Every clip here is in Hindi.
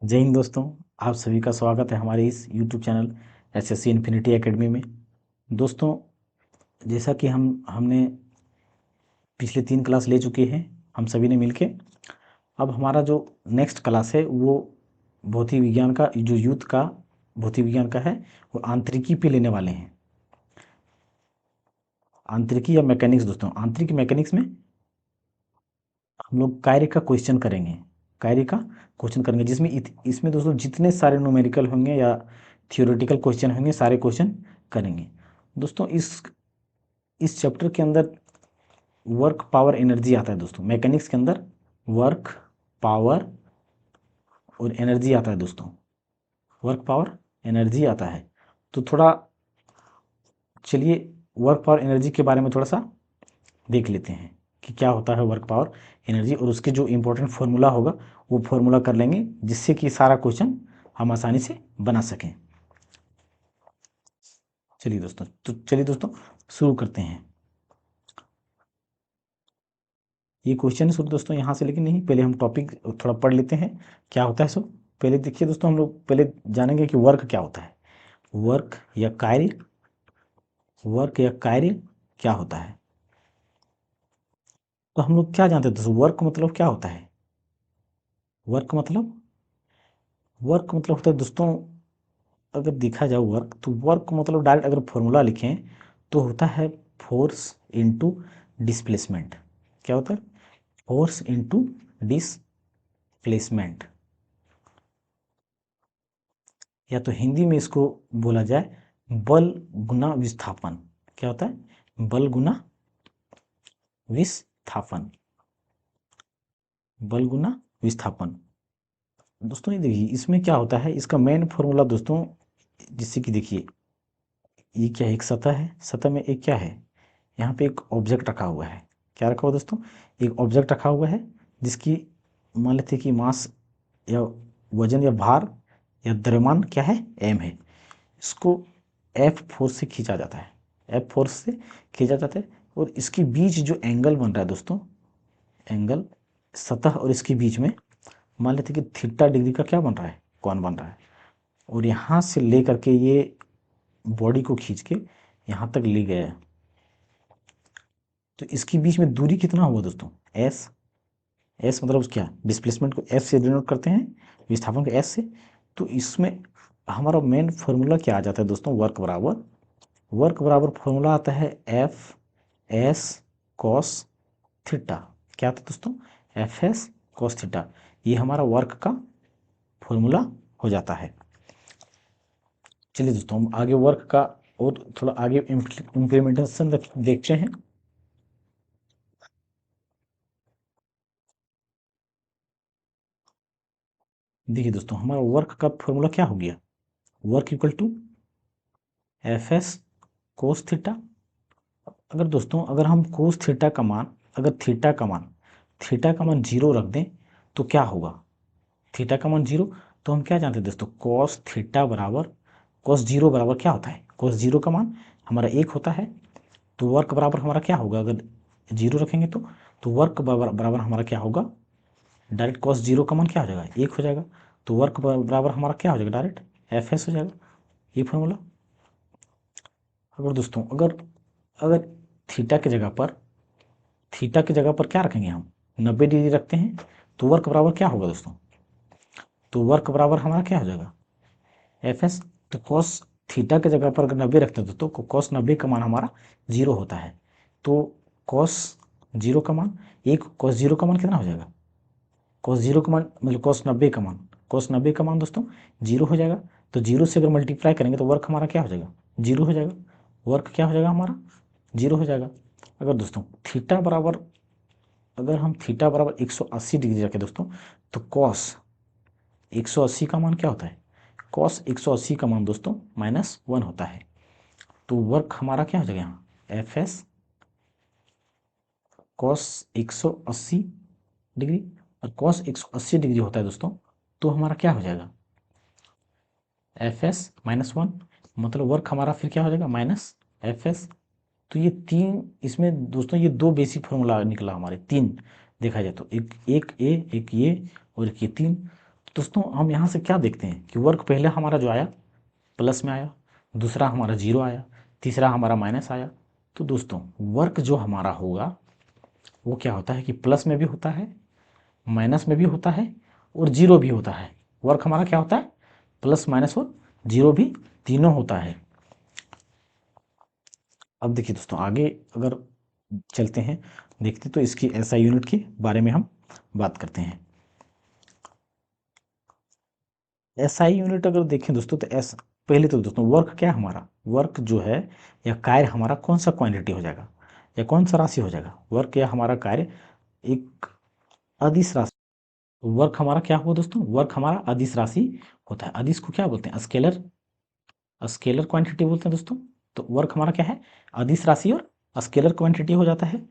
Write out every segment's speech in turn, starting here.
जय हिंद दोस्तों। आप सभी का स्वागत है हमारे इस YouTube channel SSC infinity academy में। दोस्तों, जैसा कि हमने पिछले 3 क्लास ले चुके हैं हम सभी ने मिलके। अब हमारा जो नेक्स्ट क्लास है वो भौतिक विज्ञान का, जो यूथ का भौतिक विज्ञान का है, वो आंतरिकी पे लेने वाले हैं। आंतरिकी या मैकेनिक्स। दोस्तों, आंतरिक मैकेनिक्स में हम लोग कार्य का क्वेश्चन करेंगे। कार्य का क्वेश्चन करेंगे जिसमें इसमें दोस्तों जितने सारे न्यूमेरिकल होंगे या थियोरेटिकल क्वेश्चन होंगे, सारे क्वेश्चन करेंगे। दोस्तों, इस चैप्टर के अंदर वर्क पावर एनर्जी आता है। दोस्तों, मैकेनिक्स के अंदर वर्क पावर और एनर्जी आता है। दोस्तों, वर्क पावर एनर्जी आता है। तो थोड़ा चलिए वर्क पावर एनर्जी के बारे में थोड़ा सा देख लेते हैं कि क्या होता है वर्क पावर एनर्जी, और उसके जो इम्पोर्टेंट फार्मूला होगा वो फार्मूला कर लेंगे, जिससे कि सारा क्वेश्चन हम आसानी से बना सकें। चलिए दोस्तों शुरू करते हैं। ये क्वेश्चन शुरू दोस्तों यहाँ से, लेकिन नहीं, पहले हम टॉपिक थोड़ा पढ़ लेते हैं क्या होता है। सो पहले देखिए दोस्तों, हम लोग पहले जानेंगे कि वर्क क्या होता है। वर्क या कार्य क्या होता है। तो हम लोग क्या जानते हैं दोस्तों, वर्क मतलब क्या होता है। वर्क मतलब होता है दोस्तों, अगर देखा जाए वर्क, तो वर्क मतलब डायरेक्ट अगर फॉर्मूला लिखें तो होता है फोर्स इनटू डिस्प्लेसमेंट। क्या होता है? फोर्स इनटू डिस्प्लेसमेंट, या तो हिंदी में इसको बोला जाए बल गुना विस्थापन। क्या होता है? बल गुना विस्थापन। बल गुना विस्थापन। दोस्तों ये देखिए, इसमें क्या होता है, इसका मेन फॉर्मूला दोस्तों, जिससे कि देखिए ये क्या है, एक सतह है, सतह में एक क्या है, यहाँ पे एक ऑब्जेक्ट रखा हुआ है। क्या रखा हुआ दोस्तों? एक ऑब्जेक्ट रखा हुआ है, जिसकी मान लेते हैं कि मास या वजन या भार या द्रव्यमान क्या है, एम है। इसको एफ फोर्स से खींचा जाता है, एफ फोर्स से खींचा जाता है। और इसके बीच जो एंगल बन रहा है दोस्तों, एंगल सतह और इसके बीच में मान लेते हैं कि थीटा डिग्री का क्या बन रहा है, कोण बन रहा है। और यहाँ से ले करके ये बॉडी को खींच के यहाँ तक ले गया है। तो इसके बीच में दूरी कितना हुआ दोस्तों? एस। एस मतलब क्या, डिस्प्लेसमेंट को एफ से डिनोट करते हैं, विस्थापन को एस से। तो इसमें हमारा मेन फॉर्मूला क्या आ जाता है दोस्तों, वर्क बराबर फॉर्मूला आता है एफ एस कॉस थीटा। क्या आता है दोस्तों? F S cos theta. ये हमारा वर्क का फॉर्मूला हो जाता है। चलिए दोस्तों, हम आगे वर्क का और थोड़ा आगे इम्प्लीमेंटेशन देखते हैं। देखिए दोस्तों, हमारा वर्क का फॉर्मूला क्या हो गया, work equal to F S cos theta. अगर दोस्तों, अगर हम कोस थीटा का मान, अगर थीटा का मान 0 रख दें तो क्या होगा? थीटा का मान 0, तो हम क्या जानते हैं दोस्तों, कॉस थीटा बराबर कॉस 0 बराबर क्या होता है, कॉस 0 का मान हमारा 1 होता है। तो वर्क बराबर हमारा क्या होगा, अगर 0 रखेंगे तो वर्क बराबर हमारा क्या होगा, डायरेक्ट कॉस 0 का मान क्या हो जाएगा, 1 हो जाएगा। तो वर्क बराबर हमारा क्या हो जाएगा, डायरेक्ट एफ एस हो जाएगा। ये फॉर्मूला। अगर दोस्तों, अगर अगर थीटा की जगह पर क्या रखेंगे, हम 90 डिग्री रखते हैं, तो वर्क बराबर क्या होगा दोस्तों, तो वर्क बराबर हमारा क्या हो जाएगा, एफ एस। तो कॉस थीटा की जगह पर अगर 90 रखते हैं तो कॉस 90 का मान हमारा 0 होता है। तो कॉस 0 का मान 1, कॉस 0 का मान कितना हो जाएगा, कॉस 0 का मान मतलब कॉस 90 का मान दोस्तों 0 हो जाएगा। तो 0 से अगर मल्टीप्लाई करेंगे तो वर्क हमारा क्या हो जाएगा, 0 हो जाएगा। वर्क क्या हो जाएगा हमारा, 0 हो जाएगा। अगर दोस्तों थीटा बराबर, अगर हम थीटा बराबर 180 डिग्री रखें दोस्तों, तो कॉस 180 का मान क्या होता है, कॉस 180 का मान दोस्तों -1 होता है। तो वर्क हमारा क्या हो जाएगा यहाँ, एफ एस कॉस 180 डिग्री। और कॉस 180 डिग्री होता है दोस्तों, तो हमारा क्या हो जाएगा, एफ एस -1। मतलब वर्क हमारा फिर क्या हो जाएगा, माइनस एफ एस। तो ये 3, इसमें दोस्तों ये 2 बेसिक फॉर्मूला निकला हमारे, 3 देखा जाए तो, एक एक ए, एक ये और एक ये 3। दोस्तों हम यहाँ से क्या देखते हैं कि वर्क पहले हमारा जो आया प्लस में आया, दूसरा हमारा जीरो आया, तीसरा हमारा माइनस आया। तो दोस्तों वर्क जो हमारा होगा वो क्या होता है कि प्लस में भी होता है, माइनस में भी होता है और जीरो भी होता है। वर्क हमारा क्या होता है, प्लस माइनस और जीरो भी तीनों होता है। अब देखिए दोस्तों आगे अगर चलते हैं, देखते तो इसकी एसआई यूनिट के बारे में हम बात करते हैं। एसआई यूनिट अगर देखें दोस्तों तो एस पहले तो दोस्तों वर्क क्या है हमारा, वर्क जो है या कार्य हमारा कौन सा क्वांटिटी हो जाएगा या कौन सा राशि हो जाएगा, वर्क या हमारा कार्य एक अदिश राशि। वर्क हमारा क्या हुआ दोस्तों, वर्क हमारा अदिश राशि होता है। अदिश को क्या बोलते हैं, स्केलर, स्केलर क्वांटिटी बोलते हैं दोस्तों। तो वर्क हमारा क्या है, अदिश राशि और स्केलर क्वांटिटी हो जाता है।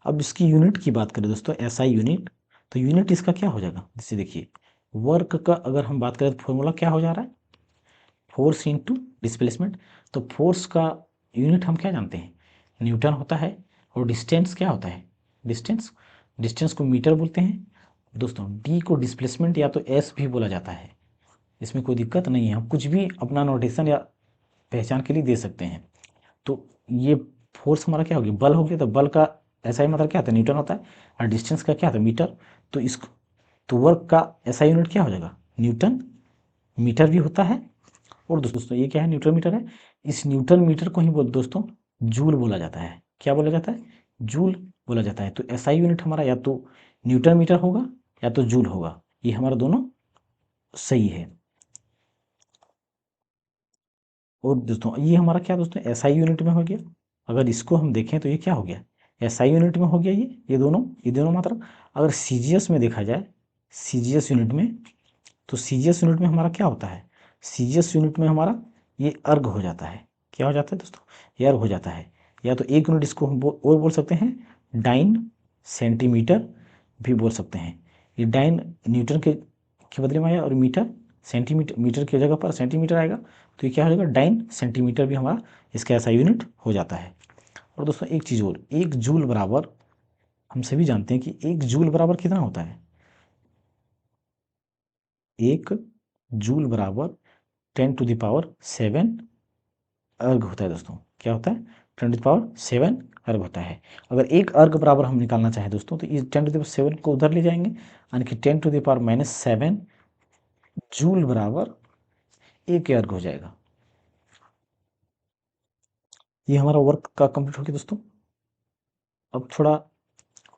अब इसकी यूनिट की बात करें दोस्तों, एसआई यूनिट, तो यूनिट इसका क्या हो जाएगा, जैसे देखिए वर्क का अगर हम बात करें तो फॉर्मूला क्या हो जा रहा है, फोर्स इंटू डिस्प्लेसमेंट। तो फोर्स का यूनिट हम क्या जानते हैं, न्यूटन होता है। और डिस्टेंस क्या होता है, डिस्टेंस, डिस्टेंस को मीटर बोलते हैं दोस्तों। डी को डिस्प्लेसमेंट या तो एस भी बोला जाता है, इसमें कोई दिक्कत नहीं है, हम कुछ भी अपना नोटेशन या पहचान के लिए दे सकते हैं। तो ये फोर्स हमारा क्या हो गया, बल हो गया। तो बल का ऐसा ही मतलब क्या होता है, न्यूटन होता है। और डिस्टेंस का क्या होता है, मीटर। तो इसको तो वर्क का ऐसा यूनिट क्या हो जाएगा, न्यूटन मीटर भी होता है। और दोस्तों ये क्या है, न्यूटन मीटर है। इस न्यूटन मीटर को ही बोल दोस्तों जूल बोला जाता है। क्या बोला जाता है, जूल बोला जाता है। तो एसआई यूनिट हमारा या तो न्यूटन मीटर होगा या तो जूल होगा, ये हमारा दोनों सही है। और दोस्तों ये हमारा क्या दोस्तों एसआई यूनिट में हो गया। अगर इसको हम देखें तो ये क्या हो गया, एसआई यूनिट में हो गया ये दोनों मात्रा। अगर सीजीएस में देखा जाए, सीजीएस यूनिट में, तो सीजीएस यूनिट में हमारा क्या होता है, सीजीएस यूनिट में हमारा ये अर्ग हो जाता है। क्या हो जाता है दोस्तों, ये अर्ग हो जाता है। या तो एक यूनिट इसको हम और बोल सकते हैं डाइन सेंटीमीटर भी बोल सकते हैं। ये डाइन न्यूटन के बदले में आया और मीटर सेंटीमीटर, मीटर की जगह पर सेंटीमीटर आएगा। तो ये क्या हो जाएगा, डाइन सेंटीमीटर भी हमारा इसका ऐसा यूनिट हो जाता है। और दोस्तों एक चीज़ और, एक जूल बराबर, हम सभी जानते हैं कि एक जूल बराबर कितना होता है, एक जूल बराबर 10⁻7 अर्ग होता है दोस्तों। क्या होता है, 10⁻7 अर्ग होता है। अगर एक अर्ग बराबर हम निकालना चाहें दोस्तों तो इस 10⁻7 को उधर ले जाएंगे, यानी कि 10⁻⁻7 जूल बराबर एक अर्ग हो जाएगा। ये हमारा वर्क का कंप्लीट हो गया दोस्तों। अब थोड़ा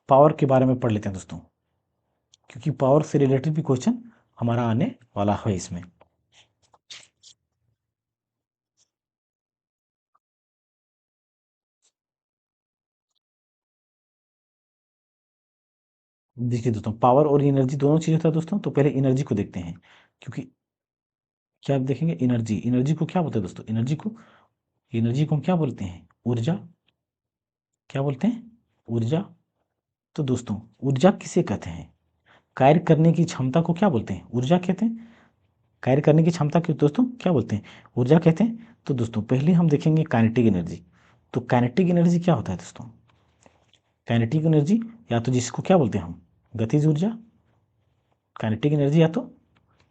पावर के बारे में पढ़ लेते हैं दोस्तों, क्योंकि पावर से रिलेटेड भी क्वेश्चन हमारा आने वाला है इसमें। देखिए दोस्तों पावर और एनर्जी दोनों चीज़ होता है दोस्तों। तो पहले एनर्जी को देखते हैं, क्योंकि क्या आप देखेंगे, एनर्जी, एनर्जी को क्या बोलते हैं दोस्तों, एनर्जी को हम क्या बोलते हैं, ऊर्जा। क्या बोलते हैं, ऊर्जा। तो दोस्तों ऊर्जा किसे कहते हैं, कार्य करने की क्षमता को क्या बोलते हैं, ऊर्जा कहते हैं। कार्य करने की क्षमता को दोस्तों क्या बोलते हैं, ऊर्जा कहते हैं। तो दोस्तों पहले हम देखेंगे काइनेटिक एनर्जी। तो काइनेटिक एनर्जी क्या होता है दोस्तों, काइनेटिक एनर्जी या तो जिसको क्या बोलते हैं हम गतिज ऊर्जा, काइनेटिक एनर्जी या तो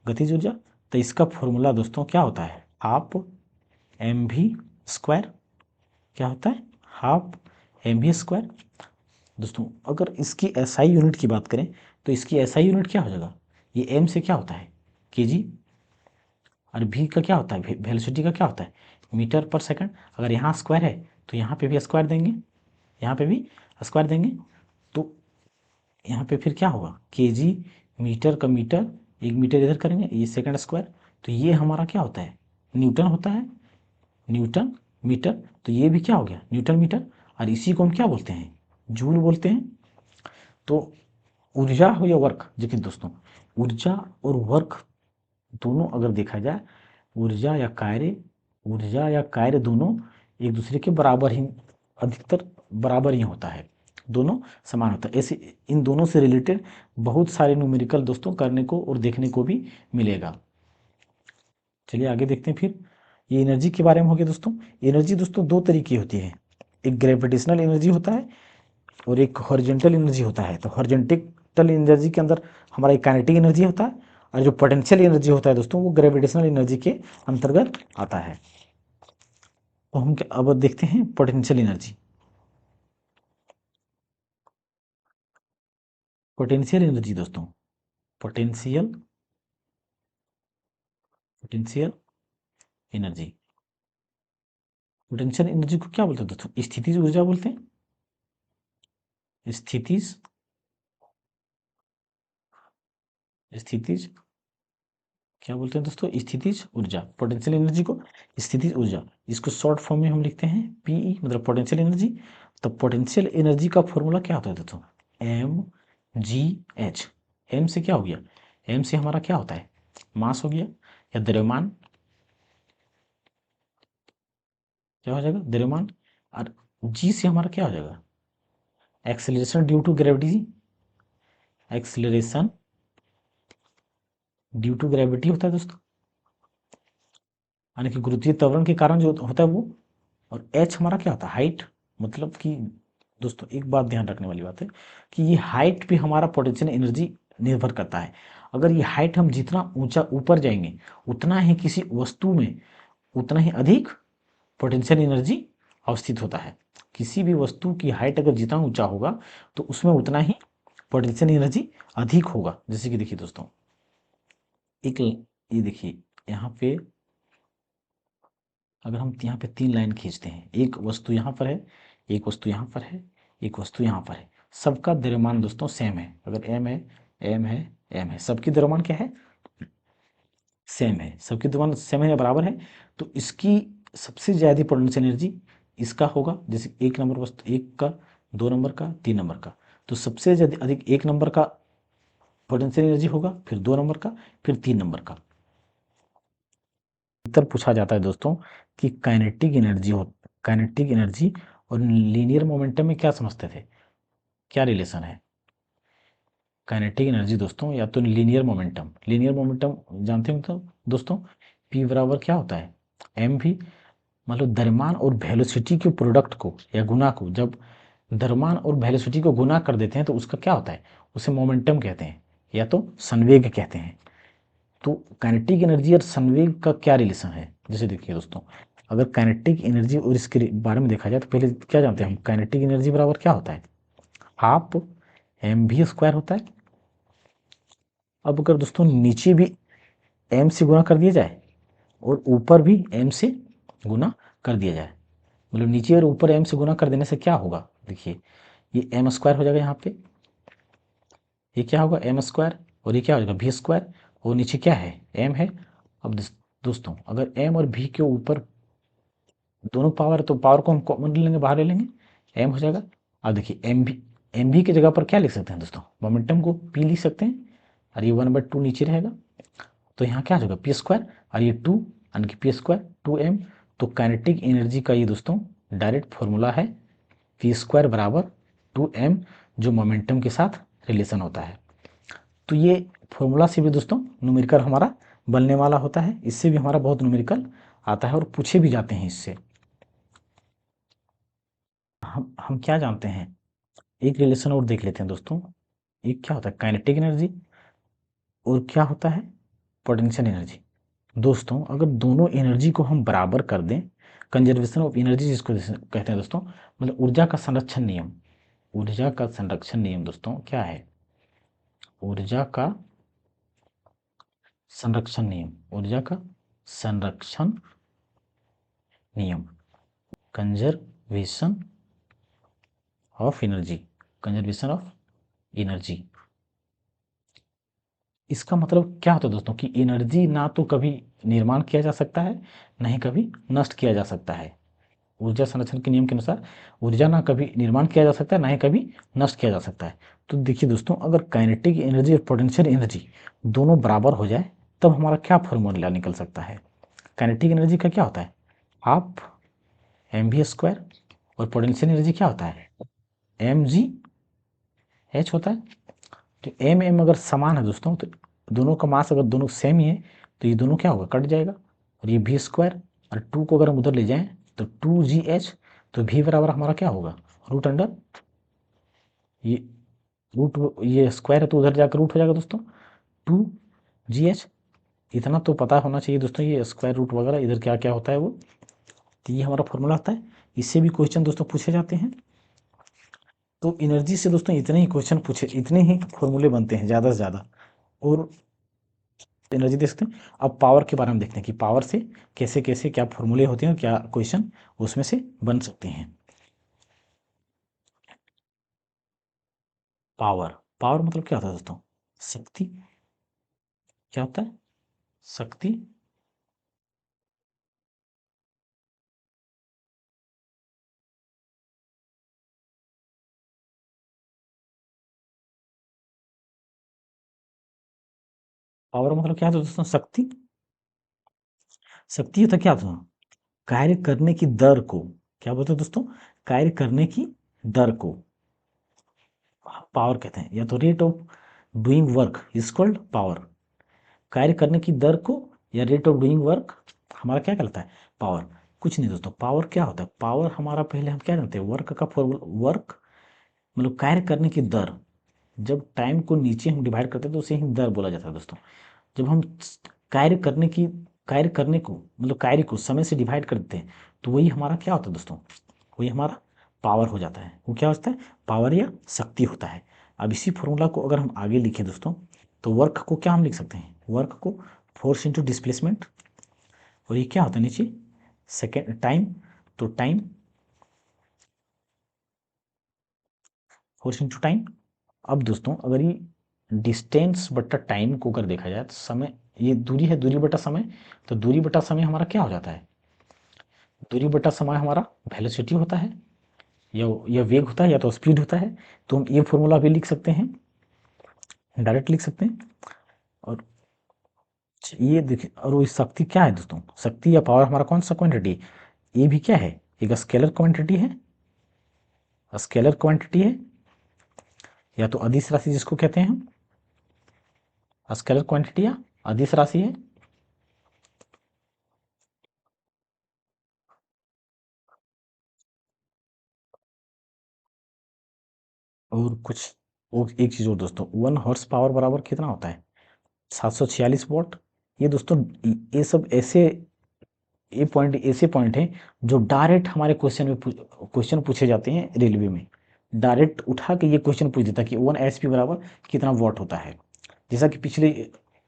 गतिज ऊर्जा। तो इसका फॉर्मूला दोस्तों क्या होता है, हाफ एम वी स्क्वायर। क्या होता है, हाफ एम वी स्क्वायर। दोस्तों अगर इसकी एसआई यूनिट की बात करें तो इसकी एसआई यूनिट क्या हो जाएगा, ये एम से क्या होता है केजी, और वी का क्या होता है, वेलोसिटी का क्या होता है मीटर पर सेकंड। अगर यहाँ स्क्वायर है तो यहाँ पे भी स्क्वायर देंगे, यहाँ पे भी स्क्वायर देंगे। तो यहाँ पे फिर क्या होगा, केजी, मीटर का मीटर, एक मीटर इधर करेंगे, ये सेकंड स्क्वायर। तो ये हमारा क्या होता है, न्यूटन होता है, न्यूटन मीटर। तो ये भी क्या हो गया, न्यूटन मीटर। और इसी को हम क्या बोलते हैं, जूल बोलते हैं। तो ऊर्जा हो या वर्क, देखिए दोस्तों ऊर्जा और वर्क दोनों अगर देखा जाए, ऊर्जा या कार्य दोनों एक दूसरे के बराबर ही, अधिकतर बराबर ही होता है, दोनों समान होता है। ऐसे इन दोनों से रिलेटेड बहुत सारे न्यूमेरिकल दोस्तों करने को और देखने को भी मिलेगा। चलिए आगे देखते हैं फिर। ये एनर्जी के बारे में हो गया दोस्तों। एनर्जी दोस्तों दो तरीके की होती है, एक ग्रेविटेशनल एनर्जी होता है और एक हॉरिजेंटल एनर्जी होता है। तो हॉरिजेंटल एनर्जी के अंदर हमारा एक काइनेटिक एनर्जी होता है और जो पोटेंशियल एनर्जी होता है दोस्तों वो ग्रेविटेशनल एनर्जी के अंतर्गत आता है। तो हम क्या अब देखते हैं पोटेंशियल एनर्जी। पोटेंशियल एनर्जी दोस्तों, potential potential energy, potential energy को क्या बोलते हैं दोस्तों? स्थितिज ऊर्जा बोलते हैं। स्थितिज स्थितिज क्या बोलते हैं दोस्तों? स्थितिज ऊर्जा। पोटेंशियल एनर्जी को स्थितिज ऊर्जा, इसको शॉर्ट फॉर्म में हम लिखते हैं पीई, मतलब पोटेंशियल एनर्जी। तो पोटेंशियल एनर्जी का फॉर्मूला क्या होता है दोस्तों? M G H. एम से क्या हो गया? एम से हमारा क्या होता है? मास हो गया या द्रव्यमान, क्या हो जाएगा? द्रव्यमान। और जी से हमारा क्या हो जाएगा? Acceleration due to gravity. Acceleration due to gravity होता है दोस्तों, यानी कि गुरुत्वीय त्वरण के कारण जो होता है वो। और एच हमारा क्या होता है? हाइट। मतलब कि दोस्तों एक बात ध्यान रखने वाली बात है कि ये हाइट पे हमारा पोटेंशियल एनर्जी निर्भर करता है। अगर ये हाइट हम जितना ऊंचा ऊपर जाएंगे उतना ही किसी वस्तु में उतना ही अधिक पोटेंशियल एनर्जी अवस्थित होता है। किसी भी वस्तु की हाइट अगर जितना ऊंचा होगा तो उसमें उतना ही पोटेंशियल एनर्जी अधिक होगा। जैसे कि देखिए दोस्तों, एक ये देखिए यहाँ पे, अगर हम यहाँ पे 3 लाइन खींचते हैं, एक वस्तु यहाँ पर है, एक वस्तु यहाँ पर है, एक वस्तु यहाँ पर है, सबका द्रव्यमान दोस्तों सेम है। अगर एम है, एम है, एम है, सबकी द्रव्यमान क्या है? सेम है। सबकी द्रव्यमान सेम है या बराबर है। तो इसकी सबसे ज़्यादा पोटेंशियल एनर्जी इसका होगा। जैसे एक नंबर वस्तु, एक का, 2 नंबर का, 3 नंबर का, तो सबसे ज़्यादा अधिक 1 नंबर का पोटेंशियल एनर्जी होगा, फिर 2 नंबर का, फिर 3 नंबर का। अधिकतर पूछा जाता है दोस्तों कि काइनेटिक एनर्जी और लीनियर मोमेंटम में क्या समझते थे, क्या रिलेशन है? काइनेटिक एनर्जी दोस्तों या तो लीनियर मोमेंटम जानते हो तो दोस्तों, पी बराबर क्या होता है? एम भी, मतलब द्रव्यमान और वेलोसिटी के प्रोडक्ट को या गुना को, जब द्रव्यमान और वेलोसिटी को गुना कर देते हैं तो उसका क्या होता है? उसे मोमेंटम कहते हैं या तो संवेग कहते हैं। तो काइनेटिक एनर्जी और संवेग का क्या रिलेशन है? जैसे देखिए दोस्तों, अगर काइनेटिक एनर्जी और इसके बारे में देखा जाए तो पहले क्या जानते हैं हम? काइनेटिक एनर्जी बराबर क्या होता है? हाफ एम भी स्क्वायर होता है। अब अगर दोस्तों नीचे भी एम से गुना कर दिया जाए और ऊपर भी एम से गुना कर दिया जाए, मतलब नीचे और ऊपर एम से गुना कर देने से क्या होगा? देखिए ये एम स्क्वायर हो जाएगा, यहाँ पे ये क्या होगा? एम स्क्वायर, और ये क्या हो जाएगा? भी स्क्वायर, और नीचे क्या है? एम है। अब दोस्तों अगर एम और भी के ऊपर दोनों पावर है तो पावर को हम कॉमन ले लेंगे, बाहर ले लेंगे, एम हो जाएगा। अब देखिए एम भी की जगह पर क्या लिख सकते हैं दोस्तों? मोमेंटम को पी लिख सकते हैं, और ये 1/2 नीचे रहेगा। तो यहाँ क्या हो जाएगा? पी स्क्वायर, और ये 2 यानी कि पी स्क्वायर 2m। तो काइनेटिक एनर्जी का ये दोस्तों डायरेक्ट फॉर्मूला है पी स्क्वायर बराबर 2m, जो मोमेंटम के साथ रिलेशन होता है। तो ये फॉर्मूला से भी दोस्तों न्यूमेरिकल हमारा बनने वाला होता है, इससे भी हमारा बहुत न्यूमेरिकल आता है और पूछे भी जाते हैं इससे। हम क्या जानते हैं, एक रिलेशन और देख लेते हैं दोस्तों। एक क्या होता है? काइनेटिक एनर्जी, और क्या होता है? Potential energy. दोस्तों अगर दोनों एनर्जी को हम बराबर कर दें, कंजर्वेशन ऑफ एनर्जी जिसको कहते हैं दोस्तों, मतलब ऊर्जा का संरक्षण नियम। ऊर्जा का संरक्षण नियम दोस्तों क्या है? ऊर्जा का संरक्षण नियम, ऊर्जा का संरक्षण नियम, conservation of energy, conservation of energy. इसका मतलब क्या होता है दोस्तों कि एनर्जी ना तो कभी निर्माण किया जा सकता है, ना ही कभी नष्ट किया जा सकता है। ऊर्जा संरक्षण के नियम के अनुसार ऊर्जा ना कभी निर्माण किया जा सकता है, ना ही कभी नष्ट किया जा सकता है। तो देखिए दोस्तों, अगर काइनेटिक एनर्जी और पोटेंशियल एनर्जी दोनों बराबर हो जाए तब हमारा क्या फॉर्मूला निकल सकता है? काइनेटिक एनर्जी का क्या होता है? हाफ एम भी स्क्वायर, और पोटेंशियल एनर्जी क्या होता है? एम जी एच होता है। तो एम एम अगर समान है दोस्तों, तो दोनों का मास अगर दोनों सेम ही है तो ये दोनों क्या होगा? कट जाएगा, और ये भी स्क्वायर, और 2 को अगर हम उधर ले जाएं तो 2gh। तो भी बराबर हमारा क्या होगा? रूट अंडर ये रूट, ये स्क्वायर है तो उधर जाकर रूट हो जाएगा दोस्तों 2 GH। इतना तो पता होना चाहिए दोस्तों, ये स्क्वायर रूट वगैरह इधर क्या क्या होता है वो। तो ये हमारा फॉर्मूला होता है, इससे भी क्वेश्चन दोस्तों पूछे जाते हैं। तो एनर्जी से दोस्तों इतने ही क्वेश्चन पूछे, इतने ही फॉर्मूले बनते हैं ज़्यादा से ज़्यादा। और एनर्जी देख सकते हैं। अब पावर के बारे में देखते हैं कि पावर से कैसे कैसे क्या फॉर्मूले होते हैं, क्या क्वेश्चन उसमें से बन सकते हैं। पावर, पावर मतलब क्या होता है दोस्तों? शक्ति। क्या होता है? शक्ति। पावर मतलब क्या है दोस्तों? शक्ति। शक्ति होता क्या था? कार्य करने की दर को क्या बोलते हैं दोस्तों? कार्य करने की दर को पावर कहते हैं। या तो rate of doing work is called power. कार्य करने की दर को या रेट ऑफ डूइंग वर्क हमारा क्या कहलाता है? पावर। कुछ नहीं दोस्तों, पावर क्या होता है? पावर हमारा पहले हम क्या जानते हैं? वर्क का फॉर्मूला, वर्क मतलब कार्य करने की दर। जब टाइम को नीचे हम डिवाइड करते हैं तो उसे ही दर बोला जाता है दोस्तों। जब हम कार्य करने की कार्य करने को मतलब कार्य को समय से डिवाइड करते हैं तो वही हमारा क्या होता है दोस्तों? वही हमारा पावर हो जाता है। वो क्या होता है? पावर या शक्ति होता है। अब इसी फॉर्मूला को अगर हम आगे लिखें दोस्तों, तो वर्क को क्या हम लिख सकते हैं? वर्क को फोर्स इंटू डिस्प्लेसमेंट। और ये क्या होता है नीचे? Second time. तो टाइम, फोर्स इंटू टाइम। अब दोस्तों अगर ये डिस्टेंस बटा टाइम को अगर देखा जाए तो समय, ये दूरी है, दूरी बटा समय। तो दूरी बटा समय हमारा क्या हो जाता है? दूरी बटा समय हमारा वेलोसिटी होता है, या वेग होता है, या तो स्पीड होता है। तो हम ये फॉर्मूला भी लिख सकते हैं, डायरेक्ट लिख सकते हैं। और ये देखिए, और वो शक्ति क्या है दोस्तों? शक्ति या पावर हमारा कौन सा क्वांटिटी? ये भी क्या है? एक स्केलर क्वांटिटी है। स्केलर क्वांटिटी है, या तो अदिश राशि जिसको कहते हैं हम। स्केलर क्वांटिटी या अदिश राशि है। और कुछ, और एक चीज़ और दोस्तों, 1 हॉर्स पावर बराबर कितना होता है? 746 वॉट। ये दोस्तों, ये सब ऐसे, ये पॉइंट ऐसे पॉइंट हैं जो डायरेक्ट हमारे क्वेश्चन में क्वेश्चन पूछे जाते हैं रेलवे में। डायरेक्ट उठा के ये क्वेश्चन पूछ देता है कि 1 HP बराबर कितना वॉट होता है। जैसा कि पिछले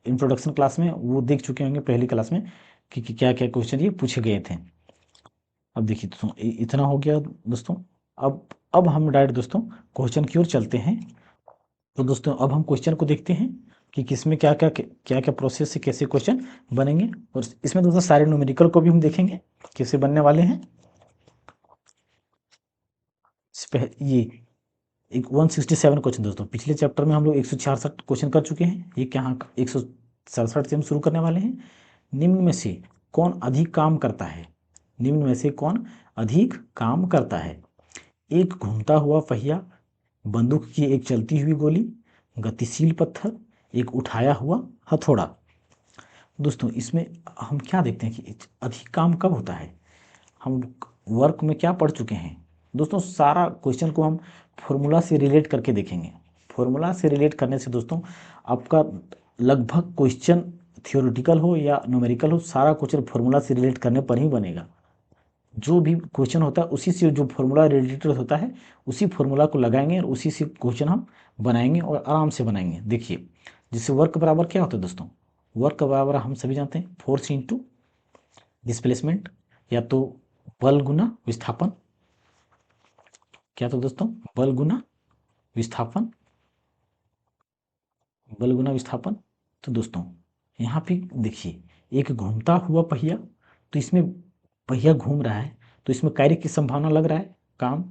इंट्रोडक्शन क्लास में वो देख चुके होंगे, पहली क्लास में, कि क्या क्या क्वेश्चन ये पूछे गए थे। अब देखिए दोस्तों, इतना हो गया दोस्तों। अब हम डायरेक्ट दोस्तों क्वेश्चन की ओर चलते हैं। तो दोस्तों अब हम क्वेश्चन को देखते हैं कि किसमें क्या क्या प्रोसेस से कैसे क्वेश्चन बनेंगे। और इसमें दोस्तों सारे न्यूमेरिकल को भी हम देखेंगे कैसे बनने वाले हैं। ये एक 167 क्वेश्चन दोस्तों, पिछले चैप्टर में हम लोग 166 क्वेश्चन कर चुके हैं। ये क्या 167 से हम शुरू करने वाले हैं। निम्न में से कौन अधिक काम करता है? निम्न में से कौन अधिक काम करता है? एक घूमता हुआ पहिया, बंदूक की एक चलती हुई गोली, गतिशील पत्थर, एक उठाया हुआ हथौड़ा। दोस्तों इसमें हम क्या देखते हैं कि अधिक काम कब होता है? हम वर्क में क्या पढ़ चुके हैं दोस्तों? सारा क्वेश्चन को हम फॉर्मूला से रिलेट करके देखेंगे। फॉर्मूला से रिलेट करने से दोस्तों आपका लगभग क्वेश्चन थियोरेटिकल हो या न्यूमेरिकल हो, सारा क्वेश्चन फॉर्मूला से रिलेट करने पर ही बनेगा। जो भी क्वेश्चन होता है उसी से जो फॉर्मूला रिलेटेड होता है उसी फॉर्मूला को लगाएंगे और उसी से क्वेश्चन हम बनाएंगे और आराम से बनाएंगे। देखिए, जिससे वर्क बराबर क्या होता है दोस्तों? वर्क बराबर हम सभी जानते हैं फोर्स इंटू डिस्प्लेसमेंट, या तो बल गुना विस्थापन। क्या तो दोस्तों? बल गुना विस्थापन, बल गुना विस्थापन। तो दोस्तों यहाँ पे देखिए, एक घूमता हुआ पहिया, तो इसमें पहिया घूम रहा है तो इसमें कार्य की संभावना लग रहा है काम।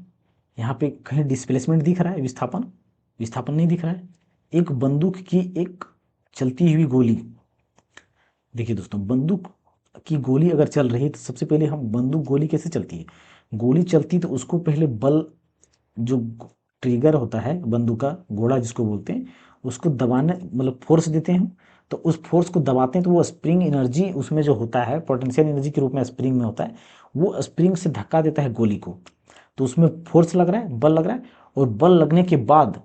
यहाँ पे कहीं डिस्प्लेसमेंट दिख रहा है, विस्थापन, विस्थापन नहीं दिख रहा है। एक बंदूक की एक चलती हुई गोली। देखिए दोस्तों, बंदूक की गोली अगर चल रही है तो सबसे पहले हम बंदूक गोली कैसे चलती है? गोली चलती तो उसको पहले बल, जो ट्रिगर होता है बंदूक का, घोड़ा जिसको बोलते हैं, उसको दबाने मतलब फोर्स देते हैं। तो उस फोर्स को दबाते हैं तो वो स्प्रिंग एनर्जी उसमें जो होता है, पोटेंशियल एनर्जी के रूप में स्प्रिंग में होता है, वो स्प्रिंग से धक्का देता है गोली को। तो उसमें फोर्स लग रहा है, बल लग रहा है। और बल लगने के बाद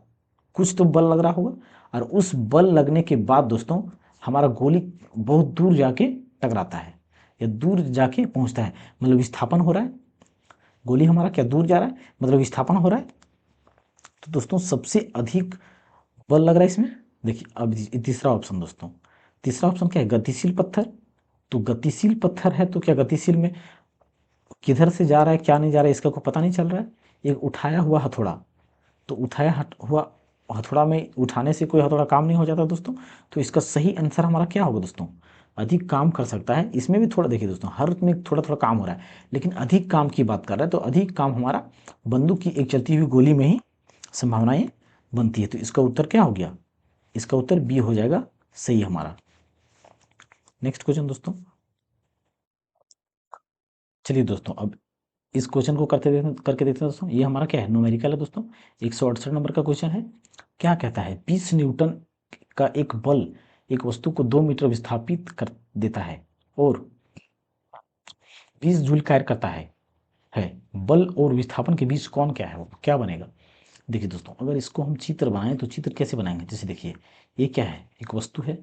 कुछ तो बल लग रहा होगा, और उस बल लगने के बाद दोस्तों हमारा गोली बहुत दूर जाके टकराता है या दूर जाके पहुंचता है, मतलब विस्थापन हो रहा है। गोली हमारा क्या दूर जा रहा है, मतलब विस्थापन हो रहा है। तो दोस्तों सबसे अधिक बल लग रहा है इसमें। देखिए अब तीसरा ऑप्शन दोस्तों, तीसरा ऑप्शन क्या है, गतिशील पत्थर। तो गतिशील पत्थर है तो क्या गतिशील में किधर से जा रहा है क्या नहीं जा रहा है इसका कोई पता नहीं चल रहा है। एक उठाया हुआ हथौड़ा, तो उठाया हुआ हथौड़ा में उठाने से कोई हथौड़ा काम नहीं हो जाता दोस्तों। तो इसका सही आंसर हमारा क्या होगा दोस्तों, अधिक काम कर सकता है। इसमें भी थोड़ा देखिए दोस्तों, हर में थोड़ा थोड़ा काम हो रहा है, लेकिन अधिक काम की बात कर रहा है तो अधिक काम हमारा बंदूक की एक चलती हुई गोली में ही संभावनाएं बनती है। तो इसका उत्तर क्या हो गया, इसका उत्तर बी हो जाएगा सही हमारा। नेक्स्ट क्वेश्चन दोस्तों, चलिए दोस्तों अब इस क्वेश्चन को करके देखते हैं दोस्तों। ये हमारा क्या है, न्यूमेरिकल है दोस्तों। 168 नंबर का क्वेश्चन है। क्या कहता है, 20 न्यूटन का एक बल एक वस्तु को 2 मीटर विस्थापित कर देता है और 20 जूल कार्य करता है बल और विस्थापन के बीच कौन क्या है, क्या बनेगा। देखिए दोस्तों अगर इसको हम चित्र बनाएं तो चित्र कैसे बनाएंगे, जैसे देखिए ये क्या है, एक वस्तु है।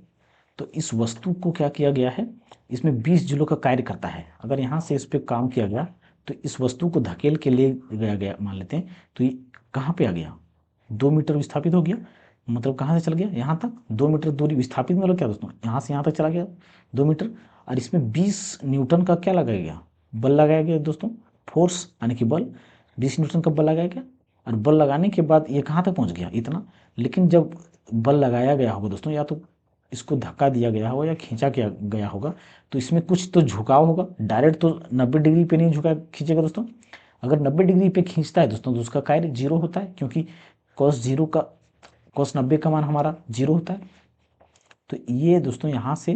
तो इस वस्तु को क्या किया गया है, इसमें 20 जूलों का कार्य करता है। अगर यहाँ से इस पर काम किया गया तो इस वस्तु को धकेल के ले गया गया मान लेते हैं, तो ये कहाँ पे आ गया, 2 मीटर विस्थापित हो गया। मतलब कहाँ से चल गया, यहाँ तक 2 मीटर दूरी विस्थापित, मतलब क्या दोस्तों, यहाँ से यहाँ तक चला गया 2 मीटर। और इसमें 20 न्यूटन का क्या लगाया गया, बल लगाया गया दोस्तों, फोर्स यानी कि बल, 20 न्यूटन का बल लगाया गया। और बल लगाने के बाद ये कहाँ तक पहुँच गया, इतना। लेकिन जब बल लगाया गया होगा दोस्तों, या तो इसको धक्का दिया गया होगा या खींचा किया गया होगा, तो इसमें कुछ तो झुकाव होगा। डायरेक्ट तो 90 डिग्री पे नहीं झुका खींचेगा दोस्तों। अगर 90 डिग्री पे खींचता है दोस्तों तो उसका कार्य जीरो होता है, क्योंकि cos 90 का मान हमारा जीरो होता है। तो ये दोस्तों यहाँ से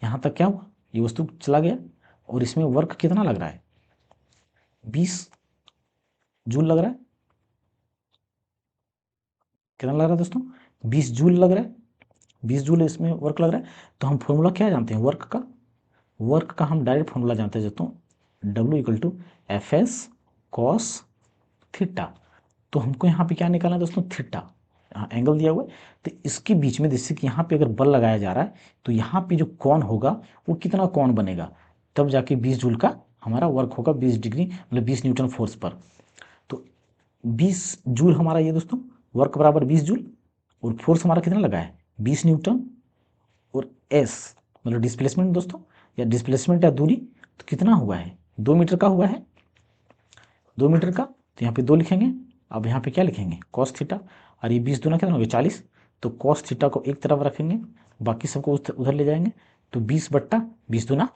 यहाँ तक क्या हुआ, ये वस्तु चला गया और इसमें वर्क कितना लग रहा है, 20 जूल लग रहा है। कितना लग रहा है दोस्तों, 20 जूल लग रहा है, 20 जूल इसमें वर्क लग रहा है। तो हम फॉर्मूला क्या जानते हैं वर्क का हम डायरेक्ट फॉर्मूला जानते हैं दोस्तों, W=Fs cos थीटा। तो हमको यहाँ पे क्या निकालना है दोस्तों, थीटा, यहाँ एंगल दिया हुआ है। तो इसके बीच में जैसे कि यहाँ पे अगर बल लगाया जा रहा है तो यहाँ पे जो कोण होगा वो कितना कोण बनेगा, तब जाके 20 जूल का हमारा वर्क होगा, 20 डिग्री मतलब 20 न्यूटन फोर्स पर। तो 20 जूल हमारा ये दोस्तों वर्क बराबर 20 जूल, और फोर्स हमारा कितना लगा है 20 न्यूटन, और एस मतलब डिस्प्लेसमेंट दोस्तों, या डिस्प्लेसमेंट या दूरी, तो कितना हुआ है 2 मीटर का हुआ है, 2 मीटर का। तो यहाँ पे 2 लिखेंगे, अब यहाँ पे क्या लिखेंगे कॉस थीटा, और ये 20 दूना कितना हो गया 40। तो कॉस थीटा को एक तरफ रखेंगे, बाकी सबको उधर ले जाएंगे। तो 20/20 दूना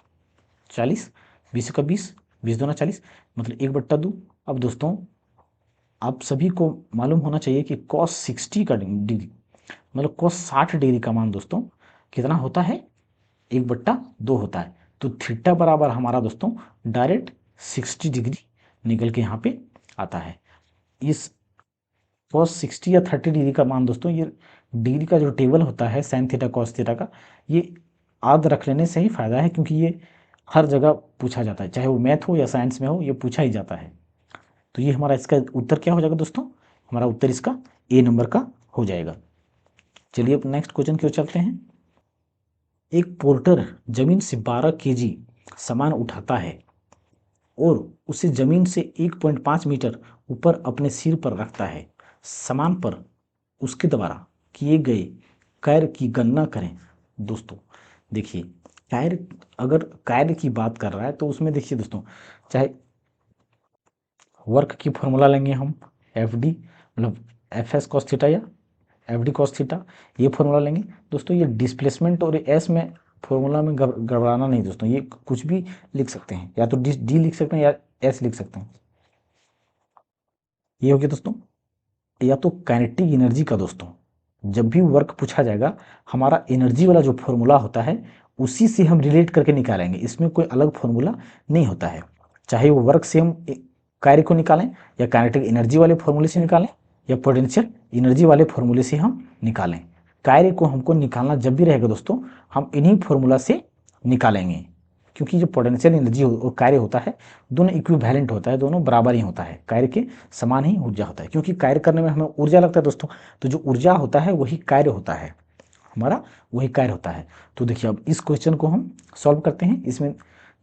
40, 20 का 20, 20 दूना 40, मतलब 1/2। अब दोस्तों आप सभी को मालूम होना चाहिए कि कॉस 60 का डिग्री मतलब कॉस 60 डिग्री का मान दोस्तों कितना होता है, 1/2 होता है। तो थीटा बराबर हमारा दोस्तों डायरेक्ट 60 डिग्री निकल के यहाँ पे आता है। इस कॉस 60 या 30 डिग्री का मान दोस्तों, ये डिग्री का जो टेबल होता है साइन थीटा कॉस थीटा का, ये याद रख लेने से ही फायदा है, क्योंकि ये हर जगह पूछा जाता है, चाहे वो मैथ हो या साइंस में हो, ये पूछा ही जाता है। तो ये हमारा इसका उत्तर क्या हो जाएगा दोस्तों, हमारा उत्तर इसका ए नंबर का हो जाएगा। चलिए अब नेक्स्ट क्वेश्चन की ओर चलते हैं। एक पोर्टर जमीन से 12 केजी सामान उठाता है और उसे जमीन से 1.5 मीटर ऊपर अपने सिर पर रखता है। सामान पर उसके द्वारा किए गए कार्य की गणना करें। दोस्तों देखिए कार्य, अगर कार्य की बात कर रहा है तो उसमें देखिए दोस्तों, चाहे वर्क की फॉर्मूला लेंगे हम FD मतलब Fs cos थीटा या FD cos थीटा, ये फॉर्मूला लेंगे दोस्तों। ये डिस्प्लेसमेंट और एस में फॉर्मूला में गड़बड़ाना नहीं दोस्तों, ये कुछ भी लिख सकते हैं, या तो डी लिख सकते हैं या एस लिख सकते हैं। ये हो गया दोस्तों, या तो काइनेटिक एनर्जी का दोस्तों, जब भी वर्क पूछा जाएगा हमारा एनर्जी वाला जो फॉर्मूला होता है उसी से हम रिलेट करके निकालेंगे, इसमें कोई अलग फॉर्मूला नहीं होता है। चाहे वो वर्क से हम कार्य को निकालें या काइनेटिक एनर्जी वाले फॉर्मूले से निकालें या पोटेंशियल एनर्जी वाले फॉर्मूले से हम निकालें, कार्य को हमको निकालना जब भी रहेगा दोस्तों हम इन्हीं फॉर्मूला से निकालेंगे। क्योंकि जो पोटेंशियल एनर्जी और कार्य होता है दोनों इक्विवेलेंट होता है, दोनों बराबर ही होता है, कार्य के समान ही ऊर्जा होता है। क्योंकि कार्य करने में हमें ऊर्जा लगता है दोस्तों, तो जो ऊर्जा होता है वही कार्य होता है। हमारा वही कार्य होता है। तो देखिए अब इस क्वेश्चन को हम सॉल्व करते हैं। इसमें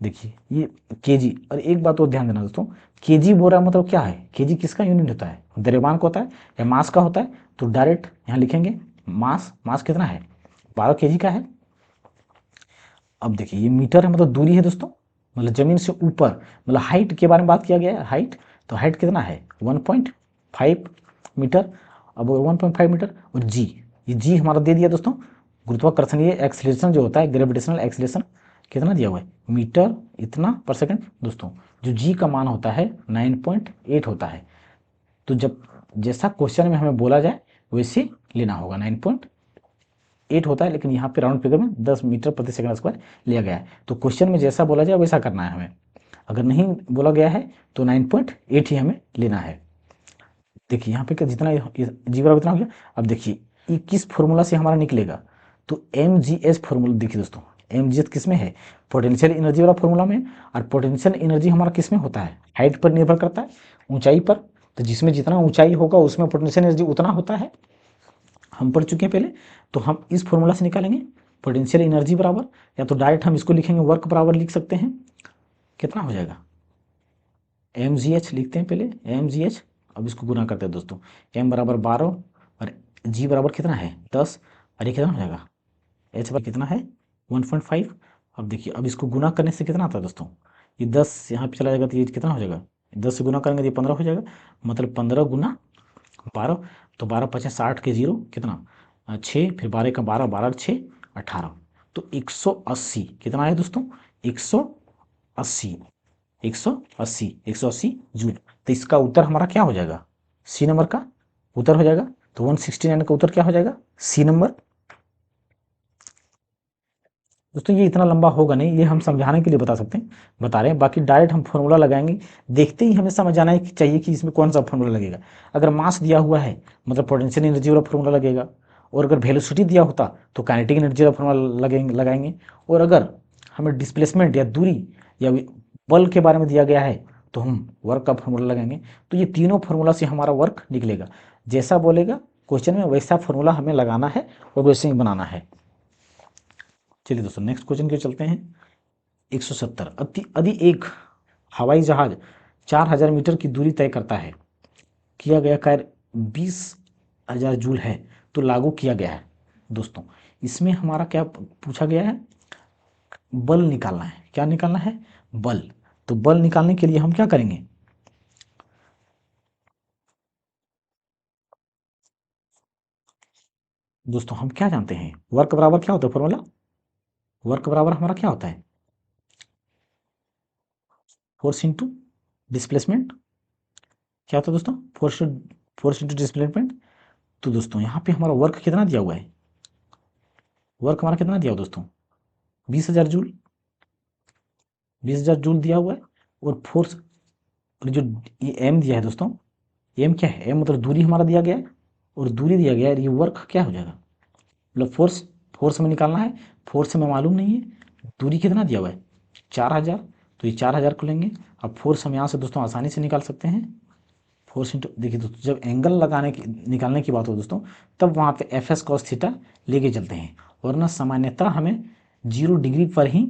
देखिए ये केजी, और एक बात और ध्यान देना दोस्तों, केजी बोल रहा मतलब क्या है, केजी किसका यूनिट होता है, द्रव्यमान का होता है या मास का होता है। तो डायरेक्ट यहाँ लिखेंगे मास, मास कितना है 12 केजी का है। अब देखिए ये मीटर है मतलब दूरी है दोस्तों, मतलब जमीन से ऊपर, मतलब हाइट के बारे में बात किया गया है, हाइट। तो हाइट कितना है 1.5 मीटर। अब 1.5 मीटर, और जी, ये जी हमारा दे दिया दोस्तों, गुरुत्वाकर्षण ये एक्सीलरेशन जो होता है, ग्रेविटेशनल एक्सीलरेशन कितना दिया हुआ है मीटर इतना पर सेकंड दोस्तों। जो जी का मान होता है 9.8 होता है। तो जब जैसा क्वेश्चन में हमें बोला जाए वैसे लेना होगा, 9.8 होता है, लेकिन यहाँ पे राउंड फिगर में 10 मीटर प्रति सेकंड स्क्वायर लिया गया है। तो क्वेश्चन में जैसा बोला जाए वैसा करना है हमें, अगर नहीं बोला गया है तो 9.8 ही हमें लेना है। देखिए यहाँ पे क्या जितना जी बराबर इतना हो गया। अब देखिए ये किस फॉर्मूला से हमारा निकलेगा, तो एम जी एच फॉर्मूला। देखिए दोस्तों एम जी एच किस में है, पोटेंशियल एनर्जी वाला फॉर्मूला में। और पोटेंशियल एनर्जी हमारा किस में होता है, हाइट पर निर्भर करता है, ऊंचाई पर। तो जिसमें जितना ऊंचाई होगा उसमें पोटेंशियल एनर्जी उतना होता है, हम पढ़ चुके हैं पहले। तो हम इस फॉर्मूला से निकालेंगे पोटेंशियल एनर्जी बराबर, या तो डायरेक्ट हम इसको लिखेंगे वर्क बराबर लिख सकते हैं। कितना हो जाएगा एम जी एच लिखते हैं पहले, एम जी एच। अब इसको गुना करते हैं दोस्तों, एम बराबर 12 और जी बराबर कितना है 10, और ये कितना हो जाएगा एच बराबर कितना है 1.5। अब देखिए अब इसको गुना करने से कितना आता है दोस्तों, ये 10 यहाँ पे चला जाएगा तो ये कितना हो जाएगा, 10 से गुना करेंगे तो ये 15 हो जाएगा, मतलब 15 गुना 12। तो 12 पचे 60 के जीरो कितना 6, फिर 12 का 12, 12 6 18। तो 180 कितना है दोस्तों 180, 180, 180 जूल। तो इसका उत्तर हमारा क्या हो जाएगा, सी नंबर का उत्तर हो जाएगा। तो 169 का उत्तर क्या हो जाएगा, सी नंबर। दोस्तों ये इतना लंबा होगा नहीं, ये हम समझाने के लिए बता सकते हैं, बता रहे हैं। बाकी डायरेक्ट हम फॉर्मूला लगाएंगे, देखते ही हमें समझ आना चाहिए कि इसमें कौन सा फॉर्मूला लगेगा। अगर मास दिया हुआ है मतलब पोटेंशियल एनर्जी वाला फॉर्मूला लगेगा, और अगर वेलोसिटी दिया होता तो काइनेटिक एनर्जी वाला फॉर्मूला लगाएंगे। और अगर हमें डिस्प्लेसमेंट या दूरी या बल के बारे में दिया गया है तो हम वर्क का फॉर्मूला लगाएंगे। तो ये तीनों फार्मूला से हमारा वर्क निकलेगा, जैसा बोलेगा क्वेश्चन में वैसा फॉर्मूला हमें लगाना है और वैसे ही बनाना है। चलिए दोस्तों नेक्स्ट क्वेश्चन के चलते हैं। 170, यदि एक हवाई जहाज 4000 मीटर की दूरी तय करता है, किया गया कार्य 20,000 जूल है, तो लागू किया गया है। दोस्तों इसमें हमारा क्या पूछा गया है, बल निकालना है। क्या निकालना है, बल। तो बल निकालने के लिए हम क्या करेंगे, दोस्तों हम क्या जानते हैं, वर्क बराबर क्या होता है फॉर्मूला, वर्क बराबर हमारा क्या होता है फोर्स इंटू डिस्प्लेसमेंट। क्या होता है दोस्तों, फोर्स इंटू डिस्प्लेसमेंट। तो दोस्तों यहाँ पे हमारा वर्क कितना दिया हुआ है, वर्क हमारा कितना दिया हुआ दोस्तों 20,000 जूल, 20,000 जूल दिया हुआ है। और फोर्स, और जो ये एम दिया है दोस्तों, एम क्या है, एम मतलब दूरी हमारा दिया गया है, और दूरी दिया गया है, ये वर्क क्या हो जाएगा, मतलब फोर्स, फोर्स में निकालना है, फोर्स हमें मालूम नहीं है, दूरी कितना दिया हुआ है 4,000। तो ये 4,000 को लेंगे। अब फोर्स हम यहाँ से दोस्तों आसानी से निकाल सकते हैं, फोर्स इंटू, देखिए दोस्तों जब एंगल लगाने की निकालने की बात हो दोस्तों, तब वहाँ पे एफ एस कॉस थीटा लेके चलते हैं, वरना सामान्यतः हमें 0 डिग्री पर ही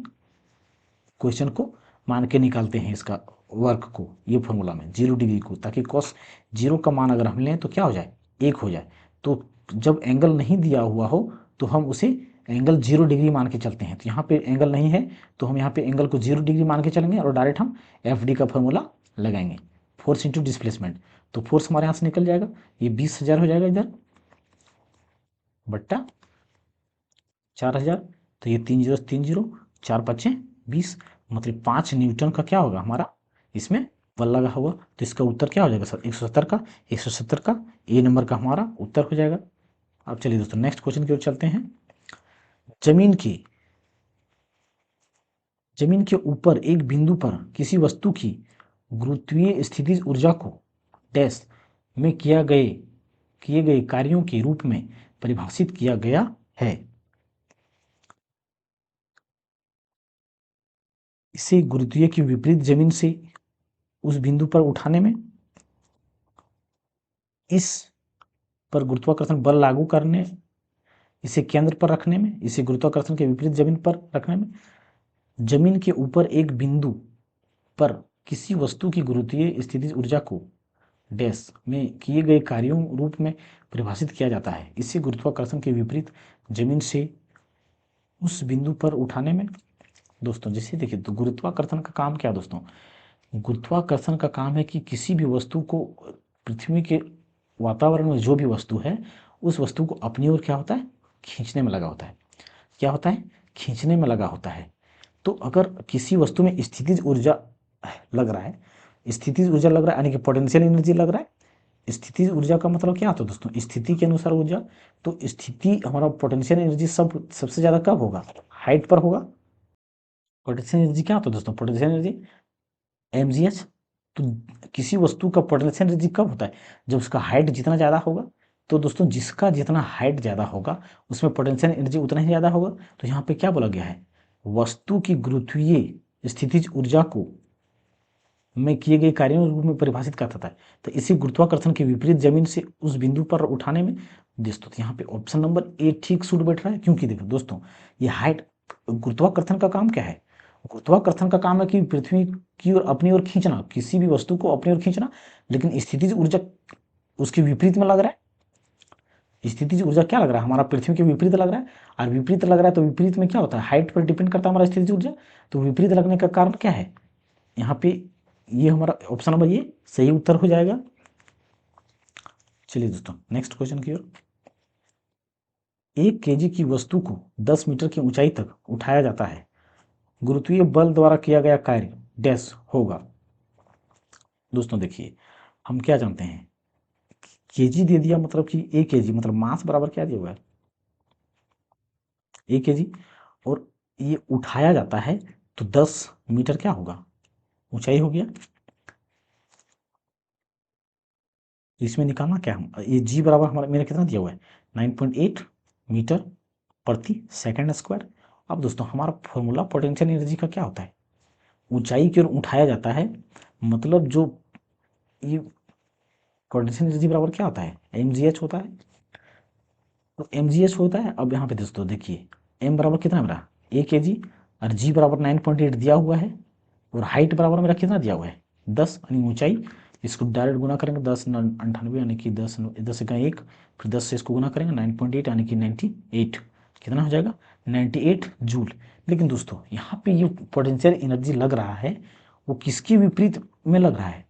क्वेश्चन को मान के निकालते हैं इसका वर्क को, ये फॉर्मूला में 0 डिग्री को, ताकि कॉस 0 का मान अगर हम लें तो क्या हो जाए 1 हो जाए। तो जब एंगल नहीं दिया हुआ हो तो हम उसे एंगल 0 डिग्री मान के चलते हैं। तो यहाँ पे एंगल नहीं है तो हम यहाँ पे एंगल को 0 डिग्री मान के चलेंगे, और डायरेक्ट हम एफ डी का फॉर्मूला लगाएंगे, फोर्स इंटू डिस्प्लेसमेंट। तो फोर्स हमारे यहाँ से निकल जाएगा, ये 20,000 हो जाएगा इधर, बट्टा 4,000। तो ये 3 जीरो 3 जीरो, 4 पच्चे 20, मतलब 5 न्यूटन का क्या होगा हमारा इसमें बल लगा हुआ। तो इसका उत्तर क्या हो जाएगा सर 170 का, 170 का ए नंबर का हमारा उत्तर हो जाएगा। अब चलिए दोस्तों नेक्स्ट क्वेश्चन की ओर चलते हैं। जमीन की जमीन के ऊपर एक बिंदु पर किसी वस्तु की गुरुत्वीय स्थिति ऊर्जा को डैश में किए गए कार्यों के रूप में परिभाषित किया गया है। इसे गुरुत्वीय के विपरीत जमीन से उस बिंदु पर उठाने में, इस पर गुरुत्वाकर्षण बल लागू करने, इसे केंद्र पर रखने में, इसे गुरुत्वाकर्षण के विपरीत जमीन पर रखने में, जमीन के ऊपर एक बिंदु पर किसी वस्तु की गुरुत्वीय स्थितिज ऊर्जा को डैश में किए गए कार्यों रूप में परिभाषित किया जाता है। इसे गुरुत्वाकर्षण के विपरीत जमीन से उस बिंदु पर उठाने में। दोस्तों जैसे देखिए, तो गुरुत्वाकर्षण का काम क्या है दोस्तों? गुरुत्वाकर्षण का काम है कि किसी भी वस्तु को, पृथ्वी के वातावरण में जो भी वस्तु है, उस वस्तु को अपनी ओर क्या होता है, खींचने में लगा होता है। क्या होता है? खींचने में लगा होता है। तो अगर किसी वस्तु में स्थितिज ऊर्जा लग रहा है, स्थितिज ऊर्जा लग रहा है यानी कि पोटेंशियल एनर्जी लग रहा है। स्थितिज ऊर्जा का मतलब क्या होता है दोस्तों? स्थिति के अनुसार ऊर्जा। तो स्थिति हमारा पोटेंशियल एनर्जी सबसे ज़्यादा कब होगा? हाइट पर होगा। पोटेंशियल एनर्जी क्या होता है दोस्तों? Potential energy mgh। तो किसी वस्तु का पोटेंशियल एनर्जी कब होता है? जब उसका हाइट जितना ज़्यादा होगा। तो दोस्तों जिसका जितना हाइट ज़्यादा होगा उसमें पोटेंशियल एनर्जी उतना ही ज़्यादा होगा। तो यहाँ पे क्या बोला गया है? वस्तु की गुरुत्वीय स्थितिज ऊर्जा को में किए गए कार्यों के रूप में परिभाषित करता है। तो इसी गुरुत्वाकर्षण के विपरीत जमीन से उस बिंदु पर उठाने में। दोस्तों यहाँ पे ऑप्शन नंबर ए ठीक सूट बैठ रहा है, क्योंकि देखो दोस्तों ये हाइट, गुरुत्वाकर्षण का काम क्या है? गुरुत्वाकर्षण का काम है कि पृथ्वी की ओर अपनी ओर खींचना, किसी भी वस्तु को अपनी ओर खींचना। लेकिन स्थितिज ऊर्जा उसके विपरीत में लग रहा है। स्थितिज ऊर्जा क्या लग रहा है? हमारा पृथ्वी के विपरीत लग रहा है। और विपरीत लग रहा है तो विपरीत में क्या होता है? हाइट पर डिपेंड करता है हमारा स्थितिज ऊर्जा। तो विपरीत लगने का कारण क्या है? यहाँ पे ये हमारा ऑप्शन नंबर ये सही उत्तर हो जाएगा। चलिए दोस्तों नेक्स्ट क्वेश्चन की ओर। 1 kg की वस्तु को 10 मीटर की ऊंचाई तक उठाया जाता है। गुरुत्वीय बल द्वारा किया गया कार्य डैश होगा। दोस्तों देखिए, हम क्या जानते हैं? केजी दे दिया, मतलब कि 1 kg मतलब मास बराबर क्या दिया हुआ है? 1 kg। और ये उठाया जाता है तो 10 मीटर क्या होगा? ऊंचाई हो गया। इसमें निकालना क्या हम, ये जी बराबर हमारा मेरा कितना दिया हुआ है? 9.8 मीटर प्रति सेकंड स्क्वायर। अब दोस्तों हमारा फॉर्मूला पोटेंशियल एनर्जी का क्या होता है? ऊंचाई की ओर उठाया जाता है, मतलब जो ये पोटेंशियल एनर्जी बराबर क्या होता है? mgh होता है। तो mgh होता है। अब यहाँ पे दोस्तों देखिए, m बराबर कितना मेरा? 1 kg और g बराबर 9.8 दिया हुआ है। और हाइट बराबर मेरा कितना दिया हुआ है? 10 यानी ऊंचाई। इसको डायरेक्ट गुना करेंगे 10 98 यानी कि 10 10 का 1, फिर 10 से इसको गुना करेंगे 9.8 यानी कि 98। कितना हो जाएगा? 98 जूल। लेकिन दोस्तों यहाँ पे ये पोटेंशियल एनर्जी लग रहा है, वो किसके विपरीत में लग रहा है?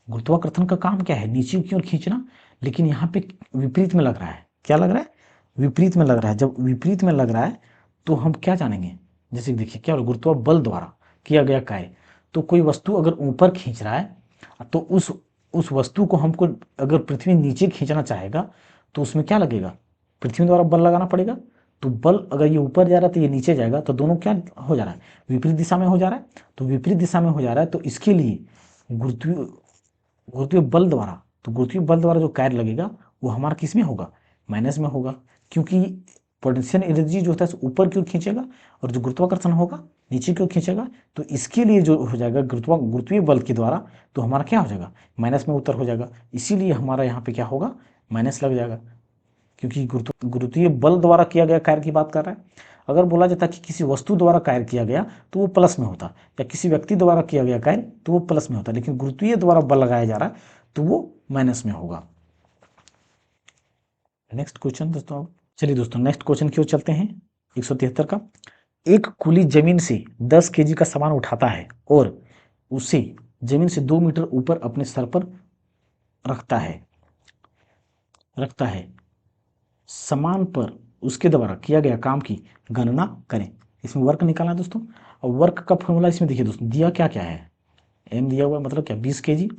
गुरुत्वाकर्षण का काम क्या है? नीचे की ओर खींचना। लेकिन यहाँ पे विपरीत में लग रहा है। क्या लग रहा है? विपरीत में लग रहा है। जब विपरीत में लग रहा है तो हम क्या जानेंगे? जैसे देखिए क्या हो, गुरुत्व बल द्वारा किया गया कार्य। तो कोई वस्तु अगर ऊपर खींच रहा है तो उस वस्तु को हमको अगर पृथ्वी नीचे खींचना चाहेगा तो उसमें क्या लगेगा? पृथ्वी द्वारा बल लगाना पड़ेगा। तो बल अगर ये ऊपर जा रहा है तो ये नीचे जाएगा, तो दोनों क्या हो जा रहा है? विपरीत दिशा में हो जा रहा है। तो विपरीत दिशा में हो जा रहा है तो इसके लिए गुरुत्वीय गुरुत्वीय बल द्वारा, तो गुरुत्वीय बल द्वारा जो कार्य लगेगा वो हमारा किस में होगा? माइनस में होगा। क्योंकि पोटेंशियल एनर्जी जो होता है ऊपर की ओर खींचेगा और जो गुरुत्वाकर्षण होगा नीचे की ओर खींचेगा। तो इसके लिए जो हो जाएगा गुरुत्वीय बल के द्वारा, तो हमारा क्या हो जाएगा? माइनस में उत्तर हो जाएगा। इसीलिए हमारा यहाँ पे क्या होगा? माइनस लग जाएगा, क्योंकि गुरुत्वीय बल द्वारा किया गया कार्य की बात कर रहा है। अगर बोला जाता कि किसी वस्तु द्वारा कार्य किया गया तो वो प्लस में होता, या किसी व्यक्ति द्वारा किया गया कार्य तो वो प्लस में होता। लेकिन गुरुत्वीय द्वारा बल लगाया जा रहा है तो वो माइनस में होगा। नेक्स्ट क्वेश्चन दोस्तों। चलिए दोस्तों नेक्स्ट क्वेश्चन की ओर चलते हैं। 173 का। एक कुली जमीन से 10 kg का सामान उठाता है और उसे जमीन से 2 मीटर ऊपर अपने सर पर रखता है। सामान पर उसके द्वारा किया गया काम की गणना करें। इसमें वर्क निकालना है दोस्तों। और वर्क का फॉर्मूला इसमें देखिए दोस्तों, दिया क्या क्या है? एम दिया हुआ है, मतलब क्या? 20 kg।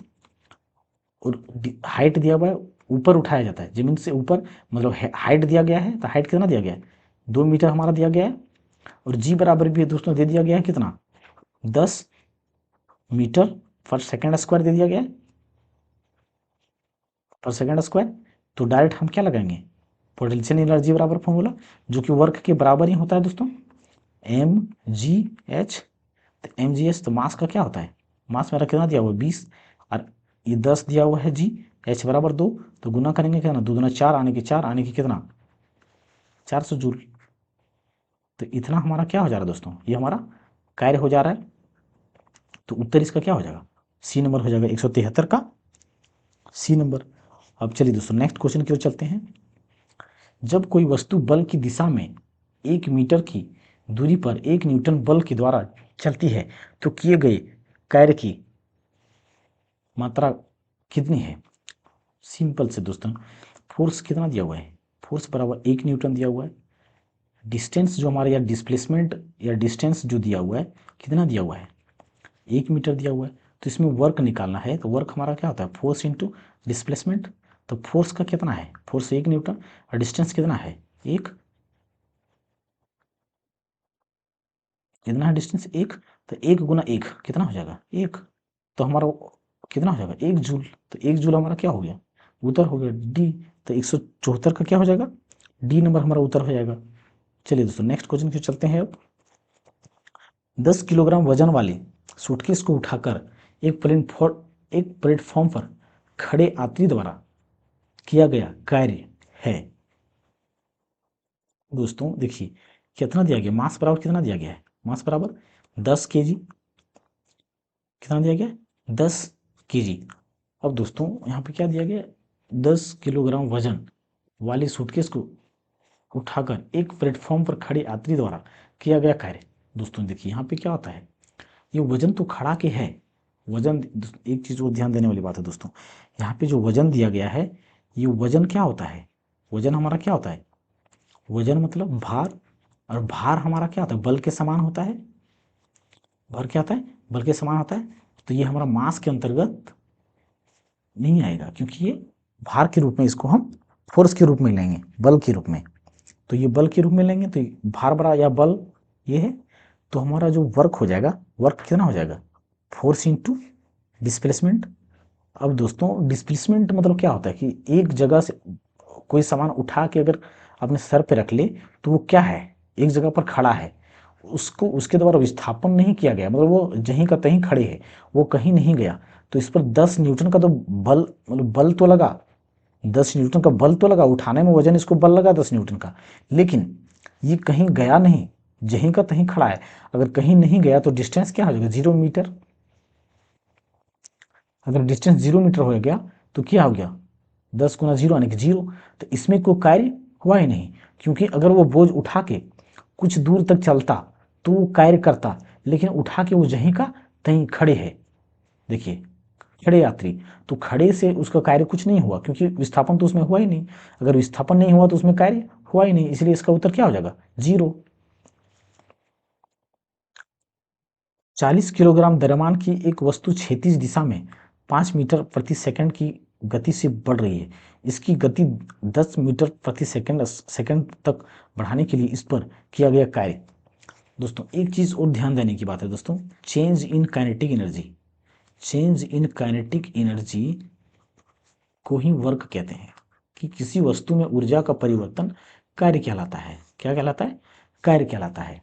और हाइट दिया हुआ है, ऊपर उठाया जाता है जमीन से ऊपर, मतलब हाइट दिया गया है। तो हाइट कितना दिया गया है? 2 मीटर हमारा दिया गया है। और जी बराबर भी दोस्तों दे दिया गया है कितना? 10 मीटर पर सेकेंड स्क्वायर दे दिया गया है, पर सेकेंड स्क्वायर। तो डायरेक्ट हम क्या लगाएंगे? पोटेंशियल एनर्जी बराबर फॉर्मूला, जो कि वर्क के बराबर ही होता है दोस्तों, mgh। तो mgh तो मास का क्या होता है? मास मेरा कितना दिया हुआ है? 20। और ये 10 दिया हुआ है जी। h बराबर 2, तो गुना करेंगे कितना? 2 दूना 4 आने के 4 आने की कितना? 400 जूल। तो इतना हमारा क्या हो जा रहा है दोस्तों, ये हमारा कार्य हो जा रहा है। तो उत्तर इसका क्या हो जाएगा, सी नंबर हो जाएगा, 173 का सी नंबर। अब चलिए दोस्तों नेक्स्ट क्वेश्चन की ओर चलते हैं। जब कोई वस्तु बल की दिशा में 1 मीटर की दूरी पर 1 न्यूटन बल के द्वारा चलती है तो किए गए कार्य की मात्रा कितनी है। सिंपल से दोस्तों, फोर्स कितना दिया हुआ है, फोर्स बराबर 1 न्यूटन दिया हुआ है। डिस्टेंस जो हमारा या डिस्प्लेसमेंट या डिस्टेंस जो दिया हुआ है कितना दिया हुआ है, 1 मीटर दिया हुआ है। तो इसमें वर्क निकालना है, तो वर्क हमारा क्या होता है, फोर्स इंटू डिस्प्लेसमेंट। तो फोर्स का कितना है, फोर्स 1 न्यूटन और डिस्टेंस कितना है, एक, कितना है डिस्टेंस, एक। तो 1 गुना 1 कितना हो जाएगा, 1। तो हमारा कितना हो जाएगा, 1 जूल। तो 1 जूल हमारा क्या हो गया, उत्तर हो गया डी। तो 174 का क्या हो जाएगा, डी नंबर हमारा उत्तर हो जाएगा। चलिए दोस्तों नेक्स्ट क्वेश्चन की चलते हैं। अब 10 किलोग्राम वजन वाले सूटकेस को उठाकर एक प्लेटफॉर्म पर खड़े यात्री द्वारा किया गया कार्य है। दोस्तों देखिए कितना दिया गया, मास बराबर कितना दिया गया है, मास बराबर 10 kg, कितना दिया गया, 10 kg। अब दोस्तों यहाँ पे क्या दिया गया, 10 किलोग्राम वजन वाली सूटकेस को उठाकर एक प्लेटफॉर्म पर खड़े यात्री द्वारा किया गया कार्य। दोस्तों देखिए यहाँ पे क्या होता है, ये वजन तो खड़ा के है, वजन एक चीज़ और ध्यान देने वाली बात है दोस्तों, यहाँ पे जो वजन दिया गया है, ये वजन क्या होता है, वजन हमारा क्या होता है, वजन मतलब भार, और भार हमारा क्या होता है, बल के समान होता है। भार क्या होता है, बल के समान होता है। तो ये हमारा मास के अंतर्गत नहीं आएगा, क्योंकि ये भार के रूप में इसको हम फोर्स के रूप में लेंगे, बल के रूप में। तो ये बल के रूप में लेंगे, तो भार बड़ा या बल ये है। तो हमारा जो वर्क हो जाएगा, वर्क कितना हो जाएगा, फोर्स इंटू डिस्प्लेसमेंट। अब दोस्तों डिस्प्लेसमेंट मतलब क्या होता है कि एक जगह से कोई सामान उठा के अगर अपने सर पे रख ले तो वो क्या है, एक जगह पर खड़ा है, उसको उसके द्वारा विस्थापन नहीं किया गया, मतलब वो जहीं का तहीं खड़े है, वो कहीं नहीं गया। तो इस पर 10 न्यूटन का तो बल, मतलब बल तो लगा, 10 न्यूटन का बल तो लगा, उठाने में वजन इसको बल लगा 10 न्यूटन का, लेकिन ये कहीं गया नहीं, जहीं का तहीं खड़ा है। अगर कहीं नहीं गया तो डिस्टेंस क्या हो जाएगा, 0 मीटर। अगर डिस्टेंस 0 मीटर हो गया तो क्या हो गया, 10 गुना 0 यानी कि 0। तो इसमें कोई कार्य हुआ ही नहीं, क्योंकि अगर वो बोझ उठा के कुछ दूर तक चलता तो वो कार्य करता, लेकिन उठा के वो जहीं का तहीं खड़े है। देखिए खड़े यात्री, तो खड़े से उसका कार्य कुछ नहीं हुआ, क्योंकि विस्थापन तो उसमें हुआ ही नहीं। अगर विस्थापन नहीं हुआ तो उसमें कार्य हुआ ही नहीं, इसलिए इसका उत्तर क्या हो जाएगा, 0। 40 किलोग्राम द्रव्यमान की एक वस्तु क्षैतिज दिशा में 5 मीटर प्रति सेकंड की गति से बढ़ रही है। इसकी गति 10 मीटर प्रति सेकंड तक बढ़ाने के लिए इस पर किया गया कार्य। दोस्तों एक चीज़ और ध्यान देने की बात है दोस्तों, change in kinetic energy, change in kinetic energy को ही वर्क कहते हैं, कि किसी वस्तु में ऊर्जा का परिवर्तन कार्य कहलाता है। क्या कहलाता है, कार्य कहलाता है।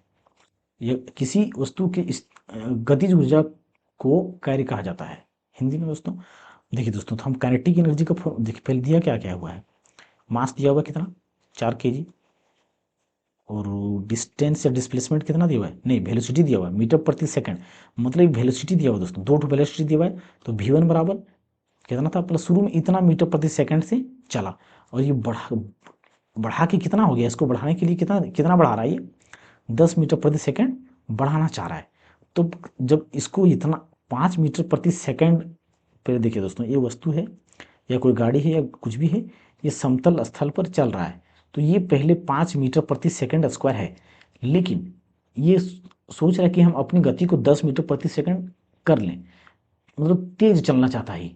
यह किसी वस्तु की इस गतिज ऊर्जा को कार्य कहा जाता है हिंदी में दोस्तों। देखिए दोस्तों, तो हम काइनेटिक एनर्जी का देखिए पहले दिया क्या क्या हुआ है, मास दिया हुआ कितना 4 kg, और डिस्टेंस या डिस्प्लेसमेंट कितना दिया हुआ है, नहीं वेलोसिटी दिया हुआ है मीटर प्रति सेकंड, मतलब वेलोसिटी दिया हुआ है दोस्तों, 2 वेलोसिटी दिया हुआ है। तो V1 बराबर कितना था, प्लस शुरू में इतना मीटर प्रति सेकंड से चला, और ये बढ़ा के कितना हो गया, इसको बढ़ाने के लिए कितना कितना बढ़ा रहा है, ये 10 मीटर प्रति सेकंड बढ़ाना चाह रहा है। तो जब इसको इतना 5 मीटर प्रति सेकंड, पहले देखिए दोस्तों, ये वस्तु है या कोई गाड़ी है या कुछ भी है, ये समतल स्थल पर चल रहा है, तो ये पहले 5 मीटर प्रति सेकंड स्क्वायर है, लेकिन ये सोच रहा है कि हम अपनी गति को 10 मीटर प्रति सेकंड कर लें, मतलब तेज चलना चाहता है,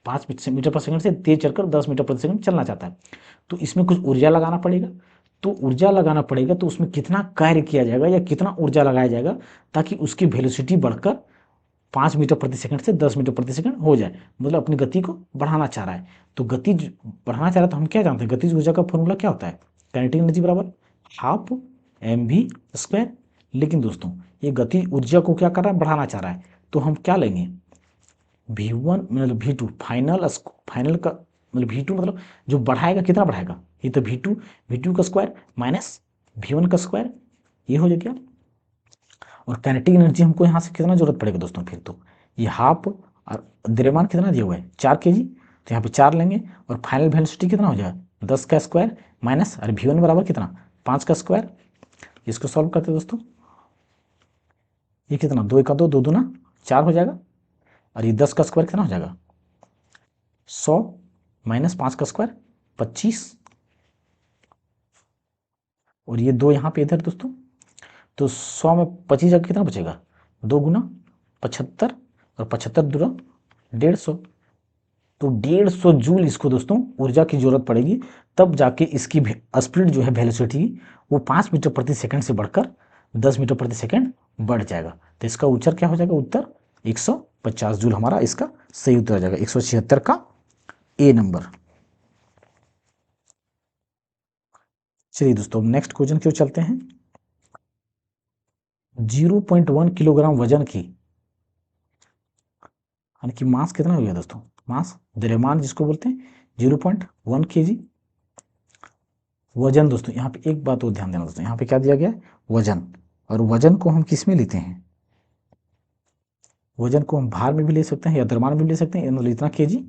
5 मीटर पर सेकंड से तेज चलकर 10 मीटर प्रति सेकंड चलना चाहता है। तो इसमें कुछ ऊर्जा लगाना पड़ेगा, तो ऊर्जा लगाना पड़ेगा, तो उसमें कितना कार्य किया जाएगा या कितना ऊर्जा लगाया जाएगा ताकि उसकी वेलोसिटी बढ़कर 5 मीटर प्रति सेकंड से 10 मीटर प्रति सेकंड हो जाए, मतलब अपनी गति को बढ़ाना चाह रहा है। तो गति बढ़ाना चाह रहा है, तो हम क्या जानते हैं, गतिज ऊर्जा का फॉर्मूला क्या होता है, काइनेटिक एनर्जी बराबर हाफ mv²। लेकिन दोस्तों ये गति ऊर्जा को क्या कर रहा है, बढ़ाना चाह रहा है, तो हम क्या लेंगे, V1 मतलब V2 फाइनल का मतलब V2 मतलब जो बढ़ाएगा कितना बढ़ाएगा, ये तो V2 का स्क्वायर माइनस V1 का स्क्वायर, ये हो जाएगा। और काइनेटिक एनर्जी हमको यहाँ से कितना जरूरत पड़ेगा दोस्तों, फिर तो ये हाफ, और द्रव्यमान कितना दिया हुआ है 4 kg, तो यहाँ पे 4 लेंगे और फाइनल वेलोसिटी कितना हो जाएगा 10 का स्क्वायर माइनस, और V1 बराबर कितना 5 का स्क्वायर। इसको सॉल्व करते हैं दोस्तों, ये कितना 2 1 2 2 दूना 4 हो जाएगा, और ये 10 का स्क्वायर कितना हो जाएगा 100 माइनस 5 का स्क्वायर 25, और ये 2 यहाँ पे इधर दोस्तों, तो 100 में 25 जगह कितना बचेगा 2 गुना 75, और 75 दूना 150, तो 150 जूल इसको दोस्तों ऊर्जा की जरूरत पड़ेगी, तब जाके इसकी स्पीड जो है वेलोसिटी वो 5 मीटर प्रति सेकंड से बढ़कर 10 मीटर प्रति सेकंड बढ़ जाएगा। तो इसका उत्तर क्या हो जाएगा, उत्तर 150 जूल हमारा इसका सही उत्तर आ जाएगा, 176 का ए नंबर। चलिए दोस्तों नेक्स्ट क्वेश्चन क्यों चलते हैं। 0.1 किलोग्राम वजन की, यानी कि मास कितना हो गया दोस्तों, मास द्रव्यमान जिसको बोलते हैं 0.1 kg वजन। दोस्तों यहाँ पे एक बात और ध्यान देना दोस्तों, यहाँ पे क्या दिया गया है वजन, और वजन को हम किस में लेते हैं, वजन को हम भार में भी ले सकते हैं या द्रव्यमान में भी ले सकते हैं, मतलब इतना kg।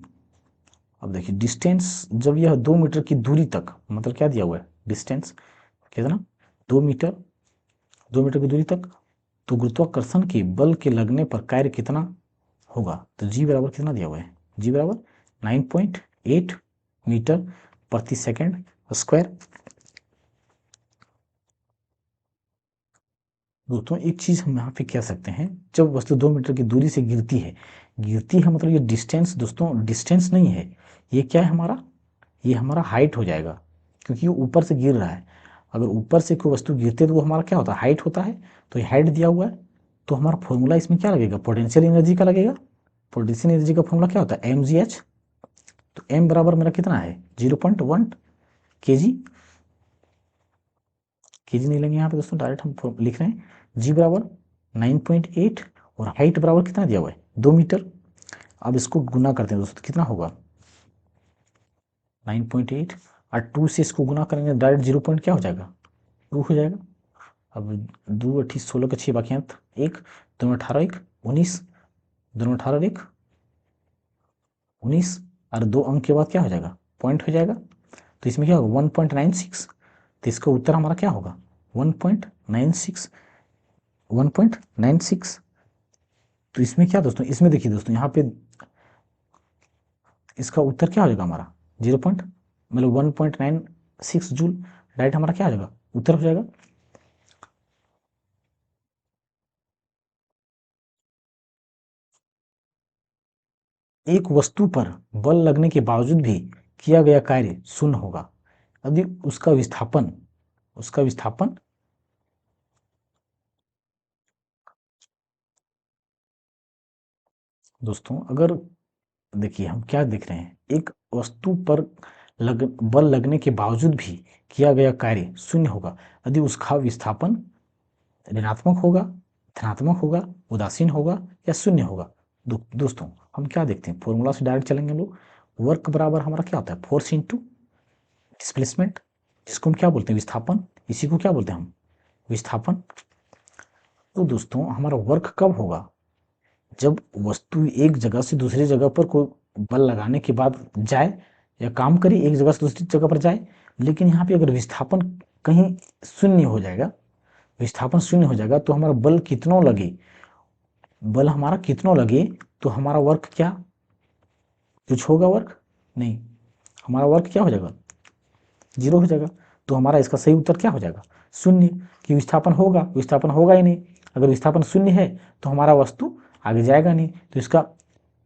अब देखिए डिस्टेंस, जब यह 2 मीटर की दूरी तक, मतलब क्या दिया हुआ है डिस्टेंस कितना 2 मीटर, 2 मीटर की दूरी तक, तो गुरुत्वाकर्षण के बल के लगने पर कार्य कितना होगा, तो जी बराबर कितना दिया हुआ है, जी बराबर 9.8 मीटर प्रति सेकंड स्क्वायर। दोस्तों एक चीज हम यहाँ पे कह सकते हैं, जब वस्तु 2 मीटर की दूरी से गिरती है, मतलब ये डिस्टेंस दोस्तों डिस्टेंस नहीं है, ये क्या है हमारा, ये हमारा हाइट हो जाएगा, क्योंकि ये ऊपर से गिर रहा है। अगर ऊपर से कोई वस्तु गिरती है तो वो हमारा क्या होता है हाइट होता है, तो ये हाइट दिया हुआ है, तो हमारा फॉर्मूला इसमें क्या लगेगा पोटेंशियल एनर्जी का लगेगा। पोटेंशियल एनर्जी का फॉर्मूला क्या होता है mgh, तो m बराबर मेरा कितना है 0.1 kg, केजी नहीं लेंगे यहाँ पे दोस्तों, डायरेक्ट हम लिख रहे हैं जी बराबर 9.8, और हाइट बराबर कितना दिया हुआ है 2 मीटर। अब इसको गुना करते हैं दोस्तों, कितना होगा 9.8 और 2 से इसको गुना करेंगे डायरेक्ट 0 पॉइंट क्या हो जाएगा 2 हो जाएगा। अब 2 8 16 के 6 बाकी अंत 1 2 18 1 19, 2 18 1 19, और 2 अंक के बाद क्या हो जाएगा पॉइंट हो जाएगा, तो इसमें क्या होगा 1.96, तो इसका उत्तर हमारा क्या होगा 1.96, 1.96। तो इसमें क्या दोस्तों, इसमें देखिए दोस्तों यहाँ पे इसका उत्तर क्या हो जाएगा हमारा 0 पॉइंट मतलब 1.96 जूल, डायरेक्ट हमारा क्या हो जाएगा उत्तर हो जाएगा। एक वस्तु पर बल लगने के बावजूद भी किया गया कार्य शून्य होगा यदि उसका विस्थापन दोस्तों, अगर देखिए हम क्या देख रहे हैं, एक वस्तु पर बल लगने के बावजूद भी किया गया कार्य शून्य होगा यदि उसका विस्थापन ऋणात्मक होगा, धनात्मक होगा, उदासीन होगा या शून्य होगा। दोस्तों हम क्या देखते हैं फॉर्मूला से डायरेक्ट चलेंगे लोग, वर्क बराबर हमारा क्या होता है फोर्स इंटू डिस्प्लेसमेंट, जिसको हम क्या बोलते हैं विस्थापन, इसी को क्या बोलते हैं हम विस्थापन। तो दोस्तों हमारा वर्क कब होगा, जब वस्तु एक जगह से दूसरी जगह पर कोई बल लगाने के बाद जाए या काम करे, एक जगह से दूसरी जगह पर जाए, लेकिन यहाँ पे अगर विस्थापन कहीं शून्य हो जाएगा, विस्थापन शून्य हो जाएगा, तो हमारा बल कितना लगे, बल हमारा कितना लगे, तो हमारा वर्क क्या कुछ होगा वर्क नहीं, हमारा वर्क क्या हो जाएगा 0 हो जाएगा। तो हमारा इसका सही उत्तर क्या हो जाएगा शून्य, कि विस्थापन होगा ही नहीं, अगर विस्थापन शून्य है तो हमारा वस्तु आगे जाएगा नहीं, तो इसका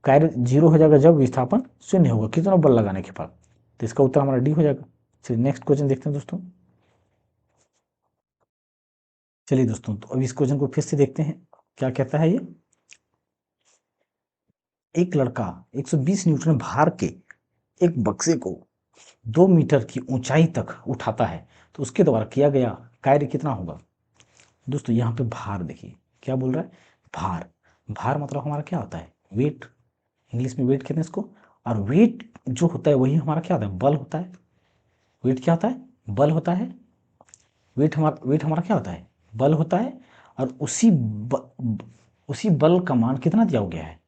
कार्य 0 हो जाएगा जब विस्थापन शून्य होगा कितना बल लगाने के बाद, तो इसका उत्तर हमारा डी हो जाएगा। चलिए नेक्स्ट क्वेश्चन देखते हैं दोस्तों। चलिए दोस्तों तो अब इस क्वेश्चन को फिर से देखते हैं क्या कहता है ये। एक लड़का 120 न्यूटन भार के एक बक्से को 2 मीटर की ऊंचाई तक उठाता है, तो उसके द्वारा किया गया कार्य कितना होगा। दोस्तों यहाँ पे भार देखिए क्या बोल रहा है, भार, भार मतलब हमारा क्या होता है वेट, इंग्लिश में वेट कहते हैं इसको, और वेट जो होता है वही हमारा क्या होता है बल होता है। वेट क्या होता है? बल होता है। वेट हमारा क्या होता है? बल होता है। और उसी बल का मान कितना दिया गया है?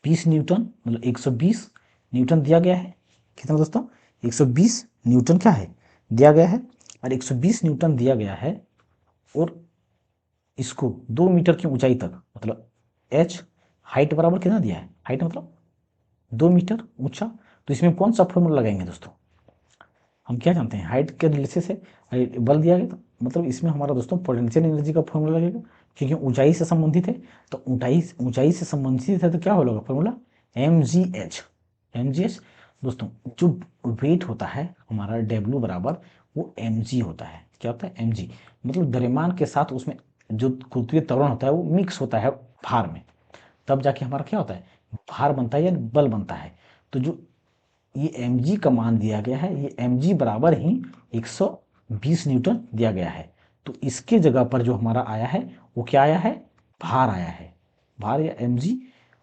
20 न्यूटन, मतलब 120 न्यूटन दिया गया है। कितना दोस्तों? 120 न्यूटन क्या है? दिया गया है। और 120 न्यूटन दिया गया है, और इसको 2 मीटर की ऊंचाई तक, मतलब एच हाइट बराबर कितना दिया है? हाइट मतलब 2 मीटर ऊंचा। तो इसमें कौन सा फॉर्मूला लगाएंगे दोस्तों? हम क्या जानते हैं? हाइट के रिलेशन से बल दिया गया, तो मतलब इसमें हमारा दोस्तों पोटेंशियल एनर्जी का फॉर्मूला लगेगा, क्योंकि ऊंचाई से संबंधित है। तो ऊंचाई से संबंधित है, तो क्या होगा फॉर्मूला? M G H. दोस्तों जो वेट होता है हमारा डब्ल्यू बराबर, वो एम जी होता है। क्या होता है? M G. मतलब द्रव्यमान के साथ उसमें जो गुरुत्वीय त्वरण होता है वो मिक्स होता है भार में, तब जाके हमारा क्या होता है? भार बनता है या बल बनता है। तो जो ये mg का मान दिया गया है, ये mg बराबर ही 120 न्यूटन दिया गया है। तो इसके जगह पर जो हमारा आया है वो क्या आया है? भार आया है। भार या mg,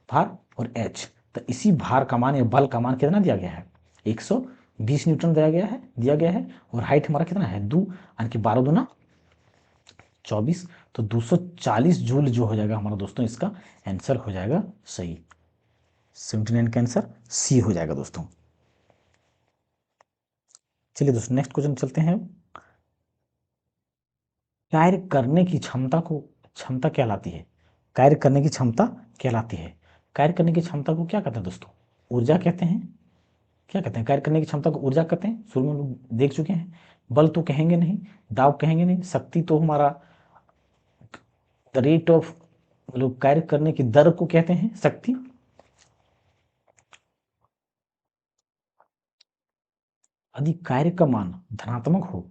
भार और h। तो इसी भार का मान या बल का मान कितना दिया गया है? 120 न्यूटन दिया गया है। और हाइट हमारा कितना है? 2, यानी कि 12 दूना 24। तो 240 जूल जो हो जाएगा हमारा दोस्तों, इसका आंसर हो जाएगा सही। 79 का आंसर सी हो जाएगा दोस्तों। चलिए दोस्तों नेक्स्ट क्वेश्चन चलते हैं। कार्य करने की क्षमता कहलाती है। कार्य करने की क्षमता कहलाती है। कार्य करने की क्षमता को क्या कहते हैं दोस्तों? ऊर्जा कहते हैं। क्या कहते हैं? कार्य करने की क्षमता को ऊर्जा कहते हैं। शुरू में लोग देख चुके हैं। बल तो कहेंगे नहीं, दाब कहेंगे नहीं, शक्ति तो हमारा द रेट ऑफ, मतलब कार्य करने की दर को कहते हैं शक्ति। यदि कार्य का मान धनात्मक हो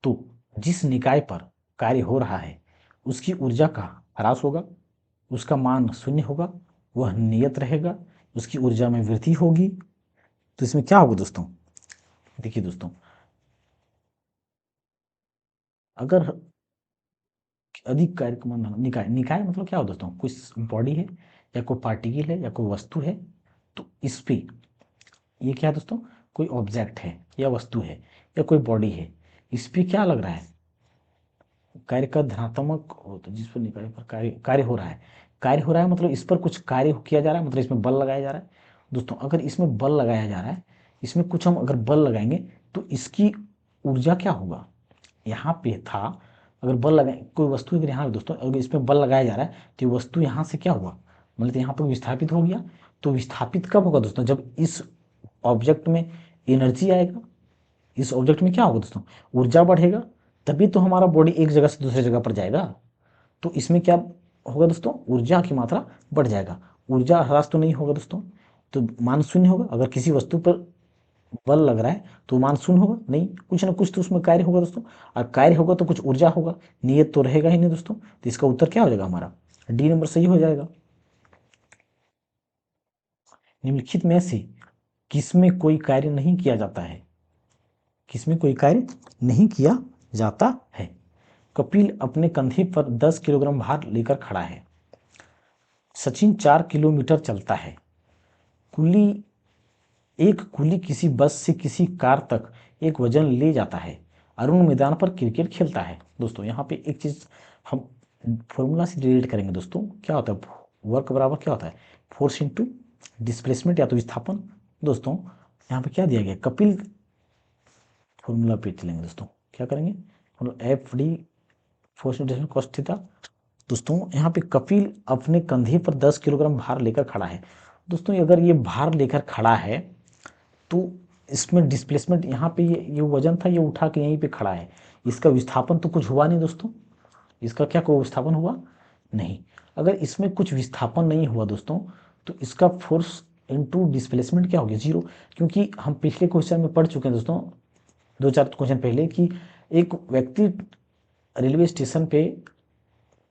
तो जिस निकाय पर कार्य हो रहा है उसकी ऊर्जा का ह्रास होगा, उसका मान शून्य होगा, वह नियत रहेगा, उसकी ऊर्जा में वृद्धि होगी। तो इसमें क्या होगा दोस्तों? देखिए दोस्तों, अगर अधिक कार्य का मान, निकाय निकाय मतलब क्या हो दोस्तों? कोई बॉडी है या कोई पार्टिकल है या कोई वस्तु है, तो इस पे ये क्या है दोस्तों? कोई ऑब्जेक्ट है या वस्तु है या कोई बॉडी है, इस पे क्या लग रहा है? कार्य का धनात्मक हो तो जिस पर निकाय पर कार्य हो रहा है, कार्य हो रहा है मतलब इस पर कुछ कार्य किया जा रहा है, मतलब इसमें बल लगाया जा रहा है। दोस्तों अगर इसमें बल लगाया जा रहा है, इसमें कुछ हम अगर बल लगाएंगे तो इसकी ऊर्जा क्या होगा? यहाँ पे था, अगर बल लगाए कोई वस्तु, अगर यहाँ दोस्तों अगर इसमें बल लगाया जा रहा है तो ये वस्तु यहाँ से क्या हुआ? मतलब यहाँ पर विस्थापित हो गया। तो विस्थापित कब होगा दोस्तों? जब इस ऑब्जेक्ट में एनर्जी आएगा, इस ऑब्जेक्ट में क्या होगा दोस्तों? ऊर्जा बढ़ेगा, तभी तो हमारा बॉडी एक जगह से दूसरी जगह पर जाएगा। तो इसमें क्या होगा दोस्तों? ऊर्जा की मात्रा बढ़ जाएगा, ऊर्जा ह्रास तो नहीं होगा दोस्तों। तो मान शून्य होगा। अगर किसी वस्तु पर बल लग रहा है तो मान शून्य होगा नहीं, कुछ ना कुछ तो उसमें कार्य होगा दोस्तों। और कार्य होगा तो कुछ ऊर्जा होगा, नियत तो रहेगा ही नहीं दोस्तों। तो इसका उत्तर क्या हो जाएगा हमारा? डी नंबर सही हो जाएगा। निम्नलिखित में से किसमें कोई कार्य नहीं किया जाता है? किसमें कोई कार्य नहीं किया जाता है? कपिल अपने कंधे पर 10 किलोग्राम भार लेकर खड़ा है। सचिन 4 किलोमीटर चलता है। कुली एक कुली किसी बस से किसी कार तक एक वजन ले जाता है। अरुण मैदान पर क्रिकेट खेलता है। दोस्तों यहाँ पे एक चीज हम फॉर्मूला से रिलेट करेंगे दोस्तों। क्या होता है? वर्क बराबर क्या होता है? फोर्स इंटू डिस्प्लेसमेंट या तो विस्थापन। दोस्तों यहाँ पे क्या दिया गया? कपिल फॉर्मूला पे चलेंगे दोस्तों। क्या करेंगे? F D force into cos theta. दोस्तों यहाँ पे कपिल अपने कंधे पर 10 किलोग्राम भार लेकर खड़ा है। दोस्तों अगर ये भार लेकर खड़ा है तो इसमें डिस्प्लेसमेंट, यहाँ पे ये वजन था, ये उठा के यहीं पे खड़ा है, इसका विस्थापन तो कुछ हुआ नहीं दोस्तों। इसका क्या कोई विस्थापन हुआ? नहीं। अगर इसमें कुछ विस्थापन नहीं हुआ दोस्तों, तो इसका फोर्स इनटू डिस्प्लेसमेंट क्या हो गया? जीरो। क्योंकि हम पिछले क्वेश्चन में पढ़ चुके हैं दोस्तों, 2-4 क्वेश्चन पहले, कि एक व्यक्ति रेलवे स्टेशन पे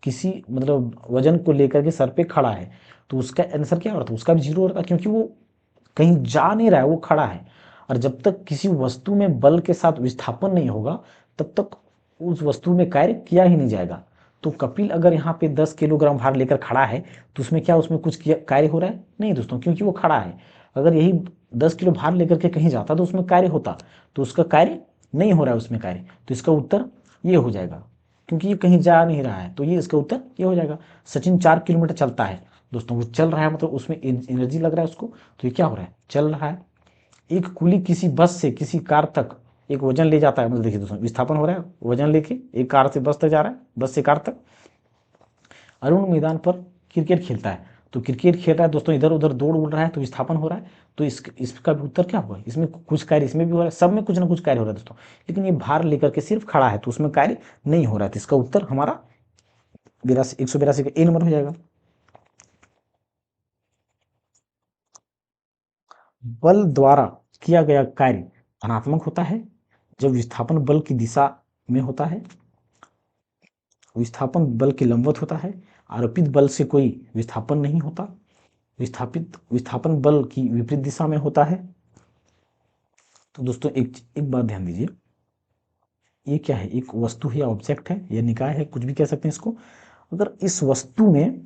किसी मतलब वजन को लेकर के सर पे खड़ा है, तो उसका आंसर क्या होता है? उसका भी जीरो होता है, क्योंकि वो कहीं जा नहीं रहा है, वो खड़ा है। और जब तक किसी वस्तु में बल के साथ विस्थापन नहीं होगा तब तक उस वस्तु में कार्य किया ही नहीं जाएगा। तो कपिल अगर यहाँ पे 10 किलोग्राम भार लेकर खड़ा है तो उसमें क्या उसमें कुछ कार्य हो रहा है? नहीं दोस्तों, क्योंकि वो खड़ा है। अगर यही 10 किलो भार लेकर के कहीं जाता तो उसमें कार्य होता, तो उसका कार्य नहीं हो रहा है उसमें कार्य, तो इसका उत्तर ये हो जाएगा, क्योंकि ये कहीं जा नहीं रहा है, तो ये इसका उत्तर ये हो जाएगा। सचिन 4 किलोमीटर चलता है दोस्तों, वो चल रहा है मतलब उसमें एनर्जी लग रहा है उसको, तो ये क्या हो रहा है, चल रहा है। एक कुली किसी बस से किसी कार तक एक वजन ले जाता है, मतलब देखिए दोस्तों विस्थापन हो रहा है, वजन लेके एक कार से बस तक जा रहा है, बस से कार तक। अरुण मैदान पर क्रिकेट खेलता है, तो क्रिकेट खेल रहा है दोस्तों, इधर उधर दौड़ उड़ रहा है, तो विस्थापन हो रहा है। तो इसका भी उत्तर क्या होगा, इसमें कुछ कार्य इसमें भी हो रहा है, सब में कुछ ना कुछ कार्य हो रहा है दोस्तों, लेकिन ये भार लेकर के सिर्फ खड़ा है, तो उसमें कार्य नहीं हो रहा है, तो इसका उत्तर हमारा 182 का ए नंबर हो जाएगा। बल द्वारा किया गया कार्य धनात्मक होता है जब विस्थापन बल की दिशा में होता है, विस्थापन बल के लंबवत होता है, आरोपित बल से कोई विस्थापन नहीं होता, विस्थापन बल की विपरीत दिशा में होता है। तो दोस्तों एक बात ध्यान दीजिए, ये क्या है, एक वस्तु है या ऑब्जेक्ट है या निकाय है, कुछ भी कह सकते हैं इसको। अगर इस वस्तु में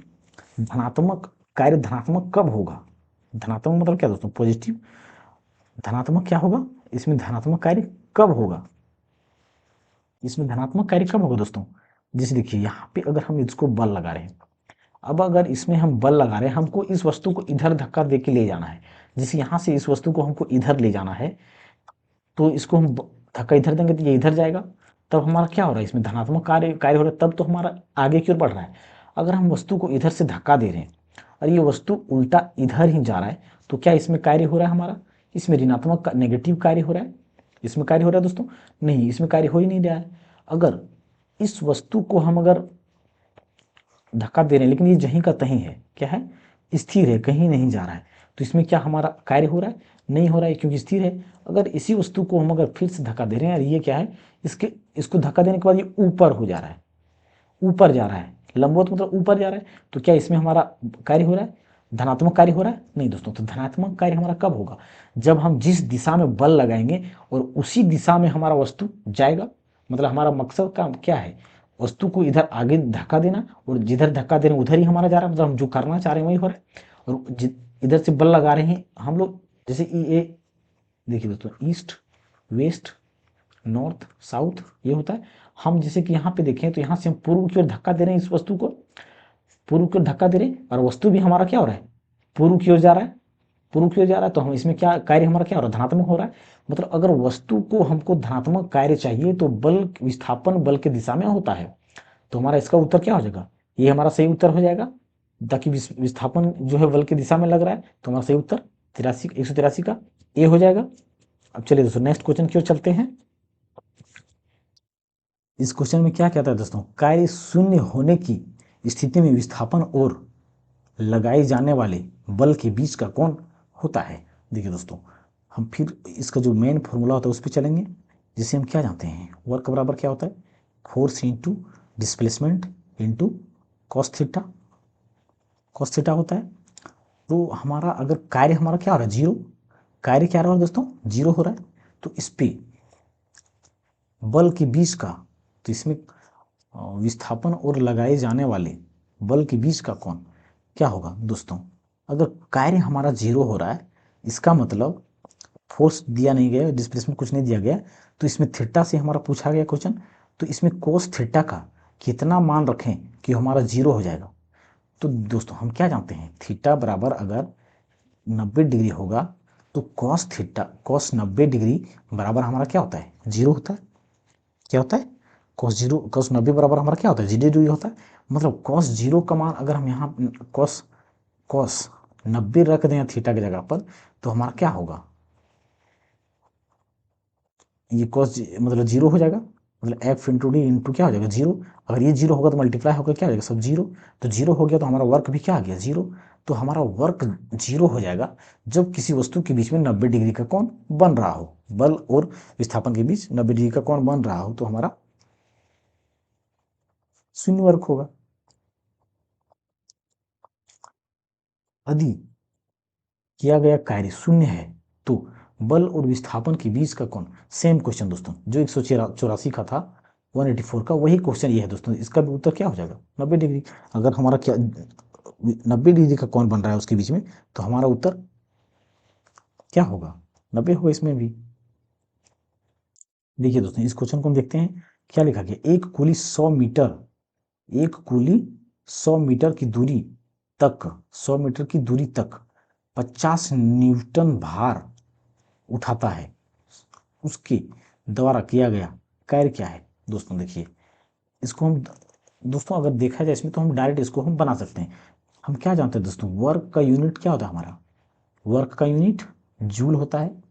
धनात्मक कार्य धनात्मक कब होगा, धनात्मक मतलब क्या दोस्तों, पॉजिटिव। धनात्मक क्या होगा, इसमें धनात्मक कार्य कब होगा, इसमें धनात्मक कार्य कब होगा दोस्तों। जैसे देखिए यहाँ पे अगर हम इसको बल लगा रहे हैं, अब अगर इसमें हम बल लगा रहे हैं, हमको इस वस्तु को इधर धक्का दे के ले जाना है, जैसे यहाँ से इस वस्तु को हमको इधर ले जाना है, तो इसको हम धक्का इधर देंगे तो ये इधर जाएगा, तब हमारा क्या हो रहा है, इसमें धनात्मक कार्य कार्य हो रहा है, तब तो हमारा आगे की ओर बढ़ रहा है। अगर हम वस्तु को इधर से धक्का दे रहे हैं और ये वस्तु उल्टा इधर ही जा रहा है, तो क्या इसमें कार्य हो रहा है हमारा, इसमें ऋणात्मक नेगेटिव कार्य हो रहा है, इसमें कार्य हो रहा है दोस्तों, नहीं इसमें कार्य हो ही नहीं रहा है। अगर इस वस्तु को हम अगर धक्का दे रहे हैं लेकिन ये जहीं का तहीं है, क्या है, स्थिर है, कहीं नहीं जा रहा है, तो इसमें क्या हमारा कार्य हो रहा है, नहीं हो रहा है, क्योंकि स्थिर है। अगर इसी वस्तु को हम अगर फिर से धक्का दे रहे हैं और ये क्या है, इसको धक्का देने के बाद ये ऊपर हो जा रहा है, ऊपर जा रहा है, लंबवत मतलब ऊपर जा रहा है, तो क्या इसमें हमारा कार्य हो रहा है, धनात्मक कार्य हो रहा है, नहीं दोस्तों। तो धनात्मक कार्य हमारा कब होगा, जब हम जिस दिशा में बल लगाएंगे और उसी दिशा में हमारा वस्तु जाएगा, मतलब हमारा मकसद का क्या है, वस्तु को इधर आगे धक्का देना, और जिधर धक्का दे रहे हैं उधर ही हमारा जा रहा है, मतलब हम जो करना चाह रहे हैं वही हो रहा है। और इधर से बल लगा रहे हैं हम लोग, जैसे ये देखिए दोस्तों, ईस्ट वेस्ट नॉर्थ साउथ ये होता है। हम जैसे कि यहाँ पे देखें तो यहाँ से हम पूर्व की ओर धक्का दे रहे हैं, इस वस्तु को पूर्व की ओर धक्का दे रहे हैं, और वस्तु भी हमारा क्या हो रहा है, पूर्व की ओर जा रहा है, पूर्व की ओर जा रहा है, तो हम इसमें क्या कार्य हमारा क्या हो रहा है, धनात्मक हो रहा है। मतलब अगर वस्तु को हमको धनात्मक कार्य चाहिए तो बल विस्थापन बल की दिशा में होता है, तो हमारा इसका उत्तर क्या हो जाएगा, ये हमारा सही उत्तर हो जाएगा, ताकि विस्थापन जो है बल की दिशा में लग रहा है, तो हमारा सही उत्तर 183 का ए हो जाएगा। अब चलिए दोस्तों नेक्स्ट क्वेश्चन की ओर चलते हैं। इस क्वेश्चन में क्या कहता है दोस्तों, कार्य शून्य होने की स्थिति में विस्थापन और लगाए जाने वाले बल के बीच का कोण होता है। देखिए दोस्तों, हम फिर इसका जो मेन फॉर्मूला होता है उस पर चलेंगे, जिसे हम क्या जानते हैं, वर्क बराबर क्या होता है, force into displacement into cos theta, cos theta होता है। तो हमारा अगर कार्य हमारा क्या हो रहा है, जीरो, कार्य क्या रहा है दोस्तों, जीरो हो रहा है, तो इस पे बल के बीच का, तो इसमें विस्थापन और लगाए जाने वाले बल के बीच का कोण क्या होगा दोस्तों। अगर कार्य हमारा जीरो हो रहा है, इसका मतलब फोर्स दिया नहीं गया, डिस्प्लेसमेंट कुछ नहीं दिया गया, तो इसमें थीटा से हमारा पूछा गया क्वेश्चन, तो इसमें कोस थीटा का कितना मान रखें कि हमारा जीरो हो जाएगा। तो दोस्तों हम क्या जानते हैं, थीटा बराबर अगर 90 डिग्री होगा तो कॉस थीटा कॉस 90 डिग्री बराबर हमारा क्या होता है, जीरो होता है। क्या होता है, कॉस 90 बराबर हमारा क्या होता है, जीरो डिग्री होता है। मतलब कॉस जीरो का मान अगर हम यहाँ कॉस कॉस 90 रख दें थीटा की जगह पर, तो हमारा क्या होगा, ये कॉस मतलब जीरो हो जाएगा, मतलब एफ इंटू डी इंटू क्या हो जाएगा, जीरो। अगर ये जीरो होगा तो मल्टीप्लाई होकर क्या हो जाएगा, सब जीरो। तो जीरो हो गया तो हमारा वर्क भी क्या आ गया, जीरो। तो हमारा वर्क जीरो हो जाएगा जब किसी वस्तु के बीच में 90 डिग्री का कोण बन रहा हो, बल और विस्थापन के बीच 90 डिग्री का कोण बन रहा हो, तो हमारा शून्य वर्क होगा। यदि किया गया कार्य शून्य है तो बल और विस्थापन के बीच का कोण, सेम क्वेश्चन दोस्तों जो 184 का था, 184 का वही क्वेश्चन ये है दोस्तों, इसका भी उत्तर क्या हो जाएगा, 90 डिग्री। अगर हमारा क्या 90 डिग्री का कोण बन रहा है उसके बीच में, तो हमारा उत्तर क्या होगा, 90 होगा इसमें भी। देखिए दोस्तों, इस क्वेश्चन को हम देखते हैं। क्या लिखा गया, एक कुली 100 मीटर, एक कुली 100 मीटर की दूरी तक, 100 मीटर की दूरी तक 50 न्यूटन भार उठाता है, उसके द्वारा किया गया कार्य क्या है। दोस्तों देखिए, इसको हम, दोस्तों अगर देखा जाए इसमें, तो हम डायरेक्ट इसको हम बना सकते हैं। हम क्या जानते हैं दोस्तों, वर्क का यूनिट क्या होता है हमारा, वर्क का यूनिट जूल होता है।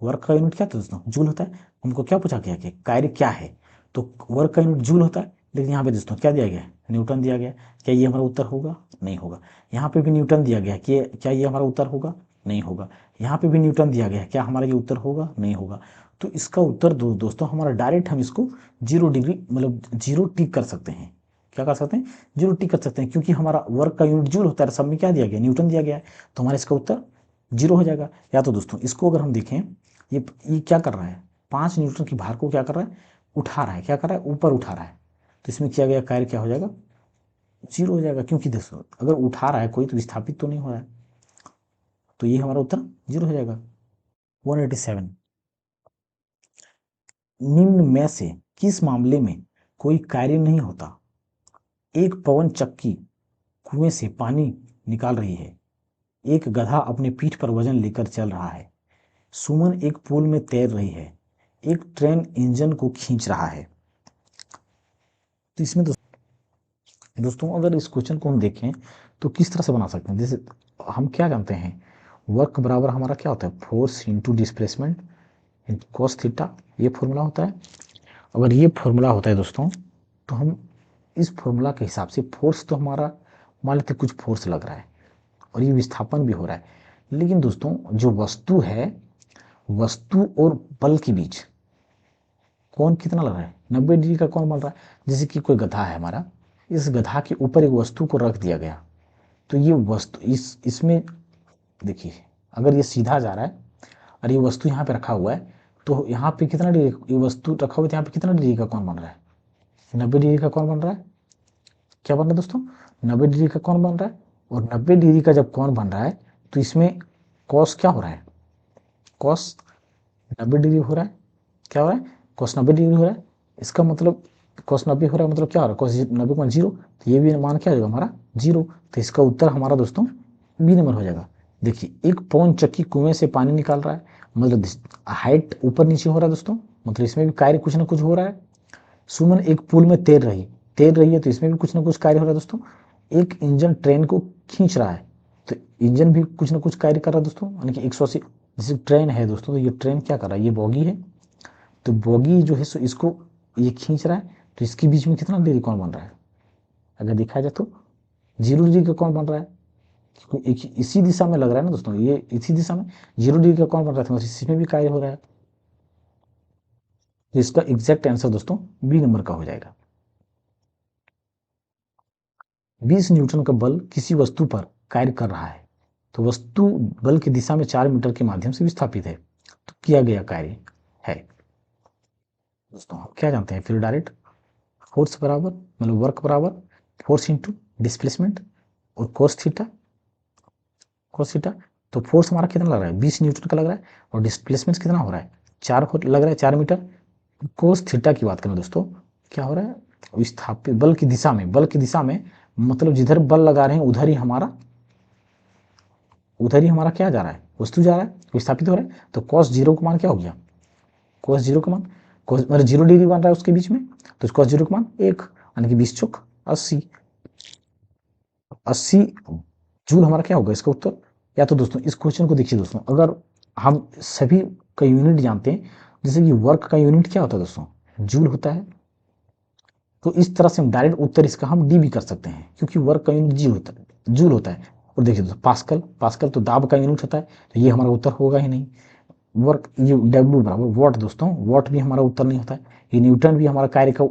वर्क का यूनिट क्या था दोस्तों, जूल होता है। हमको क्या पूछा गया कि कार्य क्या है, तो वर्क का यूनिट जूल होता है। लेकिन यहाँ पे दोस्तों क्या दिया गया है, न्यूटन दिया गया। क्या ये हमारा उत्तर होगा, नहीं होगा। यहाँ पे भी न्यूटन दिया गया कि क्या ये हमारा उत्तर होगा, नहीं होगा। यहाँ पे भी न्यूटन दिया गया है, क्या हमारा ये उत्तर होगा, नहीं होगा। तो इसका उत्तर दोस्तों हमारा डायरेक्ट, हम इसको 0 डिग्री मतलब 0 टिक कर सकते हैं। क्या कर सकते हैं, 0 टिक कर सकते हैं, क्योंकि हमारा वर्क का यूनिट जूल होता है, सब में क्या दिया गया, न्यूटन दिया गया है। तो हमारा इसका उत्तर 0 हो जाएगा। या तो दोस्तों इसको अगर हम देखें, ये क्या कर रहा है, 5 न्यूटन की भार को क्या कर रहा है, उठा रहा है। क्या कर रहा है, ऊपर उठा रहा है। तो इसमें किया गया कार्य क्या हो जाएगा, 0 हो जाएगा। क्योंकि दोस्तों अगर उठा रहा है कोई, तो विस्थापित तो नहीं हो रहा है। तो ये हमारा उत्तर 0 हो जाएगा। 187, निम्न में से किस मामले में कोई कार्य नहीं होता। एक पवन चक्की कुएं से पानी निकाल रही है, एक गधा अपने पीठ पर वजन लेकर चल रहा है, सुमन एक पूल में तैर रही है, एक ट्रेन इंजन को खींच रहा है। तो इसमें दोस्तों अगर इस क्वेश्चन को हम देखें, तो किस तरह से बना सकते हैं। जैसे हम क्या जानते हैं, वर्क बराबर हमारा क्या होता है, force into displacement cos theta, ये फॉर्मूला होता है। अगर ये फॉर्मूला होता है दोस्तों, तो हम इस फॉर्मूला के हिसाब से फोर्स, तो हमारा मान लेते कुछ फोर्स लग रहा है और ये विस्थापन भी हो रहा है। लेकिन दोस्तों जो वस्तु है, वस्तु और बल के बीच कौन कितना लग रहा है, 90 डिग्री का कौन बन रहा है। जैसे कि कोई गधा है हमारा, इस गधा के ऊपर एक वस्तु को रख दिया गया, तो ये वस्तु इसमें देखिए, अगर ये सीधा जा रहा है और ये वस्तु यहाँ पे रखा हुआ है, तो यहाँ पे कितना डिग्री, ये वस्तु रखा हुआ है, यहाँ पे कितना डिग्री का कौन बन रहा है, 90 डिग्री का कौन बन रहा है। क्या बन रहा है दोस्तों, 90 डिग्री का कौन बन रहा है। और 90 डिग्री का जब कौन बन रहा है, तो इसमें कॉस क्या हो रहा है, कॉस 90 डिग्री हो रहा है। क्या हो रहा है, कॉस 90 डिग्री हो रहा है। इसका मतलब कॉस 90 हो रहा है, मतलब क्या हो रहा है, कॉस 90.0। तो ये भी मान क्या हो जाएगा हमारा, 0। तो इसका उत्तर हमारा दोस्तों बी नंबर हो जाएगा। देखिए, एक पवन चक्की कुएं से पानी निकाल रहा है, मतलब हाइट ऊपर नीचे हो रहा है दोस्तों, मतलब इसमें भी कार्य कुछ ना कुछ हो रहा है। सुमन एक पुल में तैर रही है, तो इसमें भी कुछ ना कुछ कार्य हो रहा है दोस्तों। एक इंजन ट्रेन को खींच रहा है, तो इंजन भी कुछ ना कुछ कार्य कर रहा है दोस्तों, यानी कि 180। जैसे ट्रेन है दोस्तों, तो ये ट्रेन क्या कर रहा है, ये बोगी है, तो बोगी जो है सो इसको ये खींच रहा है। तो इसके बीच में कितना डिग्री कौन बन रहा है, अगर देखा जाए तो 0 डिग्री का कौन बन रहा है, क्योंकि एक इसी दिशा में लग रहा है ना दोस्तों, ये इसी दिशा में 0 डिग्री का कौन बन रहा था, इसमें भी कार्य हो रहा है। तो इसका एग्जैक्ट आंसर दोस्तों बी नंबर का हो जाएगा। 20 न्यूटन का बल किसी वस्तु पर कार्य कर रहा है, तो वस्तु बल की दिशा में 4 मीटर के माध्यम से विस्थापित है, तो किया गया कार्य है। दोस्तों हम क्या जानते हैं, फिर डायरेक्ट फोर्स बराबर, मतलब वर्क बराबर फोर्स इंटू डिस्प्लेसमेंट और कोस थीटा। तो फोर्स हमारा कितना लग रहा है, 20 न्यूटन का लग रहा है, और डिस्प्लेसमेंट कितना हो रहा है, 4 लग रहा है, 4 मीटर। कोस थीटा की बात करें दोस्तों, क्या हो रहा है, विस्थापित बल की दिशा में, मतलब जिधर बल लगा रहे हैं उधर ही हमारा क्या जा रहा है, वस्तु जा रहा है, विस्थापित हो रहा है। तो कॉस 0 का मान क्या हो गया, कॉस 0 का मान, कॉस मतलब 0 डिग्री बन रहा है उसके बीच में, तो कॉस 0 का मान 1, यानी कि 20 चौक 80। 80 जूल हमारा क्या होगा इसका उत्तर। या तो दोस्तों इस क्वेश्चन को देखिए दोस्तों, अगर हम सभी का यूनिट जानते हैं, जैसे कि वर्क का यूनिट क्या होता है दोस्तों, जूल होता है, तो इस तरह से हम डायरेक्ट उत्तर इसका हम डी भी कर सकते हैं, क्योंकि वर्क का यूनिट जूल होता है। और देखिए दोस्तों पास्कल तो दाब का यूनिट होता है, तो ये हमारा उत्तर होगा ही नहीं। वर्क ये डब्ल्यू बराबर वॉट दोस्तों, वॉट भी हमारा उत्तर नहीं होता है। ये न्यूटन भी हमारा कार्य का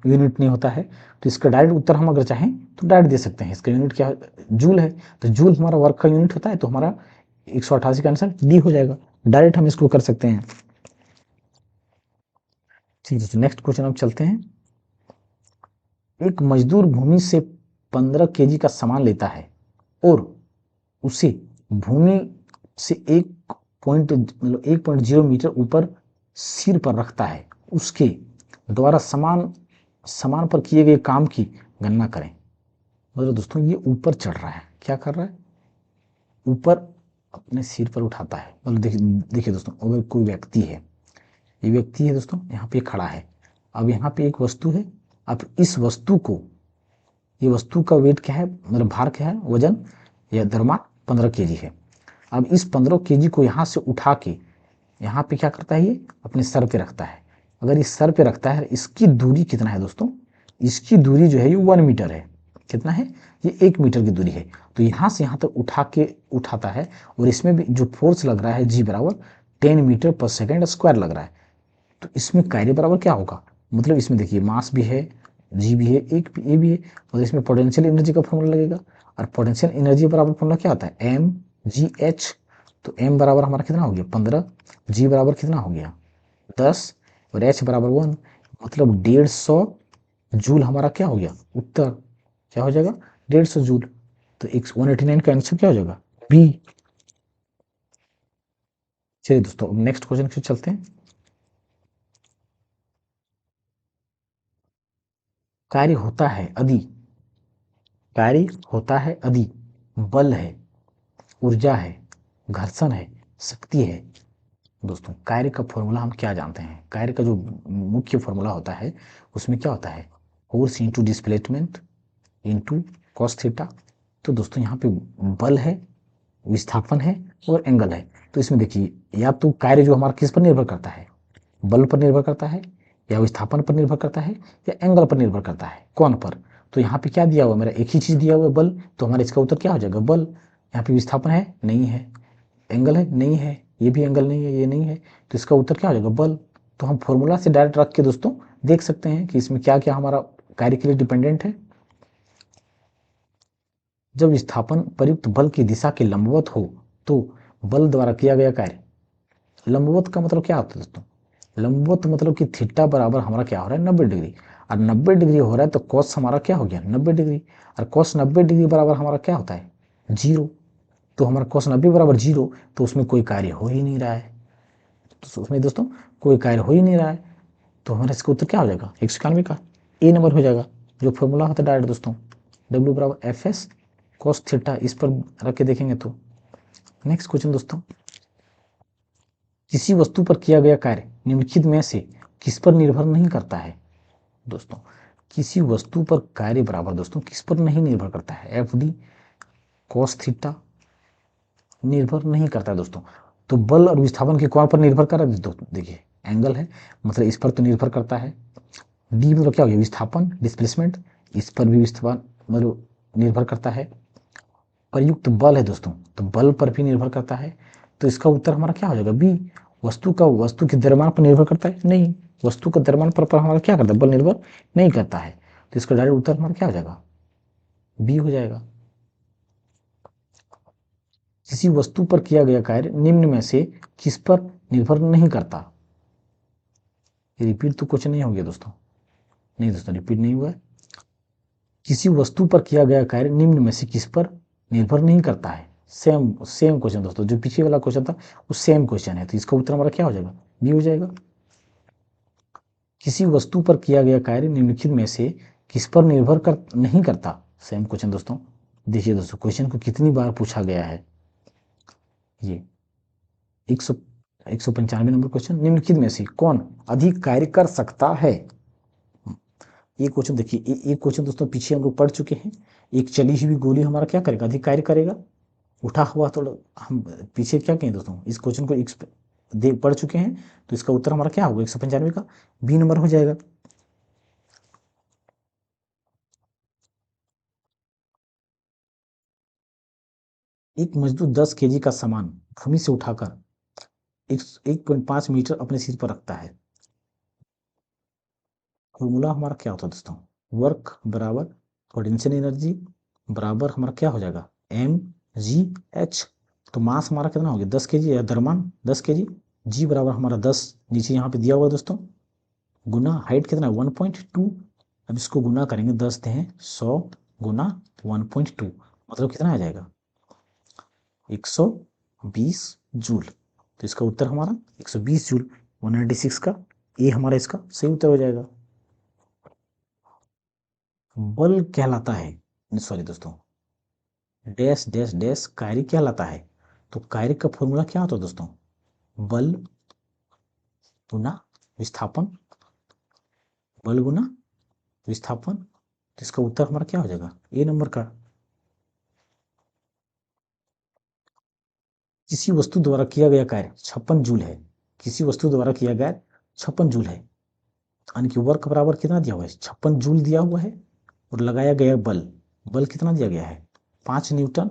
यूनिट नहीं होता है। तो इसका डायरेक्ट उत्तर हम अगर चाहें तो डायरेक्ट दे सकते हैं, इसका यूनिट क्या है, जूल है। तो जूल हमारा वर्क का यूनिट होता है, तो हमारा 188 का आंसर डी हो जाएगा। डायरेक्ट हम इसको कर सकते हैं। ठीक है, नेक्स्ट क्वेश्चन अब चलते हैं। एक मजदूर भूमि से 15 केजी का सामान लेता है और उसे भूमि से 1.0 मीटर ऊपर सिर पर रखता है उसके द्वारा समान पर किए गए काम की गणना करें। मतलब दोस्तों ये ऊपर चढ़ रहा है, क्या कर रहा है, ऊपर अपने सिर पर उठाता है। मतलब देखिए दोस्तों, अगर कोई व्यक्ति है, ये व्यक्ति है दोस्तों, यहाँ पे खड़ा है, अब यहाँ पे एक वस्तु है, अब इस वस्तु को, ये वस्तु का वेट क्या है, मतलब भार क्या है, वजन या द्रव्यमान 15 केजी है। अब इस 15 केजी को यहाँ से उठा के यहाँ पे क्या करता है, ये अपने सर पे रखता है। अगर इस सर पे रखता है, इसकी दूरी कितना है दोस्तों, इसकी दूरी जो है ये 1 मीटर है। कितना है, ये 1 मीटर की दूरी है। तो यहाँ से यहाँ तक उठाता है, और इसमें भी जो फोर्स लग रहा है जी बराबर 10 मीटर पर सेकेंड स्क्वायर लग रहा है। तो इसमें कार्य बराबर क्या होगा, मतलब इसमें देखिए मास भी है, जी भी है, एक ए भी है, और इसमें पोटेंशियल एनर्जी का फॉर्मूला लगेगा। और पोटेंशियल एनर्जी बराबर फॉर्मूला क्या होता है, एम जी एच। तो एम बराबर हमारा कितना हो गया 15, जी बराबर कितना हो गया 10, और एच बराबर 1, मतलब 150 जूल हमारा क्या हो गया उत्तर, क्या हो जाएगा 150 जूल। तो 189 का आंसर क्या हो जाएगा बी। चलिए दोस्तों, अब नेक्स्ट क्वेश्चन पे चलते हैं। कार्य होता है यदि, कार्य होता है यदि बल है, ऊर्जा है, घर्षण है, शक्ति है। दोस्तों कार्य का फॉर्मूला हम क्या जानते हैं, कार्य का जो मुख्य फॉर्मूला होता है उसमें क्या होता है, force into displacement into cos theta. तो दोस्तों यहाँ पे बल है, विस्थापन है और एंगल है। तो इसमें देखिए, या तो कार्य जो हमारा किस पर निर्भर करता है, बल पर निर्भर करता है, या विस्थापन पर निर्भर करता है, या एंगल पर निर्भर करता है, कौन पर। तो यहाँ पे क्या दिया हुआ, मेरा एक ही चीज दिया हुआ है बल, तो हमारा इसका उत्तर क्या हो जाएगा बल। यहाँ पे विस्थापन है नहीं है, एंगल है नहीं है, ये भी एंगल नहीं है, ये नहीं है, तो इसका उत्तर क्या हो जाएगा बल। तो हम फॉर्मूला से डायरेक्ट रख के दोस्तों देख सकते हैं कि इसमें क्या क्या हमारा कार्य के लिए डिपेंडेंट है। जब विस्थापन प्रयुक्त बल की दिशा के लंबवत हो तो बल द्वारा किया गया कार्य, लंबवत का मतलब क्या होता है दोस्तों, लंबवत मतलब कि थीटा बराबर हमारा क्या हो रहा है 90 डिग्री, और 90 डिग्री हो रहा है तो कॉस हमारा क्या हो गया 90 डिग्री, और कॉस 90 डिग्री बराबर हमारा क्या होता है जीरो। तो हमारा कॉस 90 बराबर जीरो, तो उसमें कोई कार्य हो ही नहीं रहा है, तो उसमें दोस्तों कोई कार्य हो ही नहीं रहा है। तो हमारा इसका उत्तर क्या हो जाएगा 191 का ए नंबर हो जाएगा। जो फॉर्मूला होता है डायरेक्ट दोस्तों, डब्ल्यू बराबर एफ एस कॉस थीटा, इस पर रख के देखेंगे तो। नेक्स्ट क्वेश्चन दोस्तों, किसी वस्तु पर किया गया कार्य निम्नलिखित में से किस पर निर्भर नहीं करता है। दोस्तों किसी वस्तु पर कार्य बराबर दोस्तों किस पर नहीं निर्भर करता है, एफ डी कॉस थीटा निर्भर नहीं करता है दोस्तों। तो बल और विस्थापन के कौन पर निर्भर कर रहा है दोस्तों, देखिए एंगल है, मतलब इस पर तो निर्भर करता है। डी मतलब क्या हो गया विस्थापन डिस्प्लेसमेंट, इस पर भी विस्थापन मतलब निर्भर करता है। प्रयुक्त बल है दोस्तों, तो बल पर भी निर्भर करता है। तो इसका उत्तर हमारा क्या हो जाएगा बी। वस्तु के द्रव्यमान पर निर्भर करता है नहीं, वस्तु का द्रव्यमान पर हमारा क्या करता है बल निर्भर नहीं करता है। तो इसका डायरेक्ट उत्तर हमारा क्या हो जाएगा बी हो जाएगा। किसी वस्तु पर किया गया कार्य निम्न में से किस पर निर्भर नहीं करता। ये रिपीट तो क्वेश्चन नहीं हो गया दोस्तों, नहीं दोस्तों रिपीट नहीं हुआ है। किसी वस्तु पर किया गया कार्य निम्न में से किस पर निर्भर नहीं करता है। सेम सेम क्वेश्चन दोस्तों, जो पीछे वाला क्वेश्चन था वो सेम क्वेश्चन है, तो इसका उत्तर हमारा क्या हो जाएगा बी हो जाएगा। किसी वस्तु पर किया गया कार्य निम्नलिखित में से किस पर निर्भर कर नहीं करता, सेम क्वेश्चन दोस्तों। देखिए दोस्तों क्वेश्चन को कितनी बार पूछा गया है, ये 195 नंबर क्वेश्चन, निम्नलिखित में से कौन अधिक कार्य कर सकता है। ये क्वेश्चन देखिए, ये क्वेश्चन दोस्तों पीछे हम लोग पढ़ चुके हैं। एक चली हुई गोली हमारा क्या करेगा अधिक कार्य करेगा, उठा हुआ तो हम पीछे क्या कहें दोस्तों, इस क्वेश्चन को देख पढ़ चुके हैं। तो इसका उत्तर हमारा क्या होगा 195 का बी नंबर हो जाएगा। एक मजदूर 10 केजी का सामान भूमि से उठाकर 1.5 मीटर अपने सिर पर रखता है। फॉर्मूला हमारा क्या होता है दोस्तों, वर्क बराबर पोटेंशियल एनर्जी बराबर हमारा क्या हो जाएगा एम जी एच। तो मास हमारा कितना हो गया 10 केजी, या द्रव्यमान 10 केजी, जी बराबर हमारा 10 नीचे यहाँ पे दिया हुआ है दोस्तों, गुना हाइट कितना 1.2। अब इसको गुना करेंगे 10 दें 100 गुना 1.2, मतलब कितना आ जाएगा 120 जूल। तो इसका उत्तर हमारा 120 जूल। 196 का ए हमारा इसका सही उत्तर हो जाएगा। बल कहलाता है, सॉरी दोस्तों, डैश डैश डैश कार्य कहलाता है। तो कार्य का फॉर्मूला क्या होता है दोस्तों? बल गुना विस्थापन, बल गुना विस्थापन। तो इसका उत्तर हमारा क्या हो जाएगा? ए नंबर का। किसी वस्तु द्वारा किया गया कार्य 56 जूल है। किसी वस्तु द्वारा किया गया 56 जूल है, यानी कि वर्क बराबर कितना दिया हुआ है? 56 जूल दिया हुआ है। और लगाया गया बल, बल कितना दिया गया है? 5 न्यूटन।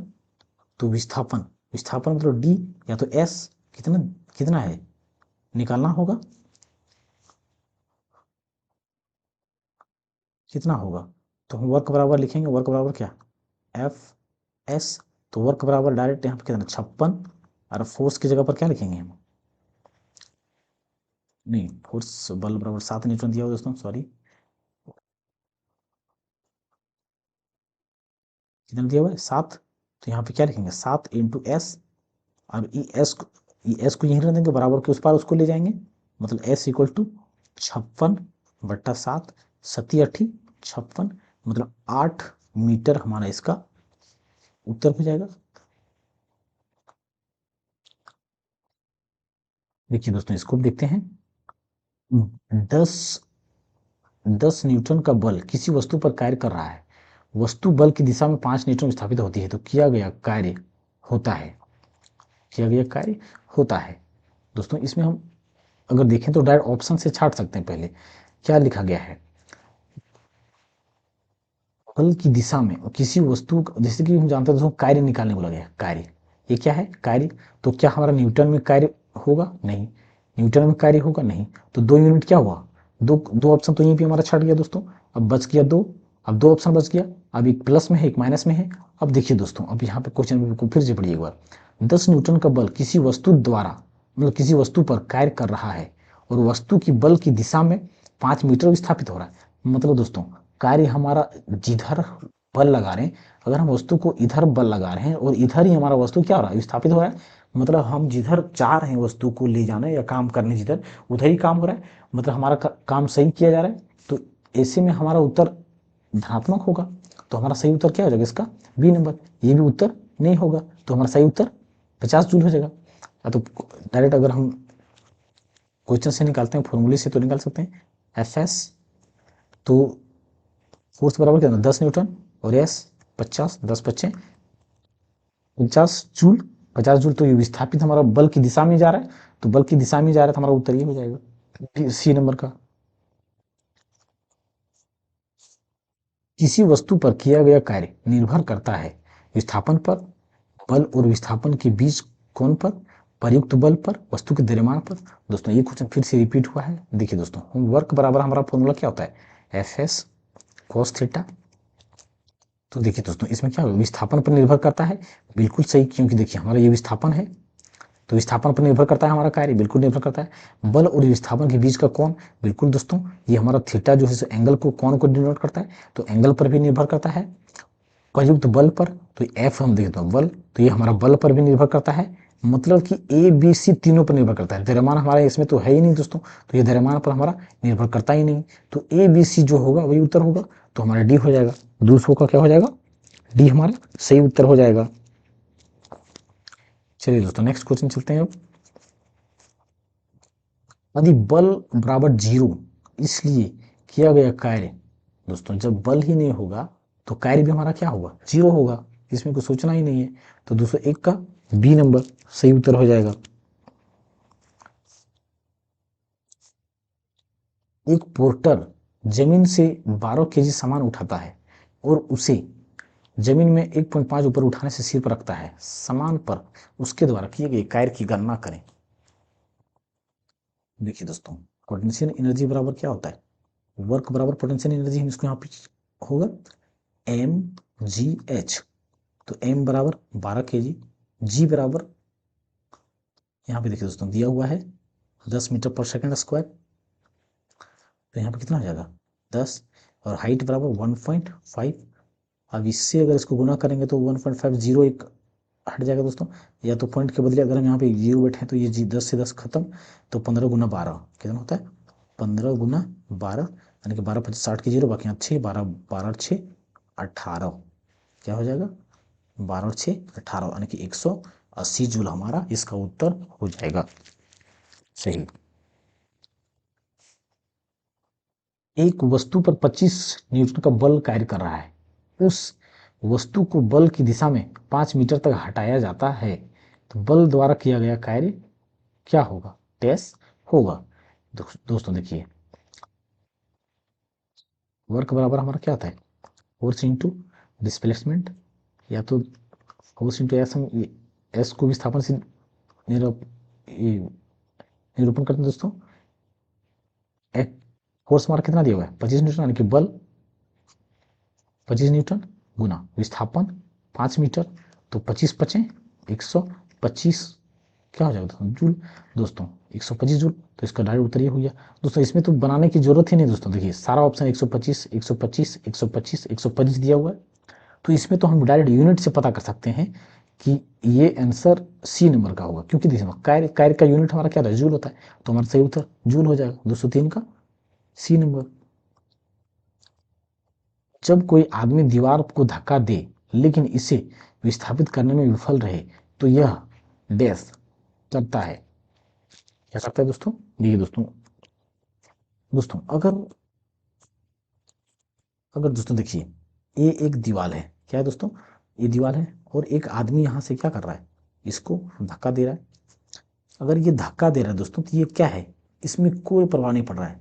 तो विस्थापन, विस्थापन मतलब डी या तो एस, कितना कितना है निकालना होगा, कितना होगा? तो हम वर्क बराबर लिखेंगे, वर्क बराबर क्या? F S. तो वर्क बराबर डायरेक्ट यहाँ पे कितना? 56। और फोर्स की जगह पर क्या लिखेंगे हम? नहीं, फोर्स बल बराबर 7 न्यूटन दिया हुआ दोस्तों, सॉरी, कितना दिया हुआ है? 7। तो यहाँ पे क्या लिखेंगे? 7 इंटू एस। अब ई एस को यहीं रख देंगे, बराबर के उस पार उसको ले जाएंगे, मतलब एस इक्वल टू 56/7, 7×8 56, मतलब 8 मीटर हमारा इसका उत्तर हो जाएगा। देखिए दोस्तों, इसको देखते हैं। 10 न्यूटन का बल किसी वस्तु पर कार्य कर रहा है। वस्तु बल की दिशा में 5 न्यूटन स्थापित होती है, तो किया गया कार्य होता है, किया गया कार्य होता है। दोस्तों इसमें हम अगर देखें तो डायरेक्ट ऑप्शन से छाट सकते हैं। पहले क्या लिखा गया है? बल की दिशा में किसी वस्तु, जैसे कि हम जानते हैं दोस्तों, कार्य निकालने को लगे कार्य, ये क्या है? कार्य। तो क्या हमारा न्यूटन में कार्य होगा? नहीं। न्यूटन में कार्य होगा? नहीं। तो 2 यूनिट क्या हुआ? दो दो ऑप्शन तो यहीं पे हमारा छट गया दोस्तों। अब बच गया 2। अब 2 ऑप्शन बच गया। अब एक प्लस में है, एक माइनस में है। अब देखिए दोस्तों, अब यहाँ पे क्वेश्चन को फिर से पढ़िए एक बार। 10 न्यूटन का बल किसी वस्तु द्वारा, मतलब किसी वस्तु पर कार्य कर रहा है, और वस्तु की बल की दिशा में 5 मीटर विस्थापित हो रहा है। मतलब दोस्तों, कार्य हमारा जिधर बल लगा रहे हैं, अगर हम वस्तु को इधर बल लगा रहे हैं और इधर ही हमारा वस्तु क्या हो रहा है? विस्थापित हो रहा है। मतलब हम जिधर चाह रहे हैं वस्तु को ले जाना या काम करने, जिधर उधर ही काम हो रहा है, मतलब हमारा काम सही किया जा रहा है। तो ऐसे में हमारा उत्तर धनात्मक होगा। तो हमारा सही उत्तर क्या हो जाएगा इसका? B number. ये भी उत्तर नहीं होगा, तो हमारा सही उत्तर 50 जूल हो जाएगा। या तो डायरेक्ट अगर हम क्वेश्चन से निकालते हैं, फॉर्मूले से तो निकाल सकते हैं। एफ एस, तो फोर्स बराबर क्या? 10 न्यूटन, और एस 50, 10×5 = 50 जूल। 50 जूल। तो ये विस्थापित हमारा बल की दिशा में जा रहा है, तो बल की दिशा में जा रहा है, तो हमारा उत्तर ये हो जाएगा सी नंबर का। किसी वस्तु पर किया गया कार्य निर्भर करता है विस्थापन पर, बल और विस्थापन के बीच कोण पर, प्रयुक्त बल पर, वस्तु के द्रव्यमान पर। दोस्तों ये क्वेश्चन फिर से रिपीट हुआ है। देखिए दोस्तों, वर्क बराबर हमारा फॉर्मूला क्या होता है? F S cos theta. तो देखिए दोस्तों, इसमें क्या होगा? विस्थापन पर निर्भर करता है, बिल्कुल सही, क्योंकि देखिए हमारा ये विस्थापन है, तो विस्थापन पर निर्भर करता है हमारा कार्य, बिल्कुल निर्भर करता है। बल और विस्थापन के बीच का कोण, बिल्कुल दोस्तों, ये हमारा थीटा जो है एंगल को, कोण को डिनोट करता है, तो एंगल पर भी निर्भर करता है। प्रयुक्त बल पर, तो एफ हम देखते हैं बल, तो ये हमारा बल पर भी निर्भर करता है। मतलब कि ए बी सी तीनों पर निर्भर करता है। द्रव्यमान हमारा इसमें तो है ही नहीं दोस्तों, तो ये द्रव्यमान पर हमारा निर्भर करता ही नहीं। तो ए बी सी जो होगा वही उत्तर होगा, तो हमारा डी हो जाएगा। दूसरों का क्या हो जाएगा? डी हमारा सही उत्तर हो जाएगा। चलिए दोस्तों, नेक्स्ट क्वेश्चन चलते हैं। अब यदि बल बराबर 0, इसलिए किया गया कार्य, दोस्तों जब बल ही नहीं होगा तो कार्य भी हमारा क्या होगा? 0 होगा। इसमें कुछ सोचना ही नहीं है। तो 201 का बी नंबर सही उत्तर हो जाएगा। एक पोर्टर जमीन से 12 केजी सामान उठाता है और उसे जमीन में 1.5 ऊपर उठाने से सिर पर रखता है। सामान पर उसके द्वारा किए गए कार्य की गणना करें। देखिए दोस्तों, पोटेंशियल एनर्जी बराबर क्या होता है? वर्क बराबर पोटेंशियल एनर्जी, इसको यहाँ पे होगा एम जी एच। तो एम बराबर 12 केजी, जी बराबर यहाँ पे देखिए दोस्तों दिया हुआ है 10 मीटर पर सेकंड स्क्वायर। तो यहाँ पे कितना हो जाएगा? 10। और हाइट बराबर 1.5। अब इससे अगर इसको गुना करेंगे तो 1.50 एक हट जाएगा दोस्तों, या तो पॉइंट के बदले अगर हम यहाँ पे 0 बैठे हैं तो ये 10 से 10 खत्म, तो 15 गुना 12 कितना होता है, 15 गुना 12 यानी कि 12 25 60 की 0, बाकी यहाँ 6 12 12 6 18, क्या हो जाएगा 12 6 18 यानी कि 180 जूल हमारा इसका उत्तर हो जाएगा सही। एक वस्तु पर 25 न्यूटन का बल कार्य कर रहा है, उस वस्तु को बल की दिशा में 5 मीटर तक हटाया जाता है, तो बल द्वारा किया गया कार्य क्या होगा, डैश होगा। दोस्तों देखिए, वर्क बराबर हमारा क्या होता है, फोर्स इंटू डिस्प्लेसमेंट, या तो फोर्स इंटू एस, हम एस को विस्थापन से निरूपण करते हैं दोस्तों। फोर्स हमारा कितना दिया हुआ है 25 न्यूटन, यानी कि बल 25 न्यूटन गुना विस्थापन 5 मीटर, तो 25 पचे 125 क्या हो जाएगा जूल दोस्तों, 125 जूल। तो इसका डायरेक्ट उत्तर ये हो गया दोस्तों। इसमें तो बनाने की जरूरत ही नहीं दोस्तों, देखिए सारा ऑप्शन 125 125 125 125 दिया हुआ है, तो इसमें तो हम डायरेक्ट यूनिट से पता कर सकते हैं कि ये आंसर सी नंबर का होगा, क्योंकि देखिए कार्य कार्य का यूनिट हमारा क्या जूल होता है, तो हमारा सही उत्तर जूल हो जाएगा 203 का सी नंबर। जब कोई आदमी दीवार को धक्का दे लेकिन इसे विस्थापित करने में विफल रहे, तो यह डैश करता है, क्या करता है दोस्तों। देखिए दोस्तों, अगर अगर दोस्तों देखिए, ये एक दीवार है, क्या है दोस्तों, ये दीवार है, और एक आदमी यहाँ से क्या कर रहा है, इसको धक्का दे रहा है। अगर ये धक्का दे रहा है दोस्तों, तो ये क्या है, इसमें कोई प्रभाव नहीं पड़ रहा है,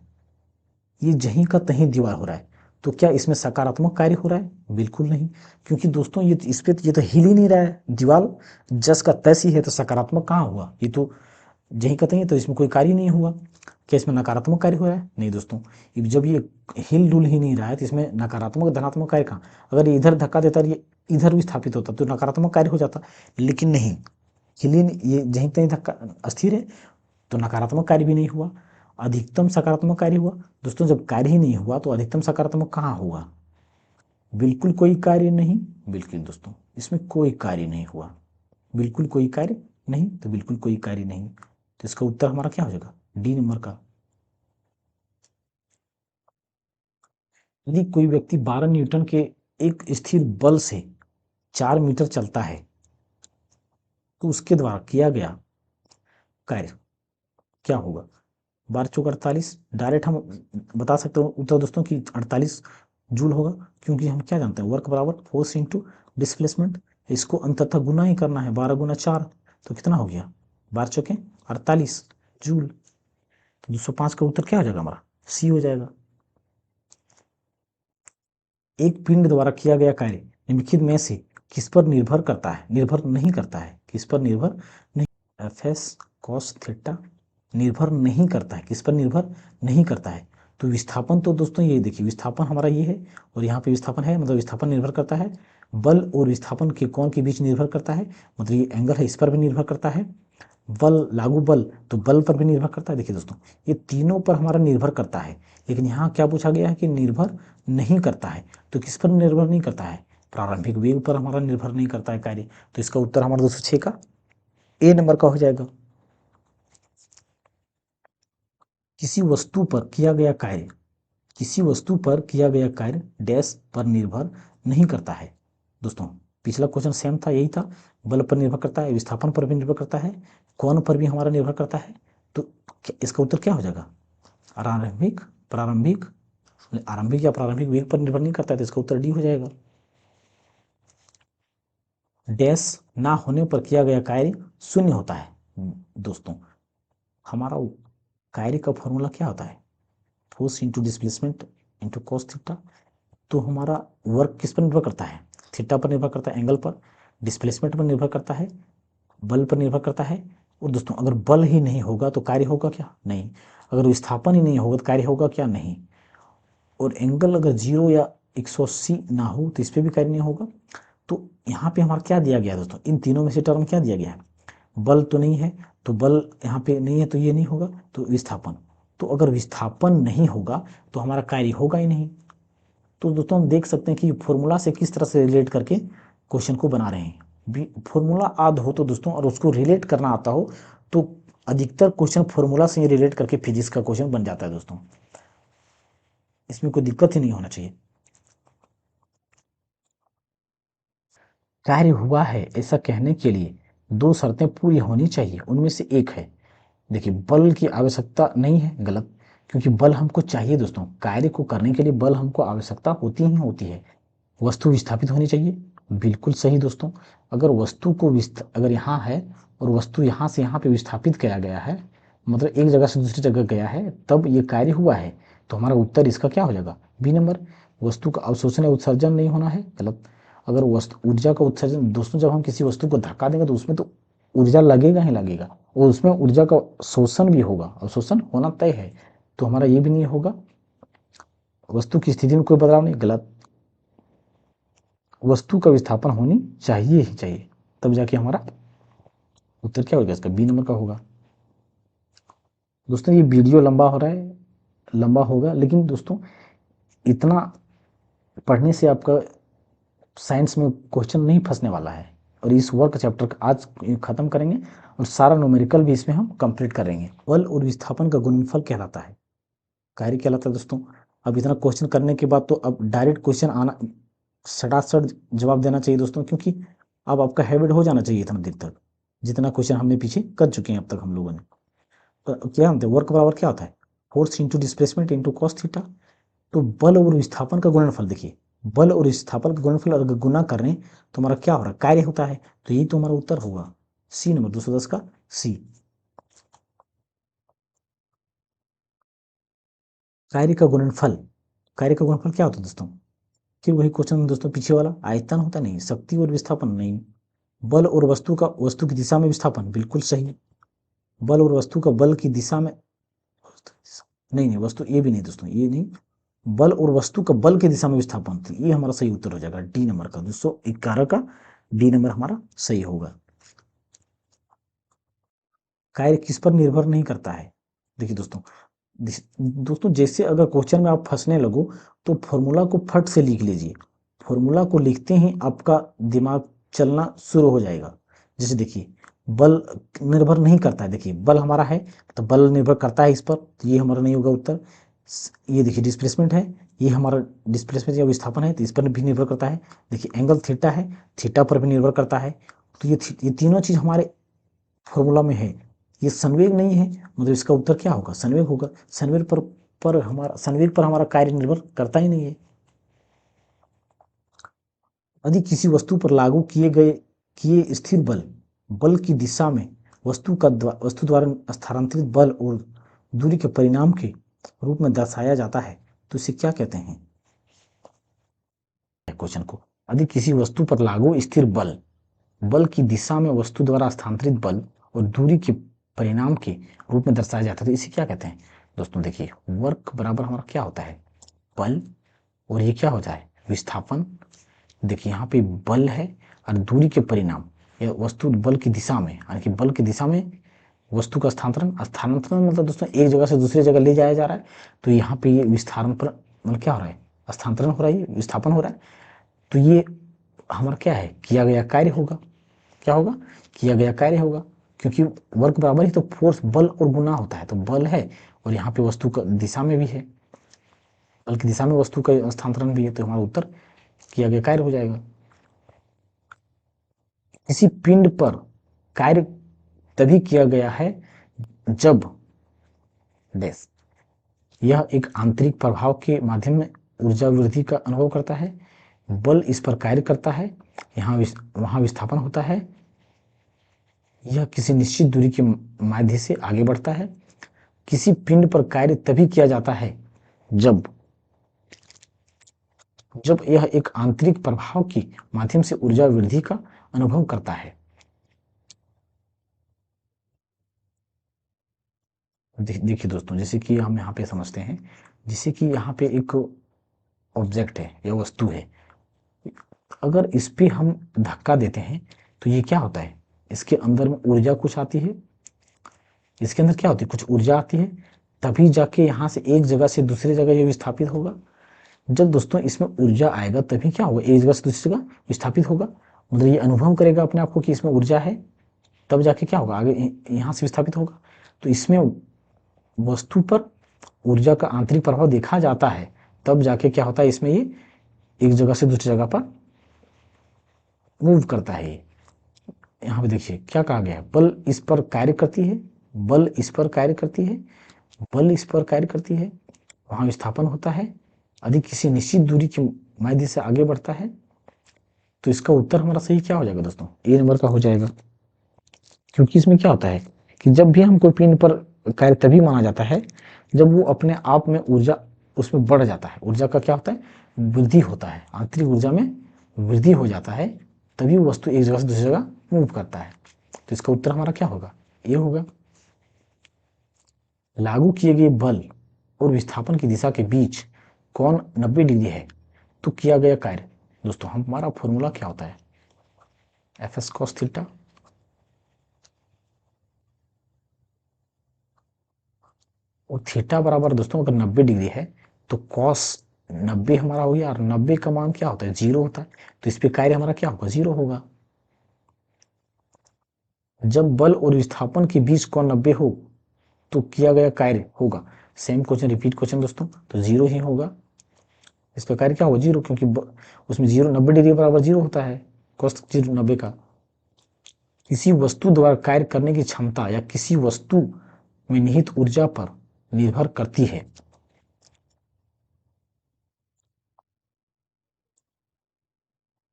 ये जहीं का तहीं दीवार हो रहा है, तो क्या इसमें सकारात्मक कार्य हो रहा है, बिल्कुल नहीं, क्योंकि दोस्तों ये इस पे ये तो हिल ही नहीं रहा है, दीवार जस का तैस ही है, तो सकारात्मक कहाँ हुआ, ये तो जहीं का तहीं, तो इसमें कोई कार्य नहीं हुआ। क्या इसमें नकारात्मक कार्य हो रहा है, नहीं दोस्तों, जब ये हिल डुल ही नहीं रहा है तो इसमें नकारात्मक धनात्मक कार्य कहाँ, अगर ये इधर धक्का देता ये इधर भी स्थापित होता तो नकारात्मक कार्य हो जाता, लेकिन नहीं, हिली ये जहीं तहीं धक्का अस्थिर है, तो नकारात्मक कार्य भी नहीं हुआ, अधिकतम सकारात्मक कार्य हुआ। दोस्तों जब कार्य ही नहीं हुआ तो अधिकतम सकारात्मक कहाँ हुआ, बिल्कुल कोई कार्य नहीं, बिल्कुल दोस्तों इसमें कोई कार्य नहीं हुआ, बिल्कुल कोई कार्य नहीं, तो बिल्कुल कोई कार्य नहीं, तो इसका उत्तर हमारा क्या हो जाएगा, डी नंबर का। यदि कोई व्यक्ति 12 न्यूटन के एक स्थिर बल से 4 मीटर चलता है, तो उसके द्वारा किया गया कार्य क्या होगा, 12 चौक 48, डायरेक्ट हम बता सकते हो उत्तर दोस्तों कि 48 जूल होगा, क्योंकि हम क्या जानते हैं, वर्क बराबर फोर्स इंटू डिस्प्लेसमेंट, इसको अंततः गुना ही करना है, 12 गुना 4, तो कितना हो गया 12 चौके 48 जूल, तो 205 का उत्तर क्या हो जाएगा हमारा, सी हो जाएगा। एक पिंड द्वारा किया गया कार्य निम्नलिखित में से किस पर निर्भर करता है, निर्भर नहीं करता है, किस पर निर्भर नहीं, एफ एस कॉस थीटा निर्भर नहीं करता है, किस पर निर्भर नहीं करता है, तो विस्थापन तो दोस्तों ये देखिए, विस्थापन हमारा ये है और यहाँ पे विस्थापन है, मतलब विस्थापन निर्भर करता है, बल और विस्थापन के कोण के बीच निर्भर करता है, मतलब ये एंगल है इस पर भी निर्भर करता है, बल लागू बल तो बल पर भी निर्भर करता है। देखिए दोस्तों ये तीनों पर हमारा निर्भर करता है, लेकिन यहाँ क्या पूछा गया है कि निर्भर नहीं करता है, तो किस पर निर्भर नहीं करता है, प्रारंभिक वेग पर हमारा निर्भर नहीं करता है कार्य, तो इसका उत्तर हमारा 206 का ए नंबर का हो जाएगा। किसी वस्तु पर किया गया कार्य, किसी वस्तु पर किया गया कार्य डैश पर निर्भर नहीं करता है। दोस्तों पिछला क्वेश्चन सेम था, यही था, बल पर निर्भर करता है, विस्थापन पर भी निर्भर करता है, कोण पर भी हमारा निर्भर करता है, तो इसका उत्तर क्या हो जाएगा, प्रारंभिक प्रारंभिक आरंभिक या प्रारंभिक वेग पर निर्भर नहीं करता है, तो इसका उत्तर डी हो जाएगा। डैश ना होने पर किया गया कार्य शून्य होता है। दोस्तों हमारा कार्य का फॉर्मूला क्या होता है, force into displacement into cos theta, तो हमारा वर्क किस पर निर्भर करता है, थीटा पर निर्भर करता है, एंगल पर, डिस्प्लेसमेंट पर निर्भर करता है, बल पर निर्भर करता है, और दोस्तों अगर बल ही नहीं होगा तो कार्य होगा क्या, नहीं, अगर विस्थापन ही नहीं होगा तो कार्य होगा क्या, नहीं, और एंगल अगर 0 या 180 ना हो तो इस पर भी कार्य नहीं होगा। तो यहाँ पे हमारा क्या दिया गया है दोस्तों, इन तीनों में से टर्म क्या दिया गया है, बल तो नहीं है, तो बल यहाँ पे नहीं है तो ये नहीं होगा, तो विस्थापन, तो अगर विस्थापन नहीं होगा तो हमारा कार्य होगा ही नहीं। तो दोस्तों हम देख सकते हैं कि फॉर्मूला से किस तरह से रिलेट करके क्वेश्चन को बना रहे हैं। फॉर्मूला आद हो तो दोस्तों और उसको रिलेट करना आता हो तो अधिकतर क्वेश्चन फॉर्मूला से ही रिलेट करके फिजिक्स का क्वेश्चन बन जाता है दोस्तों, इसमें कोई दिक्कत ही नहीं होना चाहिए। कार्य हुआ है ऐसा कहने के लिए दो शर्तें पूरी होनी चाहिए, उनमें से एक है, देखिए बल की आवश्यकता नहीं है, गलत, क्योंकि बल हमको चाहिए दोस्तों, कार्य को करने के लिए बल हमको आवश्यकता होती ही होती है। वस्तु विस्थापित होनी चाहिए, बिल्कुल सही दोस्तों। अगर वस्तु को अगर यहाँ है और वस्तु यहाँ से यहाँ पे विस्थापित किया गया है, मतलब एक जगह से दूसरी जगह गया है, तब ये कार्य हुआ है, तो हमारा उत्तर इसका क्या हो जाएगा, बी नंबर। वस्तु का अवशोषण या उत्सर्जन नहीं होना है, गलत। अगर वस्तु ऊर्जा का उत्सर्जन दोस्तों, जब हम किसी वस्तु को धक्का देंगे तो उसमें तो ऊर्जा लगेगा ही लगेगा, और उसमें ऊर्जा का शोषण भी होगा, अवशोषण होना तय है, तो हमारा ये भी नहीं होगा। वस्तु की स्थिति में कोई बदलाव नहीं, गलत। वस्तु का विस्थापन होनी चाहिए ही चाहिए, तब जाके हमारा उत्तर क्या होगा, इसका बी नंबर का होगा। दोस्तों ये वीडियो लंबा हो रहा है, लंबा होगा, लेकिन दोस्तों इतना पढ़ने से आपका साइंस में क्वेश्चन नहीं फंसने वाला है, और इस वर्क चैप्टर आज खत्म करेंगे और सारा न्यूमेरिकल भी इसमें हम कंप्लीट करेंगे। बल और विस्थापन का गुणनफल कहलाता है, कार्य कहलाता है दोस्तों। अब इतना क्वेश्चन करने के बाद तो अब डायरेक्ट क्वेश्चन आना, सटासट जवाब देना चाहिए दोस्तों, क्योंकि अब आपका हैबिट हो जाना चाहिए इतना देर तक, जितना क्वेश्चन हमने पीछे कर चुके हैं अब तक हम लोगों ने। तो क्या होता है, वर्क बराबर क्या होता है, force into displacement into cos theta. तो बल और विस्थापन का गुणनफल, देखिए बल और विस्थापन का गुणनफल अगर गुना कर रहे हैं तो हमारा क्या हो रहा है, कार्य होता है, तो यही तो हमारा उत्तर होगा, सी नंबर 210 का सी। कार्य का गुणनफल, कार्य का गुणनफल क्या होता है दोस्तों, फिर वही क्वेश्चन दोस्तों पीछे वाला, आयतन होता नहीं, शक्ति और विस्थापन नहीं, बल और वस्तु का वस्तु की दिशा में विस्थापन, बिल्कुल सही। बल और वस्तु का बल की दिशा में, नहीं नहीं वस्तु, ये भी नहीं दोस्तों, ये नहीं, बल और वस्तु का बल की दिशा में विस्थापन, तो ये हमारा सही उत्तर हो जाएगा डी नंबर का, 211 का डी नंबर हमारा सही होगा। कार्य किस पर निर्भर नहीं करता है, देखिए दोस्तों, दोस्तों जैसे अगर क्वेश्चन में आप फंसने लगो तो फॉर्मूला को फट से लिख लीजिए, फॉर्मूला को लिखते ही आपका दिमाग चलना शुरू हो जाएगा। जैसे देखिए बल निर्भर नहीं करता है, देखिए बल हमारा है तो बल निर्भर करता है इस पर, तो ये हमारा नहीं होगा उत्तर। ये देखिए डिस्प्लेसमेंट है, ये हमारा डिस्प्लेसमेंट या विस्थापन है, तो इस पर भी निर्भर करता है। देखिए एंगल थीटा है, थीटा पर भी निर्भर करता है, तो ये तीनों चीज हमारे फॉर्मूला में है। ये संवेग नहीं है, मतलब इसका उत्तर क्या होगा, संवेग होगा। संवेग पर हमारा कार्य निर्भर करता ही नहीं है। यदि किसी वस्तु पर लागू किए स्थिर बल की दिशा में वस्तु द्वारा स्थानांतरित बल और दूरी के परिणाम के रूप में दर्शाया जाता है, तो इसे क्या कहते हैं, क्वेश्चन को, यदि किसी वस्तु पर लागू स्थिर बल की दिशा में वस्तु द्वारा स्थानांतरित बल और दूरी के परिणाम के रूप में दर्शाया जाता है, तो इसे क्या कहते हैं दोस्तों। देखिए वर्क बराबर हमारा क्या होता है, बल, और ये क्या होता है, विस्थापन। देखिए यहाँ पे बल है और दूरी के परिणाम, या वस्तु बल की दिशा में, यानी कि बल की दिशा में वस्तु का स्थानांतरण मतलब दोस्तों एक जगह से दूसरी जगह ले जाया जा रहा है, तो यहाँ पे ये विस्तारण पर मतलब क्या हो रहा है, स्थानांतरण हो रहा है, विस्थापन हो रहा है, तो ये हमारा क्या है, किया गया कार्य होगा, क्या होगा, किया गया कार्य होगा, क्योंकि वर्क बराबर ही तो फोर्स बल और गुना होता है, तो बल है और यहाँ पे वस्तु का दिशा में भी है, बल की दिशा में वस्तु का स्थानांतरण भी है, तो हमारा उत्तर किया गया कार्य हो जाएगा। किसी पिंड पर कार्य तभी किया गया है जब डैश यह एक आंतरिक प्रभाव के माध्यम में ऊर्जा वृद्धि का अनुभव करता है, बल इस पर कार्य करता है, वहां विस्थापन होता है, यह किसी निश्चित दूरी के माध्यम से आगे बढ़ता है। किसी पिंड पर कार्य तभी किया जाता है जब यह एक आंतरिक प्रभाव के माध्यम से ऊर्जा वृद्धि का अनुभव करता है। देखिए दोस्तों, जैसे कि हम यहाँ पे समझते हैं, जैसे कि यहाँ पे एक ऑब्जेक्ट है या वस्तु है, अगर इस पे हम धक्का देते हैं तो ये क्या होता है, इसके अंदर में ऊर्जा कुछ आती है, इसके अंदर क्या होती है, कुछ ऊर्जा आती है, तभी जाके यहाँ से एक जगह से दूसरी जगह ये विस्थापित होगा। जब दोस्तों इसमें ऊर्जा आएगा तभी क्या होगा, एक जगह से दूसरी जगह विस्थापित होगा, मतलब ये अनुभव करेगा अपने आप को कि इसमें ऊर्जा है, तब जाके क्या होगा, आगे यहाँ से विस्थापित होगा। तो इसमें वस्तु पर ऊर्जा का आंतरिक प्रभाव देखा जाता है, तब जाके क्या होता है, इसमें ये एक जगह से दूसरी जगह पर मूव करता है। यहाँ पे देखिए क्या कहा गया है, बल इस पर कार्य करती है, बल इस पर कार्य करती है, बल इस पर कार्य करती है, वहां विस्थापन होता है, यदि किसी निश्चित दूरी की माध्यम से आगे बढ़ता है। तो इसका उत्तर हमारा सही क्या हो जाएगा दोस्तों, ए नंबर का हो जाएगा। क्योंकि इसमें क्या होता है कि जब भी हम कोई पिंड पर कार्य तभी माना जाता है जब वो अपने आप में ऊर्जा उसमें बढ़ जाता है, ऊर्जा का क्या होता है, वृद्धि होता है, आंतरिक ऊर्जा में वृद्धि हो जाता है, तभी वो वस्तु एक जगह से दूसरी जगह मूव करता है। तो इसका उत्तर हमारा क्या होगा, ये होगा। लागू किए गए बल और विस्थापन की दिशा के बीच कोण 90 डिग्री है तो किया गया कार्य, दोस्तों हमारा फॉर्मूला क्या होता है, एफ एस कॉस थीटा, और थीटा बराबर दोस्तों अगर 90 डिग्री है तो कॉस 90 हमारा हो गया, और 90 का मान क्या होता है, 0 होता है, तो इस पे कार्य हमारा क्या होगा, 0 होगा। जब बल और विस्थापन के बीच कोण 90 हो तो किया गया कार्य होगा, सेम क्वेश्चन रिपीट क्वेश्चन दोस्तों, तो 0 ही होगा। इसका कार्य क्या होगा, 0, क्योंकि उसमें 0 90 डिग्री बराबर 0 होता है, कॉस 0 90 का। किसी वस्तु द्वारा कार्य करने की क्षमता या किसी वस्तु में निहित ऊर्जा पर निर्भर करती है।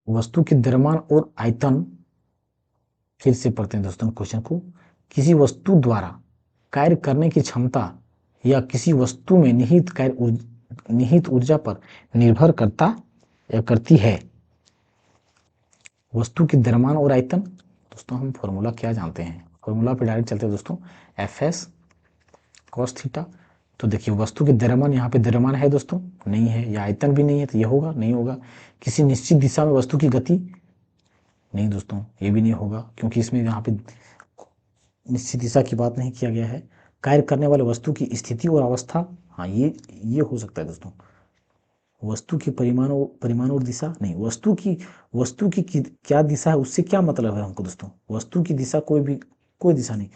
वस्तु के द्रव्यमान और आयतन, फिर से पढ़ते हैं दोस्तों क्वेश्चन को, किसी वस्तु द्वारा कार्य करने की क्षमता या किसी वस्तु में निहित ऊर्जा पर निर्भर करता या करती है। वस्तु की द्रव्यमान और आयतन, दोस्तों हम फॉर्मूला क्या जानते हैं, फॉर्मूला पे डायरेक्ट चलते हैं दोस्तों, एफ एस कॉस थीटा। तो देखिए वस्तु की द्रव्यमान, यहाँ पे द्रव्यमान है दोस्तों, नहीं है, या आयतन भी नहीं है, तो ये होगा नहीं होगा। किसी निश्चित दिशा में वस्तु की गति, नहीं दोस्तों ये भी नहीं होगा, क्योंकि इसमें यहाँ पे निश्चित दिशा की बात नहीं किया गया है। कार्य करने वाले वस्तु की स्थिति और अवस्था, हाँ ये हो सकता है दोस्तों। वस्तु की परिमाण और दिशा नहीं, वस्तु की क्या दिशा है उससे क्या मतलब है हमको दोस्तों, वस्तु की दिशा कोई दिशा नहीं,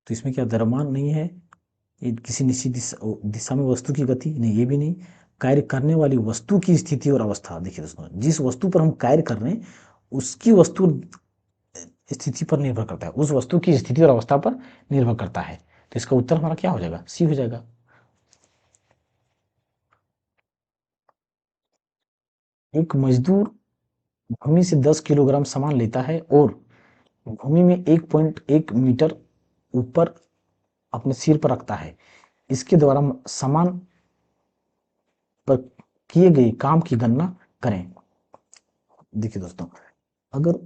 तो इसमें क्या द्रव्यमान नहीं है, ये किसी निश्चित दिशा में वस्तु की गति नहीं, ये भी नहीं। कार्य करने वाली वस्तु की स्थिति और अवस्था, देखिए दोस्तों जिस वस्तु पर हम कार्य कर रहे हैं उसकी वस्तु स्थिति पर निर्भर करता है, उस वस्तु की स्थिति और अवस्था पर निर्भर करता है। तो इसका उत्तर हमारा क्या हो जाएगा, सी हो जाएगा। एक मजदूर भूमि से 10 किलोग्राम सामान लेता है और भूमि में 1.1 मीटर ऊपर अपने सिर पर रखता है, इसके द्वारा सामान पर किए गए काम की गणना करें। देखिए दोस्तों अगर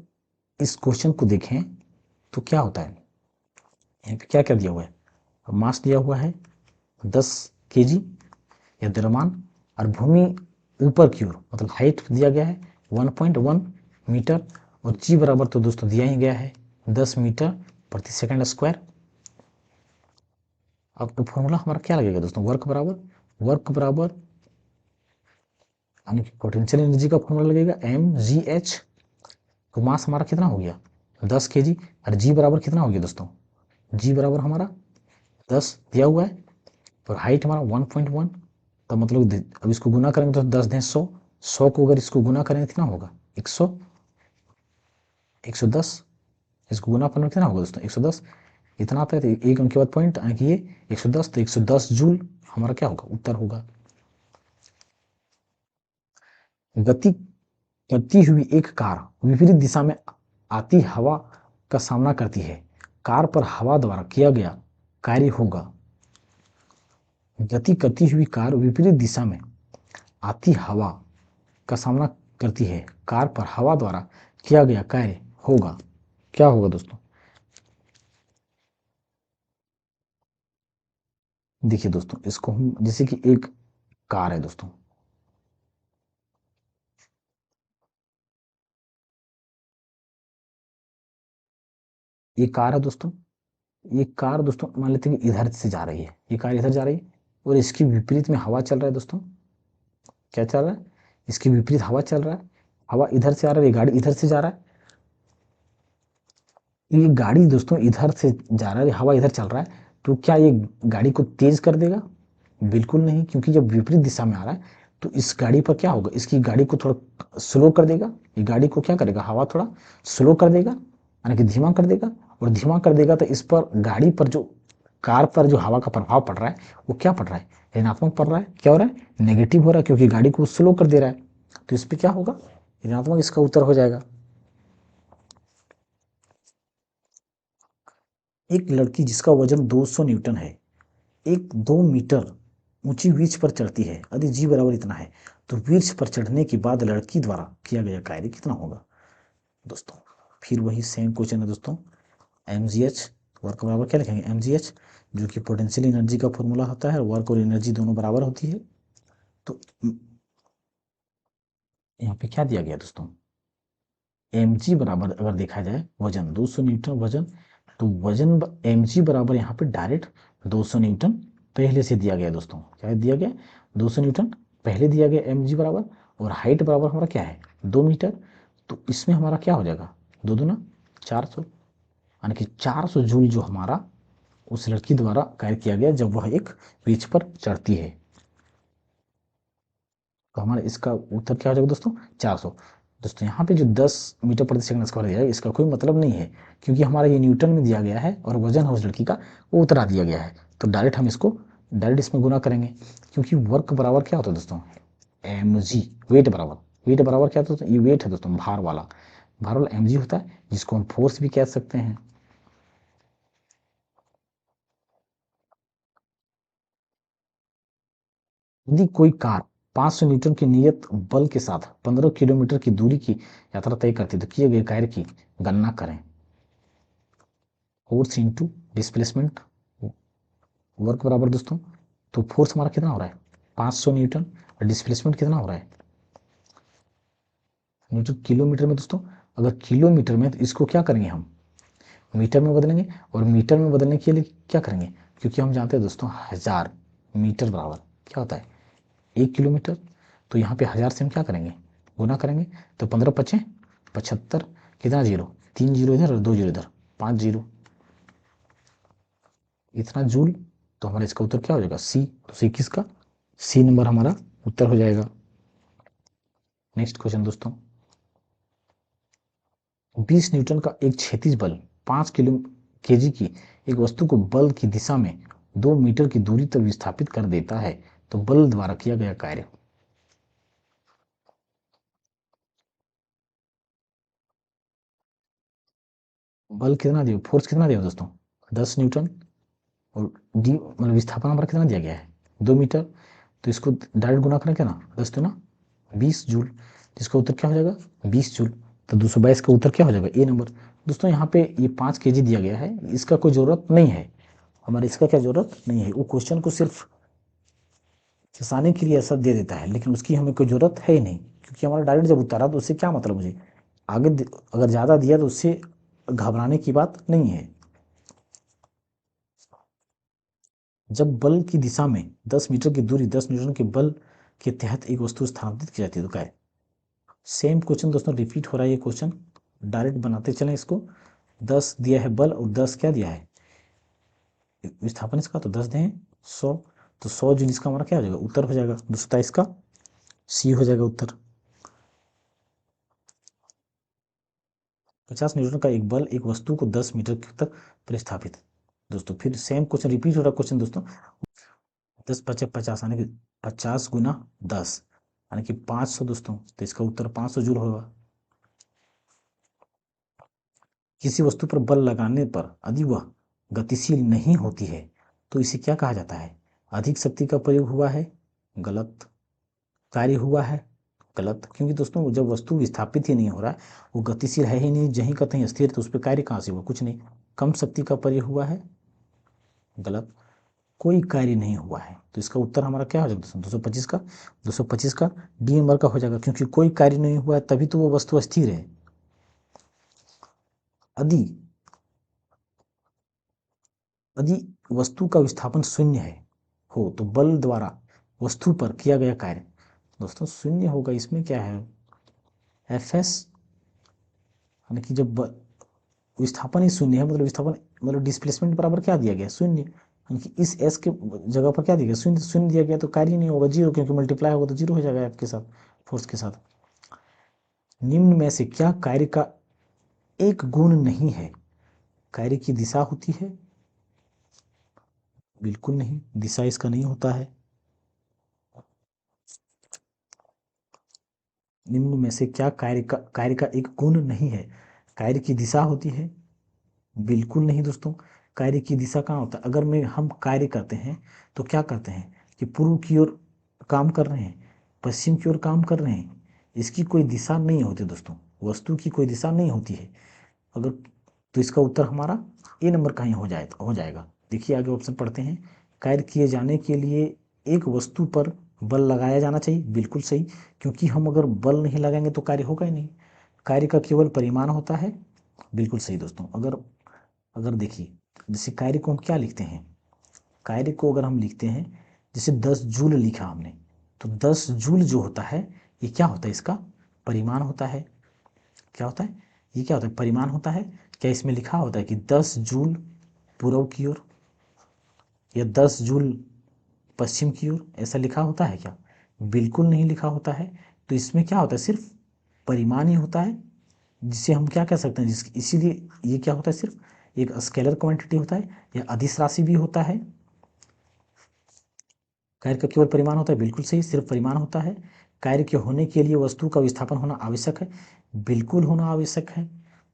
इस क्वेश्चन को देखें तो क्या होता है, यहाँ पे क्या क्या दिया हुआ है, मास दिया हुआ है 10 केजी या द्रव्यमान, और भूमि ऊपर की ओर मतलब हाइट दिया गया है 1.1 मीटर, और जी बराबर तो दोस्तों दिया ही गया है 10 मीटर प्रति सेकंड स्क्वायर। अब तो फॉर्मूला हमारा क्या लगेगा दोस्तों, वर्क बराबर यानी पोटेंशियल एनर्जी का फॉर्मूला लगेगा mgh, तो मास हमारा कितना हो गया 10 केजी, और जी बराबर कितना हो गया दोस्तों, जी बराबर हमारा 10 दिया हुआ है, और हाइट हमारा 1.1, तो मतलब अब इसको गुना करेंगे तो 10 दें 100, 100 को अगर इसको गुना करेंगे कितना होगा 100, 110, इसको गुना करने में कितना होगा दोस्तों 110, इतना आता है, तो एक उनके बाद पॉइंट यानी कि ये 110, तो 110 जूल हमारा क्या होगा उत्तर होगा। गति करती हुई एक कार विपरीत दिशा में आती हवा का सामना करती है, कार पर हवा द्वारा किया गया कार्य होगा। गति करती हुई कार विपरीत दिशा में आती हवा का सामना करती है, कार पर हवा द्वारा किया गया कार्य होगा, क्या होगा दोस्तों। देखिए दोस्तों इसको हम जैसे कि एक कार है दोस्तों, ये कार है दोस्तों, ये कार दोस्तों मान लेते हैं कि इधर से जा रही है, ये कार इधर जा रही है और इसकी विपरीत में हवा चल रहा है दोस्तों, क्या चल रहा है, इसके विपरीत हवा चल रहा है, हवा इधर से आ रहा है, ये गाड़ी इधर से जा रहा है, ये गाड़ी दोस्तों इधर से जा रहा है, हवा इधर चल रहा है, तो क्या ये गाड़ी को तेज कर देगा? बिल्कुल नहीं, क्योंकि जब विपरीत दिशा में आ रहा है तो इस गाड़ी पर क्या होगा, इसकी गाड़ी को थोड़ा स्लो कर देगा, ये गाड़ी को क्या करेगा, हवा थोड़ा स्लो कर देगा, यानी कि धीमा कर देगा, और धीमा कर देगा तो इस पर गाड़ी पर जो कार पर जो हवा का प्रभाव पड़ रहा है वो क्या पड़ रहा है, ऋणात्मक पड़ रहा है, क्या हो रहा है, नेगेटिव हो रहा है, क्योंकि गाड़ी को स्लो कर दे रहा है, तो इस पर क्या होगा, ऋणात्मक इसका उत्तर हो जाएगा। एक लड़की जिसका वजन 200 न्यूटन है, एक 2 मीटर ऊंची वृक्ष पर चढ़ती है, यदि जी बराबर इतना है तो वृक्ष पर चढ़ने के बाद लड़की द्वारा किया गया कार्य कितना होगा? दोस्तों फिर वही सेम क्वेश्चन है दोस्तों, mgh वर्क बराबर क्या लिखेंगे, mgh, जो कि पोटेंशियल एनर्जी का फॉर्मूला होता है, वर्क और एनर्जी दोनों बराबर होती है। तो यहाँ पे क्या दिया गया दोस्तों, mg बराबर अगर देखा जाए वजन 200 न्यूटन वजन, तो वजन mg बराबर यहाँ पे डायरेक्ट 200 न्यूटन पहले से दिया गया दोस्तों, क्या दिया गया, 200 न्यूटन पहले दिया गया mg बराबर, और हाइट बराबर हमारा क्या है, 2 मीटर, तो इसमें हमारा क्या हो जाएगा, 2 दूना 400, यानी कि 400 जूल जो हमारा उस लड़की द्वारा कार्य किया गया जब वह एक वृक्ष पर चढ़ती है। तो हमारा इसका उत्तर क्या हो जाएगा दोस्तों, 400। दोस्तों यहाँ पे जो 10 मीटर प्रति सेकंड स्क्वायर दिया है इसका कोई मतलब नहीं है, क्योंकि हमारा ये न्यूटन में दिया गया है और वजन है उस लड़की का वो उतना दिया गया है, तो डायरेक्ट हम इसको डायरेक्ट इसमें गुना करेंगे, क्योंकि वर्क बराबर क्या होता है दोस्तों, mg, वेट बराबर, वेट बराबर क्या होता है, ये वेट है दोस्तों, भार वाला mg होता है, जिसको हम फोर्स भी कह सकते हैं। यदि कोई कार 500 न्यूटन की नियत बल के साथ 15 किलोमीटर की दूरी की यात्रा तय करती है तो किए गए कार्य की गणना करें। फोर्स इंटू डिस्प्लेसमेंट, वर्क बराबर दोस्तों, तो फोर्स हमारा कितना हो रहा है 500 न्यूटन, और डिस्प्लेसमेंट कितना हो रहा है न्यूटन किलोमीटर में दोस्तों, अगर किलोमीटर में तो इसको क्या करेंगे हम मीटर में बदलेंगे, और मीटर में बदलने के लिए क्या करेंगे, क्योंकि हम जानते हैं दोस्तों 1000 मीटर बराबर क्या होता है 1 किलोमीटर, तो यहाँ पे 1000 से हम क्या करेंगे गुना करेंगे, तो 15×5 = 75, कितना जीरो, 3 जीरो इधर और 2 जीरो इधर, 5 जीरो, इतना जूल, तो हमारा इसका उत्तर क्या हो जाएगा सी, तो सी किसका, सी नंबर हमारा उत्तर हो जाएगा। नेक्स्ट क्वेश्चन दोस्तों, 20 न्यूटन का एक क्षैतिज बल 5 केजी की एक वस्तु को बल की दिशा में 2 मीटर की दूरी तक विस्थापित कर देता है, तो बल द्वारा किया गया कार्य, बल कितना दिया, फोर्स कितना दिया दोस्तों 10 न्यूटन, और डी मतलब विस्थापन हमारा कितना दिया गया है 2 मीटर, तो इसको डायरेक्ट गुना करें क्या ना, 10 दूना 20 जूल, इसका उत्तर क्या हो जाएगा 20 जूल, तो 222 का उत्तर क्या हो जाएगा ए नंबर। दोस्तों यहाँ पे ये 5 केजी दिया गया है, इसका कोई ज़रूरत नहीं है, हमारे इसका क्या ज़रूरत नहीं है, वो क्वेश्चन को सिर्फ फंसाने के लिए ऐसा दे देता है, लेकिन उसकी हमें कोई ज़रूरत है ही नहीं, क्योंकि हमारा डायरेक्ट जब उतारा तो उससे क्या मतलब मुझे आगे अगर ज़्यादा दिया तो उससे घबराने की बात नहीं है। जब बल की दिशा में 10 मीटर की दूरी 10 न्यूटन के बल के तहत एक वस्तु स्थानांतरित की जाती है तो क्या है, सेम क्वेश्चन दोस्तों रिपीट हो रहा है, ये क्वेश्चन डायरेक्ट बनाते चलें इसको, 10 दिया है बल और 10 क्या दिया है विस्थापन इसका, तो 10 दें 100, तो 100 जूल इसका हमारा क्या हो जाएगा उत्तर हो जाएगा, 227 का सी हो जाएगा उत्तर। 50 न्यूटन का एक बल एक वस्तु को 10 मीटर तक प्रतिस्थापित, दोस्तों फिर सेम क्वेश्चन रिपीट हो रहा है क्वेश्चन दोस्तों, 10×5 = 50, यानी कि 50×10 यानी कि 500 दोस्तों, तो इसका उत्तर 500 जूल होगा। किसी वस्तु पर बल लगाने पर यदि वह गतिशील नहीं होती है तो इसे क्या कहा जाता है, अधिक शक्ति का प्रयोग हुआ है, गलत, कार्य हुआ है, गलत, क्योंकि दोस्तों जब वस्तु विस्थापित ही नहीं हो रहा है, वो गतिशील है ही नहीं, जहीं का तहीं स्थिर, तो उस पर कार्य कहाँ से हुआ, कुछ नहीं, कम शक्ति का प्रयोग हुआ है, गलत, कोई कार्य नहीं हुआ है, तो इसका उत्तर हमारा क्या हो जाएगा दोस्तों 225 का डी नंबर का हो जाएगा, क्योंकि कोई कार्य नहीं हुआ है तभी तो वो वस्तु अस्थिर है। यदि यदि वस्तु का विस्थापन शून्य है हो तो बल द्वारा वस्तु पर किया गया कार्य, दोस्तों शून्य होगा, इसमें क्या है, एफ एस यानी कि जब विस्थापन ही शून्य है, मतलब विस्थापन मतलब डिस्प्लेसमेंट बराबर क्या दिया गया, शून्य, यानी कि इस एस के जगह पर क्या दिया गया, शून्य, शून्य दिया गया तो कार्य नहीं होगा, जीरो, क्योंकि मल्टीप्लाई होगा तो जीरो हो जाएगा आपके साथ, फोर्स के साथ। निम्न में से क्या कार्य का एक गुण नहीं है? कार्य की दिशा होती है? बिल्कुल नहीं, दिशा इसका नहीं होता है। निम्न में से क्या कार्य का एक गुण नहीं है? कार्य की दिशा होती है? बिल्कुल नहीं दोस्तों। कार्य की दिशा कहाँ होता है? अगर मैं हम कार्य करते हैं तो क्या करते हैं कि पूर्व की ओर काम कर रहे हैं, पश्चिम की ओर काम कर रहे हैं, इसकी कोई दिशा नहीं होती दोस्तों, वस्तु की कोई दिशा नहीं होती है। अगर तो इसका उत्तर हमारा ए नंबर का ही हो जाएगा। देखिए आगे ऑप्शन पढ़ते हैं। कार्य किए जाने के लिए एक वस्तु पर बल लगाया जाना चाहिए, बिल्कुल सही, क्योंकि हम अगर बल नहीं लगाएंगे तो कार्य होगा ही नहीं। कार्य का केवल परिमाण होता है, बिल्कुल सही दोस्तों। अगर अगर देखिए, जैसे कार्य को हम क्या लिखते हैं, कार्य को अगर हम लिखते हैं जैसे 10 जूल लिखा हमने, तो 10 जूल जो होता है ये क्या होता है, इसका परिमाण होता है। क्या होता है ये, क्या होता है, परिमाण होता है। क्या इसमें लिखा होता है कि 10 जूल पूर्व की ओर या 10 जूल पश्चिम की ओर, ऐसा लिखा होता है क्या? बिल्कुल नहीं लिखा होता है। तो इसमें क्या होता है, सिर्फ परिमाण ही होता है, जिसे हम क्या कह सकते हैं, जिस इसीलिए ये क्या होता है, सिर्फ एक स्केलर क्वांटिटी होता है या अदिश राशि भी होता है। कार्य का केवल परिमाण होता है, बिल्कुल सही, सिर्फ परिमाण होता है। कार्य के होने के लिए वस्तु का विस्थापन होना आवश्यक है, बिल्कुल होना आवश्यक है।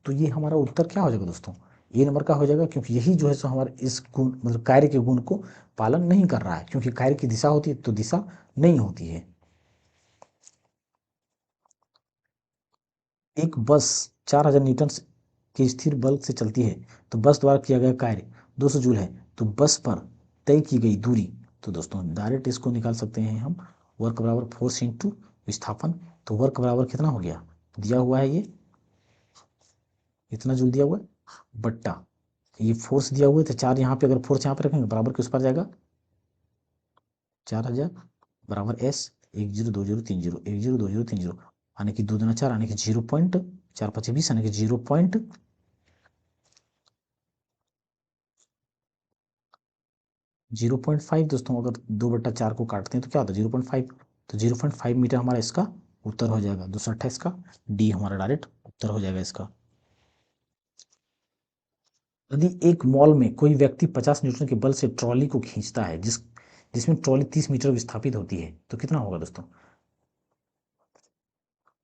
तो ये हमारा उत्तर क्या हो जाएगा दोस्तों, ए नंबर का हो जाएगा, क्योंकि यही जो है सो हमारे इस गुण मतलब कार्य के गुण को पालन नहीं कर रहा है, क्योंकि कार्य की दिशा होती है तो दिशा नहीं होती है। एक बस 4000 न्यूटन के स्थिर बल से चलती है, तो बस द्वारा किया गया कार्य 200 जूल है, तो बस पर तय की गई दूरी, तो दोस्तों डायरेक्ट इसको निकाल सकते हैं हम, वर्क बराबर फोर्स इंटू विस्थापन। तो वर्क बराबर कितना हो गया, दिया हुआ है ये इतना जूल दिया हुआ है, बट्टा ये फोर्स दिया हुआ है, तो चार यहाँ पे, अगर फोर्स यहाँ पे रखेंगे बराबर किस पर जाएगा, 4000 बराबर एस, 102030, 102030, यानी कि 2 दूना 4, यानी कि 0.4 5 20, यानी कि 0.5 दोस्तों। अगर 2/4 को काटते हैं तो क्या होता है, 0.5, तो 0.5 मीटर हमारा इसका उत्तर हो जाएगा। 228 का डी हमारा डायरेक्ट उत्तर हो जाएगा इसका। यदि एक मॉल में कोई व्यक्ति 50 न्यूटन के बल से ट्रॉली को खींचता है, जिसमें ट्रॉली 30 मीटर विस्थापित होती है, तो कितना होगा दोस्तों,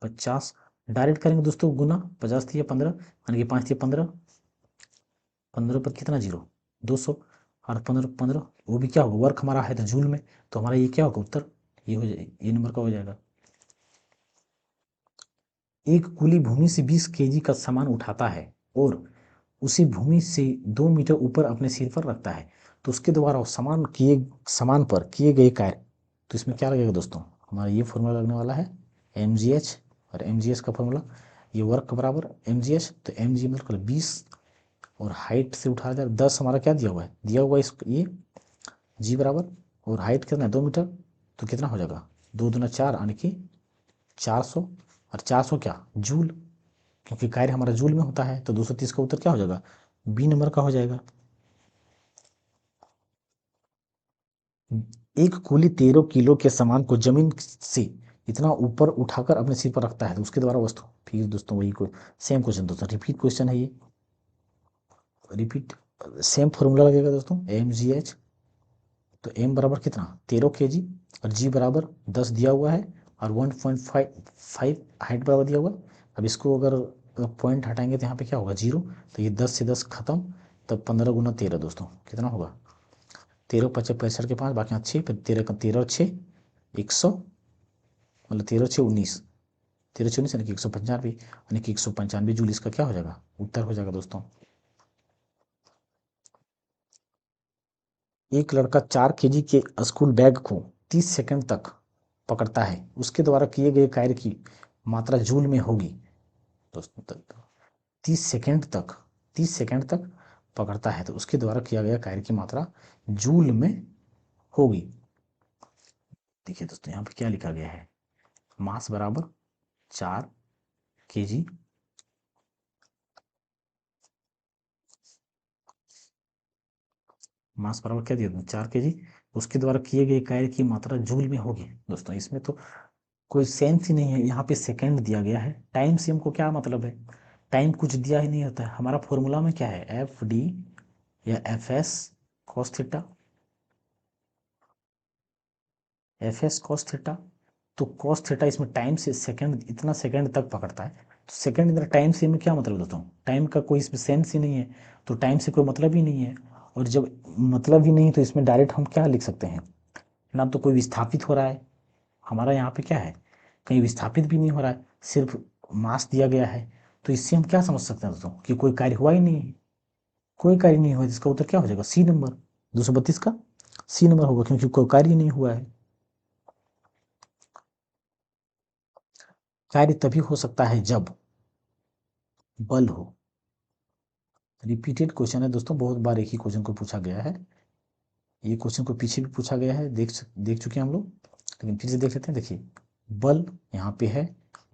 50 डायरेक्ट करेंगे दोस्तों गुना, 50 थी 15, यानी कि 5 थी 15, 15 पर कितना जीरो, 200, और 15 15, वो भी क्या होगा, वर्क हमारा है तो जूल में, तो हमारा ये क्या होगा उत्तर, ये हो जाए, ये नंबर का हो जाएगा। एक कुली भूमि से 20 केजी का सामान उठाता है और उसी भूमि से 2 मीटर ऊपर अपने सिर पर रखता है, तो उसके द्वारा सामान पर किए गए कार्य, तो इसमें क्या लगेगा दोस्तों, हमारा ये फॉर्मूला लगने वाला है mgh, और mgh का फॉर्मूला ये वर्क बराबर mgh, तो mg मतलब 20, और हाइट से उठा जाए 10, हमारा क्या दिया हुआ है इस ये g बराबर, और हाइट कितना है 2 मीटर, तो कितना हो जाएगा, 2 दूना 4, यानी कि 400, और 400 क्या जूल, क्योंकि कार्य हमारा जूल में होता है, तो 230 का उत्तर क्या हो जाएगा, बी नंबर का हो जाएगा। एक कुली 13 किलो के सामान को जमीन से इतना ऊपर उठाकर अपने सिर पर रखता है, तो उसके द्वारा वस्तु, फिर दोस्तों वही को सेम क्वेश्चन दोस्तों, रिपीट क्वेश्चन है ये, रिपीट सेम फॉर्मूला लगेगा दोस्तों, एम जी एच, तो एम बराबर कितना 13 kg, और जी बराबर 10 दिया हुआ है, और 1.5 हाइट बराबर दिया हुआ है। अब इसको अगर पॉइंट हटाएंगे तो यहाँ पे क्या होगा, जीरो, तो ये 10 से 10 खत्म, तब 15 गुना 13 दोस्तों कितना होगा, 13 पचे 65 के 5, बाकी 6, फिर 13 का 13 6 100, मतलब 13 6 19, 13 6 19, यानी कि 195, यानी कि 195 जूल इसका क्या हो जाएगा, उत्तर हो जाएगा दोस्तों। एक लड़का 4 kg के स्कूल बैग को 30 सेकंड तक पकड़ता है, उसके द्वारा किए गए कार्य की मात्रा जूल में होगी दोस्तों। 30 सेकंड तक, 30 सेकंड तक पकड़ता है, तो उसके द्वारा किया गया कार्य की मात्रा जूल में होगी। देखिए दोस्तों यहाँ पे क्या लिखा गया है, मास बराबर 4 केजी, मास बराबर क्या दिया 4 केजी, उसके द्वारा किए गए कार्य की मात्रा जूल में होगी। दोस्तों इसमें तो कोई सेंस ही नहीं है, यहाँ पे सेकंड दिया गया है, टाइम से हमको क्या मतलब है, टाइम कुछ दिया ही नहीं होता है। हमारा फॉर्मूला में क्या है, एफ डी या F S cos theta, F S cos theta. तो कॉस थीटा इसमें टाइम से सेकंड, इतना सेकंड तक पकड़ता है, तो सेकंड इतना टाइम से में क्या मतलब दोस्तों, टाइम का कोई इसमें सेंस ही नहीं है, तो टाइम से कोई मतलब ही नहीं है। और जब मतलब ही नहीं तो इसमें डायरेक्ट हम क्या लिख सकते हैं, ना तो कोई विस्थापित हो रहा है, हमारा यहाँ पे क्या है, कहीं विस्थापित भी नहीं हो रहा है, सिर्फ मास दिया गया है। तो इससे हम क्या समझ सकते हैं दोस्तों कि कोई कार्य हुआ ही नहीं है, कोई कार्य नहीं हुआ, जिसका उत्तर क्या हो जाएगा, सी नंबर, 232 का सी नंबर होगा, क्योंकि कोई कार्य नहीं हुआ है। कार्य तभी हो सकता है जब बल हो। रिपीटेड क्वेश्चन है दोस्तों, बहुत बार एक ही क्वेश्चन को पूछा गया है, ये क्वेश्चन को पीछे भी पूछा गया है, देख चुके हैं हम लोग, लेकिन फिर से देख लेते हैं। देखिए बल यहाँ पे है,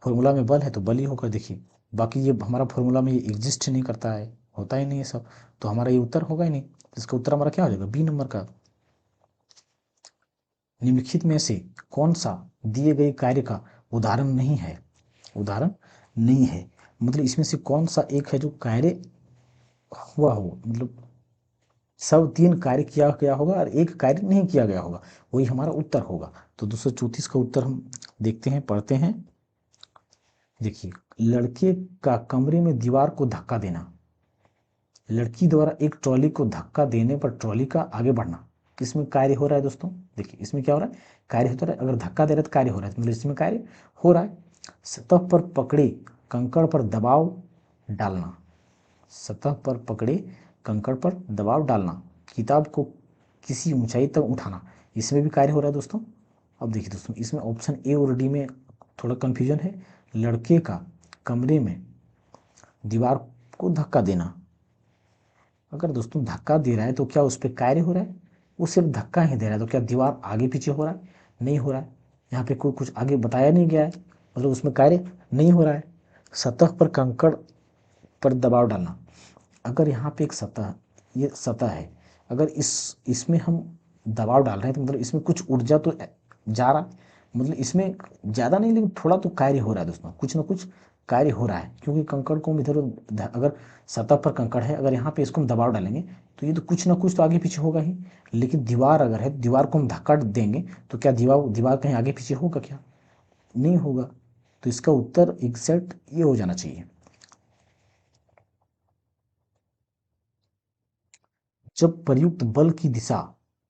फॉर्मूला में बल है तो बल ही होगा। देखिए बाकी ये हमारा फॉर्मूला में ये एग्जिस्ट नहीं करता है, होता ही नहीं है सब, तो हमारा ये उत्तर होगा ही नहीं। इसका उत्तर हमारा क्या हो जाएगा, बी नंबर का। निम्नलिखित में से कौन सा दिए गए कार्य का उदाहरण नहीं है, उदाहरण नहीं है, मतलब इसमें से कौन सा एक है जो कार्य हुआ हो, मतलब सब 3 कार्य किया गया होगा और एक कार्य नहीं किया गया होगा, वही हमारा उत्तर होगा। तो 234 का उत्तर हम देखते हैं, पढ़ते हैं। देखिए लड़के का कमरे में दीवार को धक्का देना, लड़की द्वारा एक ट्रॉली को धक्का देने पर ट्रॉली का आगे बढ़ना, किसमें कार्य हो रहा है दोस्तों, देखिए इसमें क्या हो रहा है, कार्य होता है, अगर धक्का दे रहा है तो कार्य हो रहा है, मतलब इसमें कार्य हो रहा है। सतह पर पकड़े कंकड़ पर दबाव डालना, सतह पर पकड़े कंकड़ पर दबाव डालना, किताब को किसी ऊंचाई तक उठाना, इसमें भी कार्य हो रहा है दोस्तों। अब देखिए दोस्तों इसमें ऑप्शन ए और डी में थोड़ा कंफ्यूजन है। लड़के का कमरे में दीवार को धक्का देना, अगर दोस्तों धक्का दे रहा है तो क्या उस पर कार्य हो रहा है, वो सिर्फ धक्का ही दे रहा है, तो क्या दीवार आगे पीछे हो रहा है, नहीं हो रहा है। यहाँ पे कोई कुछ आगे बताया नहीं गया है, मतलब उसमें कार्य नहीं हो रहा है। सतह पर कंकड़ पर दबाव डालना, अगर यहाँ पे एक सतह, ये सतह है, अगर इसमें हम दबाव डाल रहे हैं तो मतलब इसमें कुछ ऊर्जा तो जा रहा, मतलब इसमें ज़्यादा नहीं लेकिन थोड़ा तो कार्य हो रहा है दोस्तों, कुछ ना कुछ कार्य हो रहा है, क्योंकि कंकड़ को हम इधर अगर सतह पर कंकड़ है, अगर यहाँ पे इसको हम दबाव डालेंगे तो ये तो कुछ ना कुछ तो आगे पीछे होगा ही। लेकिन दीवार अगर है, दीवार को हम धक्का देंगे तो क्या दीवार दीवार कहीं आगे पीछे होगा क्या, नहीं होगा। तो इसका उत्तर एग्जैक्ट ये हो जाना चाहिए। जब प्रयुक्त बल की दिशा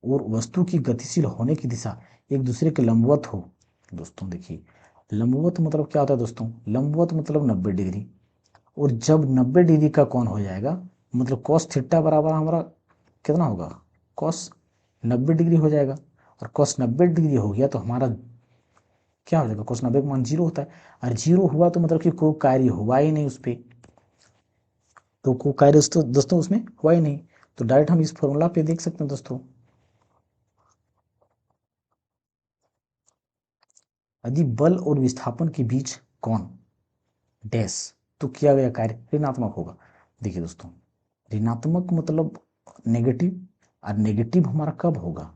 और वस्तु की गतिशील होने की दिशा एक दूसरे के लंबवत हो, दोस्तों देखिए लंबवत मतलब क्या होता है दोस्तों, लंबवत मतलब 90 डिग्री, और जब 90 डिग्री का कौन हो जाएगा, मतलब कॉस थीटा बराबर हमारा कितना होगा, कॉस 90 डिग्री हो जाएगा, और कॉस 90 डिग्री हो गया तो हमारा क्या हो जाएगा, कॉस 90 का मान 0 होता है, और 0 हुआ तो मतलब कि कोई कार्य हुआ ही नहीं उस पर, तो कोई कार्य दोस्तों उसमें हुआ ही नहीं। तो डायरेक्ट हम इस फॉर्मूला पे देख सकते हैं दोस्तों, यदि बल और विस्थापन के बीच कौन डैश तो किया गया कार्य ऋणात्मक होगा। देखिए दोस्तों ऋणात्मक मतलब नेगेटिव, और नेगेटिव हमारा कब होगा,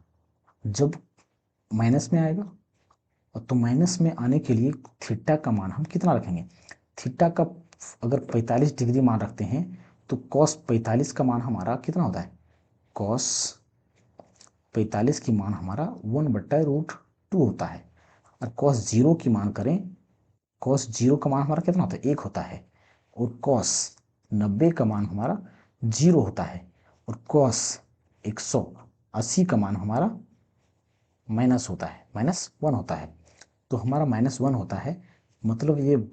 जब माइनस में आएगा, और तो माइनस में आने के लिए थीटा का मान हम कितना रखेंगे, थीटा का अगर 45 डिग्री मान रखते हैं तो कॉस 45 का मान हमारा कितना होता है, कॉस 45 की मान हमारा 1/√2 होता है, और कॉस 0 की मान करें, कॉस 0 का मान हमारा कितना होता है, 1 होता है, और कॉस 90 का मान हमारा 0 होता है, और कॉस 180 का मान हमारा माइनस होता है, -1 होता है, तो हमारा -1 होता है, मतलब ये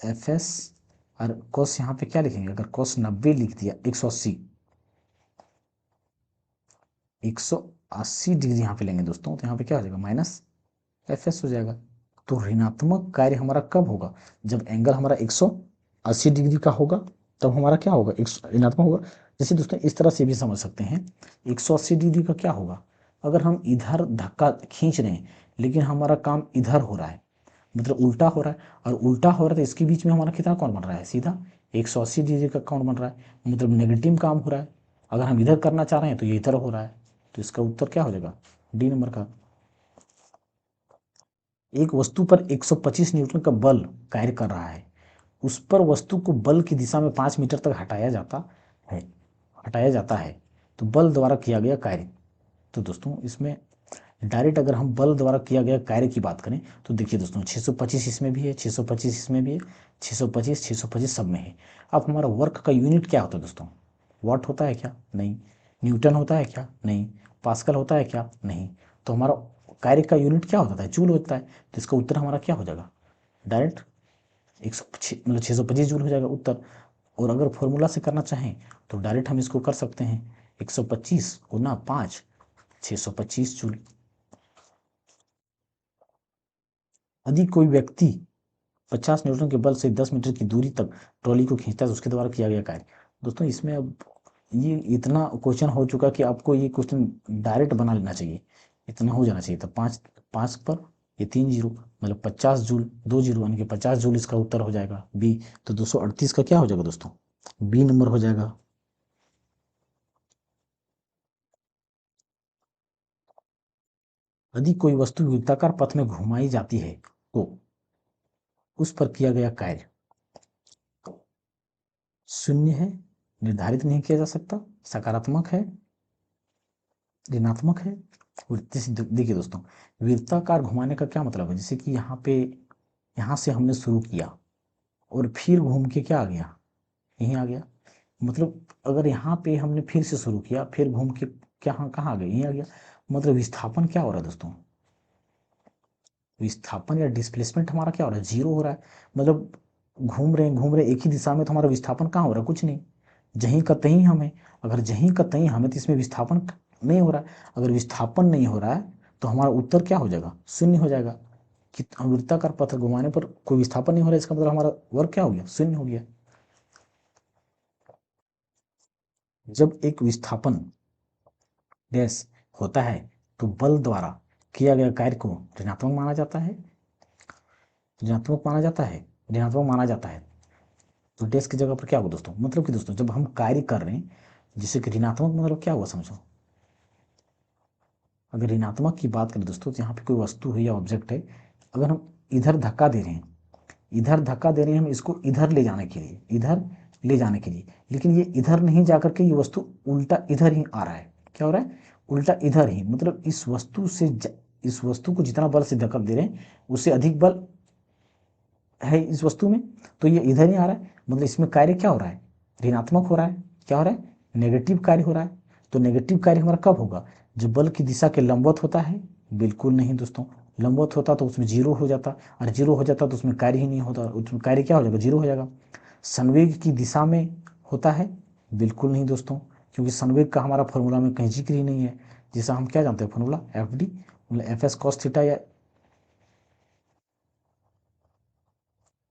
एफ एस, और कॉस यहाँ पे क्या लिखेंगे, अगर कॉस 90 लिख दिया, 180 डिग्री यहाँ पे लेंगे दोस्तों, तो यहाँ पे क्या हो जाएगा, माइनस एफ एस हो जाएगा। तो ऋणात्मक कार्य हमारा कब होगा, जब एंगल हमारा 180 डिग्री का होगा, तब हमारा क्या होगा, ऋणात्मक होगा। जैसे दोस्तों इस तरह से भी समझ सकते हैं, 180 डिग्री का क्या होगा, अगर हम इधर धक्का खींच रहे हैं लेकिन हमारा काम इधर हो रहा है, मतलब उल्टा हो रहा है, और उल्टा हो रहा है तो इसके बीच में हमारा कितना कोण बन रहा है, सीधा 180 डिग्री का कोण बन रहा है, मतलब नेगेटिव काम हो रहा है। अगर हम इधर करना चाह रहे हैं तो ये इधर हो रहा है, तो इसका उत्तर क्या हो जाएगा, डी नंबर का। एक वस्तु पर 125 न्यूटन का बल कार्य कर रहा है, उस पर वस्तु को बल की दिशा में 5 मीटर तक है हटाया जाता है, तो बल द्वारा किया गया कार्य। तो दोस्तों इसमें डायरेक्ट अगर हम बल द्वारा किया गया कार्य की बात करें तो देखिए दोस्तों 625 इसमें भी है, 625 इसमें भी है, 625 सब में है। अब हमारा वर्क का यूनिट क्या होता है दोस्तों, वाट होता है क्या, नहीं। न्यूटन होता है क्या, नहीं। पास्कल होता है क्या, नहीं। तो हमारा कार्य का यूनिट क्या होता है, जूल होता है। तो इसका उत्तर हमारा क्या हो जाएगा, डायरेक्ट 625 जूल हो जाएगा उत्तर। और अगर फॉर्मूला से करना चाहें तो डायरेक्ट हम इसको कर सकते हैं, 125 गुना 5, 625 जूल। यदि कोई व्यक्ति 50 न्यूटन के बल से 10 मीटर की दूरी तक ट्रॉली को खींचता है तो उसके द्वारा किया गया कार्य। दोस्तों इसमें अब ये इतना क्वेश्चन हो चुका कि आपको ये क्वेश्चन डायरेक्ट बना लेना चाहिए, इतना हो जाना चाहिए था। पाँच पाँच पर ये 3 जीरो, मतलब 50 जूल, 2 जीरो यानी कि 50 जूल इसका उत्तर हो जाएगा बी। तो 238 का क्या हो जाएगा दोस्तों, बी नंबर हो जाएगा। यदि कोई वस्तु वृत्ताकार पथ में घुमाई जाती है तो उस पर किया गया कार्य शून्य है, निर्धारित नहीं किया जा सकता, सकारात्मक है, ऋणात्मक है। जैसे देखिए दोस्तों, वृत्ताकार घुमाने का क्या मतलब है, जैसे कि यहाँ से हमने शुरू किया और फिर घूम के क्या आ गया, यहीं आ गया। मतलब अगर यहाँ पे हमने फिर से शुरू किया, फिर घूम के क्या, हाँ कहाँ आ गया, यहीं आ गया। मतलब विस्थापन क्या हो रहा है दोस्तों, विस्थापन या डिस्प्लेसमेंट हमारा क्या हो रहा है, जीरो हो रहा है। मतलब घूम रहे एक ही दिशा में, तो हमारा विस्थापन कहाँ हो रहा है, कुछ नहीं, जहीं का तहीं हमें। अगर जहीं का तहीं हमें तो इसमें विस्थापन नहीं हो रहा है। अगर विस्थापन नहीं हो रहा है तो हमारा उत्तर क्या हो जाएगा, शून्य हो जाएगा। कि वृत्ताकार पथ घुमाने पर कोई विस्थापन नहीं हो रहा है, इसका मतलब हमारा वर्क क्या हो गया, शून्य हो गया। जब एक विस्थापन डैश होता है तो बल द्वारा किया गया कार्य को ऋणात्मक माना जाता है, ऋणात्मक माना जाता है, ऋणात्मक माना जाता है। तो डैश की जगह पर क्या होगा दोस्तों, मतलब कि दोस्तों जब हम कार्य कर रहे हैं, जैसे कि ऋणात्मक मतलब क्या हुआ समझो। अगर ऋणात्मक की बात करें दोस्तों तो यहाँ पे कोई वस्तु है या ऑब्जेक्ट है, अगर हम इधर धक्का दे रहे हैं, इधर धक्का दे रहे हैं हम इसको इधर ले जाने के लिए, इधर ले जाने के लिए, लेकिन ये इधर नहीं जाकर के ये वस्तु उल्टा इधर ही आ रहा है। क्या हो रहा है, उल्टा इधर ही, मतलब इस वस्तु को जितना बल से धक्का दे रहे हैं उससे अधिक बल है इस वस्तु में, तो ये इधर ही आ रहा है। मतलब इसमें कार्य क्या हो रहा है, ऋणात्मक हो रहा है। क्या हो रहा है, नेगेटिव कार्य हो रहा है। तो नेगेटिव कार्य हमारा कब होगा, जब बल की दिशा के लंबवत होता है, बिल्कुल नहीं दोस्तों। लंबवत होता तो उसमें जीरो हो जाता, और जीरो हो जाता तो उसमें कार्य ही नहीं होता, उसमें कार्य क्या हो जाएगा, जीरो हो जाएगा। संवेग की दिशा में होता है, बिल्कुल नहीं दोस्तों, क्योंकि संवेग का हमारा फॉर्मूला में कहीं जिक्र ही नहीं है। जैसा हम क्या जानते हैं फॉर्मूला, एफ डी, मतलब एफ एस कॉस थीटा या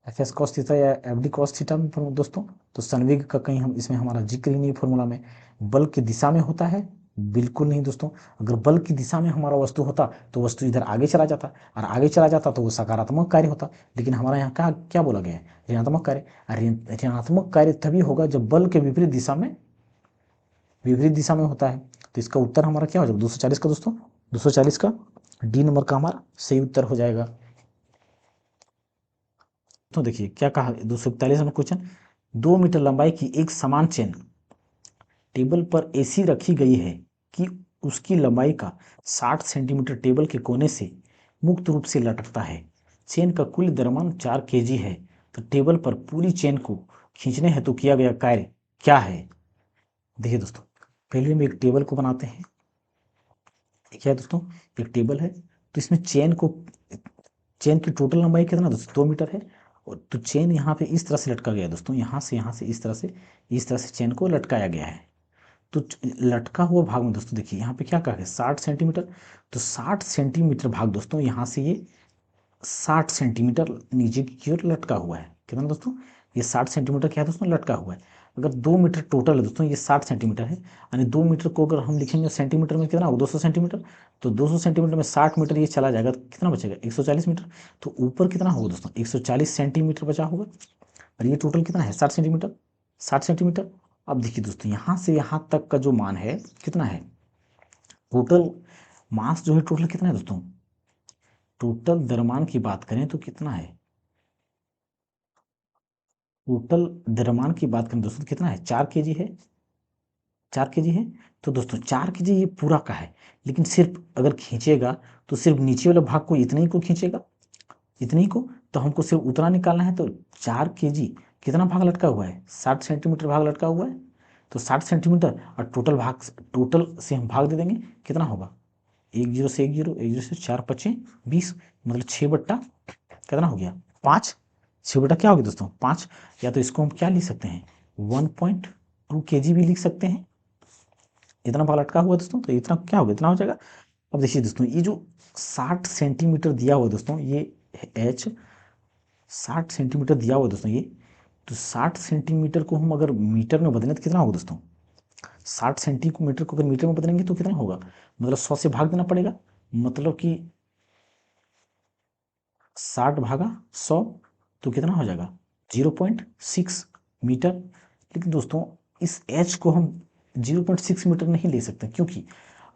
एफ एस कॉस थीटा या एफ डी कॉस थीटा में दोस्तों। तो संवेग का कहीं हम इसमें हमारा जिक्र ही नहीं फॉर्मूला में। बल की दिशा में होता है, बिल्कुल नहीं दोस्तों। अगर बल की दिशा में हमारा वस्तु होता तो वस्तु इधर आगे चला जाता, और आगे चला जाता तो वो सकारात्मक कार्य होता। लेकिन हमारा यहाँ क्या क्या बोला गया है, ऋणात्मक कार्य। ऋणात्मक कार्य तभी होगा जब बल के विपरीत दिशा में होता है। तो इसका उत्तर हमारा क्या हो जाएगा, 240 का दोस्तों, 240 का डी नंबर का हमारा सही उत्तर हो जाएगा। तो देखिए क्या कहा 241 में क्वेश्चन, 2 मीटर लंबाई की एक समान चेन टेबल पर ऐसी रखी गई है कि उसकी लंबाई का 60 सेंटीमीटर टेबल के कोने से मुक्त रूप से लटकता है। चेन का कुल द्रव्यमान 4 kg है। तो टेबल पर पूरी चेन को खींचने हेतु किया गया कार्य क्या है। देखिए दोस्तों, पहले हम एक टेबल को बनाते हैं। क्या है दोस्तों, एक टेबल है, तो इसमें चेन की टोटल लंबाई कितना दोस्तों, 2 मीटर है। और तो चेन यहाँ पे इस तरह से लटका गया दोस्तों, यहाँ से इस तरह से चेन को लटकाया गया है। तो लटका हुआ भाग में दोस्तों देखिए यहाँ पे क्या कहा है, 60 सेंटीमीटर। तो 60 सेंटीमीटर भाग दोस्तों यहाँ से ये 60 सेंटीमीटर नीचे की ओर लटका हुआ है। कितना दोस्तों, ये 60 सेंटीमीटर क्या है दोस्तों, लटका हुआ है। अगर 2 मीटर टोटल है दोस्तों, ये 60 सेंटीमीटर है, यानी 2 मीटर को अगर हम लिखेंगे सेंटीमीटर में कितना होगा, 200 सेंटीमीटर। तो 200 सेंटीमीटर में 60 मीटर ये चला जाएगा तो कितना बचेगा, 140 मीटर। तो ऊपर कितना होगा दोस्तों, 140 सेंटीमीटर बचा होगा। और ये टोटल कितना है, 60 सेंटीमीटर, 60 सेंटीमीटर। अब देखिए दोस्तों, यहाँ से यहाँ तक का जो मान है कितना है, टोटल मास जो है, टोटल कितना है दोस्तों, टोटल द्रव्यमान की बात करें तो कितना है, टोटल द्रव्यमान की बात करें दोस्तों तो कितना है, 4 kg है, 4 kg है। तो दोस्तों 4 kg ये पूरा का है, लेकिन सिर्फ अगर खींचेगा तो सिर्फ नीचे वाले भाग को इतने ही को खींचेगा, इतने ही को। तो हमको सिर्फ उतना निकालना है। तो 4 kg कितना भाग लटका हुआ है, 60 सेंटीमीटर भाग लटका हुआ है। तो 60 सेंटीमीटर और टोटल भाग, टोटल से हम भाग दे देंगे, कितना होगा, 1 0 से 1 0, 1 0 से 4 5 20, मतलब 6 बट्टा कितना हो गया, 5। 6 बटा क्या हो गया दोस्तों, 5। या तो इसको हम क्या लिख सकते हैं, 1.2 kg भी लिख सकते हैं। इतना भाग लटका हुआ दोस्तों, तो इतना क्या होगा, इतना हो जाएगा। अब देखिए दोस्तों, ये जो 60 सेंटीमीटर दिया हुआ दोस्तों, ये एच 60 सेंटीमीटर दिया हुआ दोस्तों ये। तो 60 सेंटीमीटर को हम अगर मीटर में बदलें तो कितना होगा दोस्तों, 60 सेंटीमीटर को अगर मीटर में बदलेंगे तो कितना होगा, मतलब 100 से भाग देना पड़ेगा, मतलब कि 60 भागा 100, तो कितना हो जाएगा, 0.6 मीटर। लेकिन दोस्तों इस एच को हम 0.6 मीटर नहीं ले सकते, क्योंकि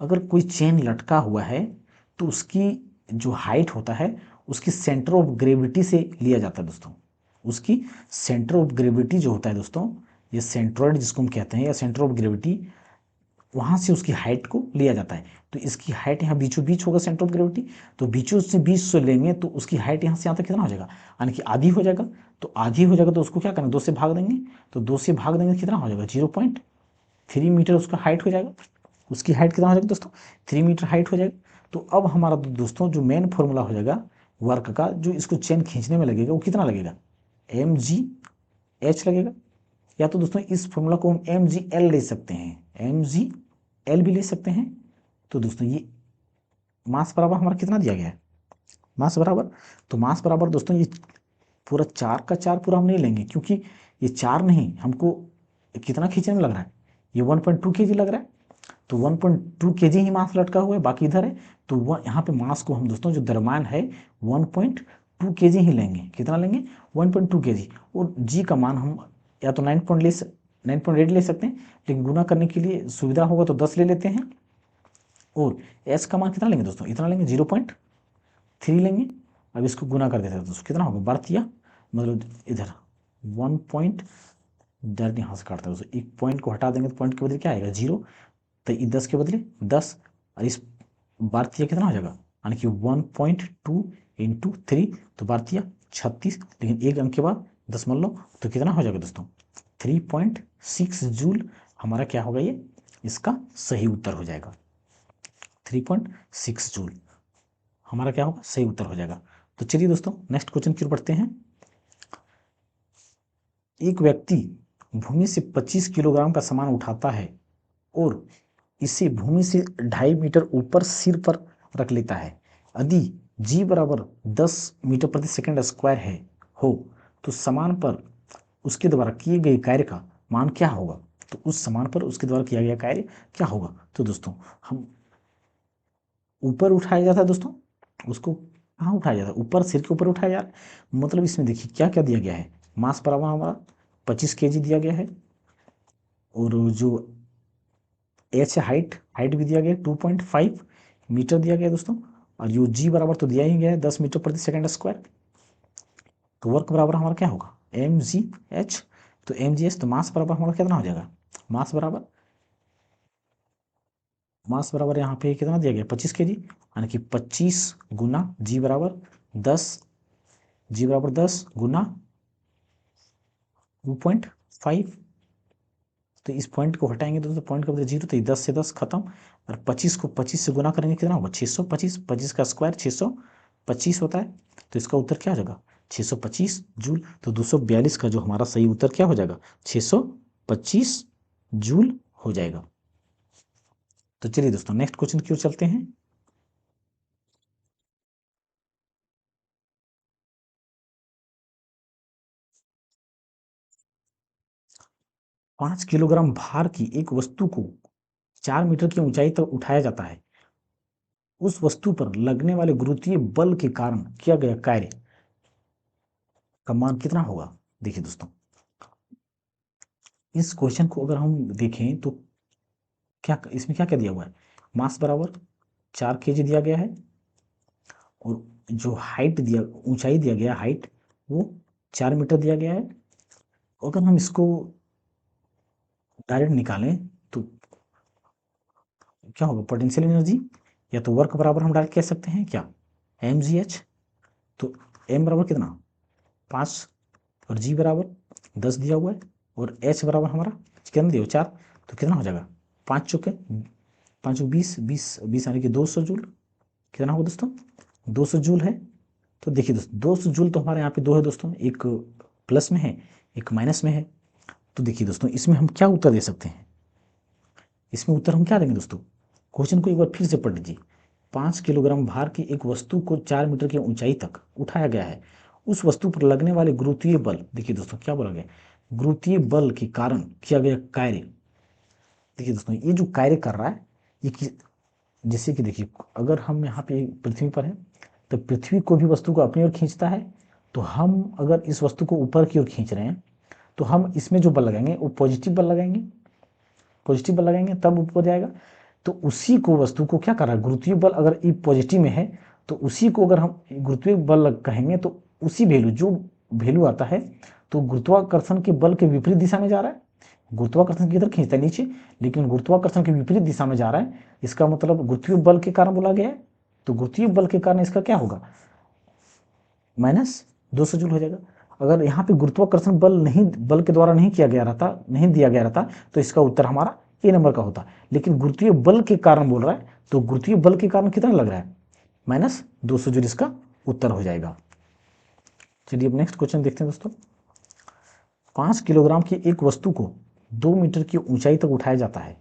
अगर कोई चेन लटका हुआ है तो उसकी जो हाइट होता है उसकी सेंटर ऑफ ग्रेविटी से लिया जाता है दोस्तों। उसकी सेंटर ऑफ ग्रेविटी जो होता है दोस्तों, ये सेंट्रॉइड जिसको हम कहते हैं, या सेंटर ऑफ ग्रेविटी, वहाँ से उसकी हाइट को लिया जाता है। तो इसकी हाइट यहाँ बीचों बीच होगा सेंटर ऑफ ग्रेविटी, तो बीचों से बीच से लेंगे तो उसकी हाइट यहाँ से यहाँ तक कितना हो जाएगा, यानी कि आधी हो जाएगा। तो आधी हो जाएगा तो उसको क्या करना, 2 से भाग देंगे। तो 2 से भाग देंगे तो कितना हो जाएगा, 0.3 मीटर उसका हाइट हो जाएगा। उसकी हाइट कितना हो जाएगा दोस्तों, 3 मीटर हाइट हो जाएगा। तो अब हमारा दोस्तों जो मेन फॉर्मूला हो जाएगा वर्क का, जो इसको चेन खींचने में लगेगा, वो कितना लगेगा, mgh लगेगा। या तो दोस्तों इस फॉर्मूला को हम mgl ले सकते हैं, mgl भी ले सकते हैं। तो दोस्तों ये मास बराबर हमारा कितना दिया गया है, मास बराबर, तो मास बराबर दोस्तों ये पूरा 4 का 4 पूरा हम नहीं लेंगे, क्योंकि ये 4 नहीं, हमको कितना खींचने में लग रहा है, ये 1.2 kg लग रहा है। तो 1.2 kg ही मास लटका हुआ है, बाकी इधर है। तो वह यहाँ पे मास को हम दोस्तों जो द्रव्यमान है 1.2 kg ही लेंगे, कितना लेंगे, 1.2 kg। और जी का मान हम या तो 9.8 ले सकते हैं, लेकिन गुना करने के लिए सुविधा होगा तो 10 ले लेते हैं। और एस का मान कितना लेंगे दोस्तों, इतना लेंगे, 0.3 लेंगे। अब इसको गुना कर देते हैं दोस्तों, कितना होगा, बर्तिया, मतलब इधर 1 डायरेक्ट यहाँ से काटता है दोस्तों, एक पॉइंट को हटा देंगे तो पॉइंट के बदले क्या आएगा, 0। तो ये 10 के बदले 10, और इस भारतीय कितना हो जाएगा, यानी कि 1.2 × 3, तो भारतीय 36, लेकिन एक अंक के बाद 10 मान लो, तो कितना हो जाएगा दोस्तों, 3.6 जूल हमारा क्या होगा, ये इसका सही उत्तर हो जाएगा। 3.6 जूल हमारा क्या होगा, सही उत्तर हो जाएगा। तो चलिए दोस्तों नेक्स्ट क्वेश्चन की ओर बढ़ते हैं। एक व्यक्ति भूमि से 25 किलोग्राम का सामान उठाता है और इसे भूमि से 2.5 मीटर ऊपर सिर पर रख लेता है। यदि जी बराबर 10 मीटर प्रति सेकंड स्क्वायर है हो, तो सामान पर उसके द्वारा किए गए कार्य का मान क्या होगा। तो उस सामान पर उसके द्वारा किया गया कार्य क्या होगा। तो दोस्तों हम ऊपर उठाया जाता है दोस्तों, उसको कहाँ उठाया जाता है, ऊपर, सिर के ऊपर उठाया जा रहा है। मतलब इसमें देखिए क्या क्या दिया गया है, मास बराबर हमारा 25 kg दिया गया है, और जो एच हाइट, हाइट भी दिया गया 2.5 मीटर दिया गया दोस्तों, और यू जी बराबर तो दिया ही गया है 10 मीटर प्रति सेकंड स्क्वायर। तो वर्क बराबर हमारा क्या होगा, एम जी एच। तो एम जी एच, तो मास बराबर हमारा कितना हो जाएगा, मास बराबर, मास बराबर यहाँ पे कितना दिया गया, 25 kg, यानी कि 25 गुना जी बराबर 10, जी बराबर 10 गुना 2.5। तो इस पॉइंट को हटाएंगे दोस्तों, पॉइंट का बदले 0, तो 10 से 10 खत्म। और 25 को 25 से गुना करेंगे कितना होगा, 625, 25 का स्क्वायर 625 होता है। तो इसका उत्तर क्या हो जाएगा, 625 जूल। तो 242 का जो हमारा सही उत्तर क्या हो जाएगा, 625 जूल हो जाएगा। तो चलिए दोस्तों नेक्स्ट क्वेश्चन की ओर चलते हैं। 5 किलोग्राम भार की एक वस्तु को 4 मीटर की ऊंचाई तक उठाया जाता है। उस वस्तु पर लगने वाले गुरुत्वीय बल के कारण किया गया कार्य का मान कितना होगा? देखिए दोस्तों, इस क्वेश्चन को अगर हम देखें तो क्या इसमें क्या क्या दिया हुआ है? मास बराबर 4 kg दिया गया है, और जो हाइट दिया, ऊंचाई दिया गया, हाइट वो 4 मीटर दिया गया है। अगर हम इसको डायरेक्ट निकालें तो क्या होगा? पोटेंशियल एनर्जी या तो वर्क बराबर हम डायरेक्ट कह सकते हैं क्या? mgh। तो m बराबर कितना? 5, और g बराबर 10 दिया हुआ है, और h बराबर हमारा कितना दिया? 4। तो कितना हो जाएगा? 5 चौके 5 20 20 20 यानी कि 200 जूल। कितना होगा दोस्तों? 200 जूल है। तो देखिए दोस्तों, 200 जूल तो हमारे यहाँ पे दो है दोस्तों, एक प्लस में है, एक माइनस में है। तो देखिए दोस्तों, इसमें हम क्या उत्तर दे सकते हैं? इसमें उत्तर हम क्या देंगे दोस्तों? क्वेश्चन को एक बार फिर से पढ़ लीजिए। 5 किलोग्राम भार की एक वस्तु को 4 मीटर की ऊंचाई तक उठाया गया है। उस वस्तु पर लगने वाले गुरुत्वीय बल, देखिए दोस्तों क्या बोला गया? गुरुत्वीय बल के कारण किया गया कार्य। देखिए दोस्तों, ये जो कार्य कर रहा है ये जैसे कि देखिए, अगर हम यहाँ पे पृथ्वी पर है तो पृथ्वी को भी वस्तु को अपनी ओर खींचता है। तो हम अगर इस वस्तु को ऊपर की ओर खींच रहे हैं तो हम इसमें जो बल लगाएंगे वो पॉजिटिव बल लगाएंगे, पॉजिटिव बल लगाएंगे तब ऊपर जाएगा। तो उसी को, वस्तु को क्या कर रहा है? गुरुत्वीय बल अगर ई पॉजिटिव में है तो उसी को अगर हम गुरुत्वीय बल कहेंगे तो उसी वैल्यू, जो वैल्यू आता है, तो गुरुत्वाकर्षण के बल के विपरीत दिशा में जा रहा है। गुरुत्वाकर्षण की तरफ खींचता है नीचे, लेकिन गुरुत्वाकर्षण के विपरीत दिशा में जा रहा है। इसका मतलब गुरुत्वीय बल के कारण बोला गया है। तो गुरुत्वीय बल के कारण इसका क्या होगा? -200 जूल हो जाएगा। अगर यहाँ पे गुरुत्वाकर्षण बल नहीं, बल के द्वारा नहीं किया गया रहता, नहीं दिया गया रहता, तो इसका उत्तर हमारा ए नंबर का होता। लेकिन गुरुत्वीय बल के कारण बोल रहा है, तो गुरुत्वीय बल के कारण कितना लग रहा है? -200 जूल इसका उत्तर हो जाएगा। चलिए अब नेक्स्ट क्वेश्चन देखते हैं दोस्तों। 5 किलोग्राम की एक वस्तु को 2 मीटर की ऊंचाई तक उठाया जाता है।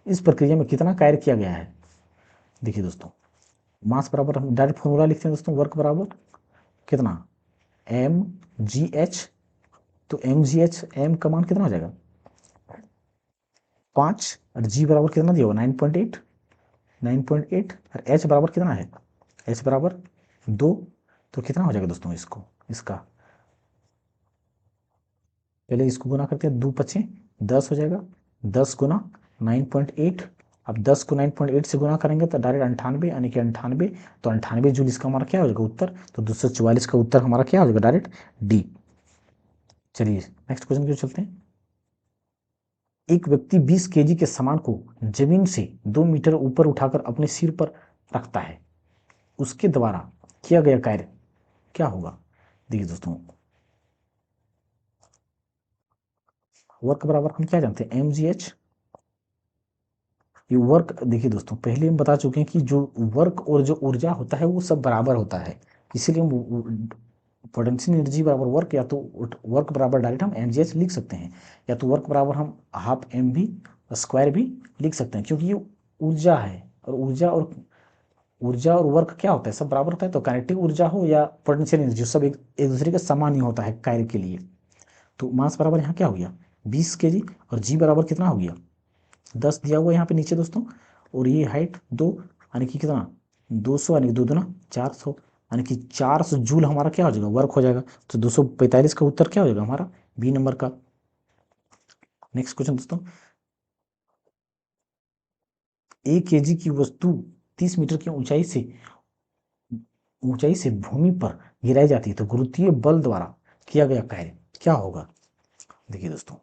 इस प्रक्रिया में कितना कार्य किया गया है? देखिए दोस्तों, मास बराबर हम डायरेक्ट फॉर्मूला लिखते हैं दोस्तों, वर्क बराबर कितना? mgh। तो mgh, m का मान कितना हो जाएगा? 5, और g बराबर कितना दिया हुआ? 9.8, 9.8, और h बराबर कितना है? h बराबर 2। तो कितना हो जाएगा दोस्तों? इसका पहले इसको गुना करते हैं, 2 5 10 हो जाएगा। 10 गुना 9.8। अब 10 को 9.8 से गुना करेंगे तो डायरेक्ट 98, यानी कि 98। तो 98 जूल इसका हमारा क्या हो जाएगा उत्तर? तो 244 का उत्तर हमारा क्या हो जाएगा? Direct D. चलिए नेक्स्ट क्वेश्चन की ओर चलते हैं। एक व्यक्ति 20 kg के सामान को जमीन से 2 मीटर ऊपर उठाकर अपने सिर पर रखता है। उसके द्वारा किया गया कार्य क्या होगा? देखिए दोस्तों, वर्क बराबर हम क्या जानते हैं? mgh। ये वर्क, देखिए दोस्तों, पहले हम बता चुके हैं कि जो वर्क और जो ऊर्जा होता है वो सब बराबर होता है। इसीलिए हम पोटेंशियल एनर्जी बराबर वर्क, या तो वर्क बराबर डायरेक्ट हम mgh लिख सकते हैं, या तो वर्क बराबर हम हाफ mv स्क्वायर भी लिख सकते हैं, क्योंकि ये ऊर्जा है, और ऊर्जा और वर्क क्या होता है? सब बराबर होता है। तो काइनेटिक ऊर्जा हो या पोटेंशियल एनर्जी, सब एक दूसरे के समान ही होता है कार्य के लिए। तो मास बराबर यहाँ क्या हो गया? 20 kg, और जी बराबर कितना हो गया? 10 दिया हुआ यहाँ पे नीचे दोस्तों, और ये हाइट 2, यानी कि कितना? 200, यानी 2 दूना 400, यानी कि 400 जूल हमारा क्या हो जाएगा? वर्क हो जाएगा। तो 245 का उत्तर क्या हो जाएगा हमारा? बी नंबर का। नेक्स्ट क्वेश्चन दोस्तों, 1 kg की वस्तु 30 मीटर की ऊंचाई से भूमि पर गिराई जाती है, तो गुरुत्वीय बल द्वारा किया गया कार्य क्या होगा? देखिए दोस्तों,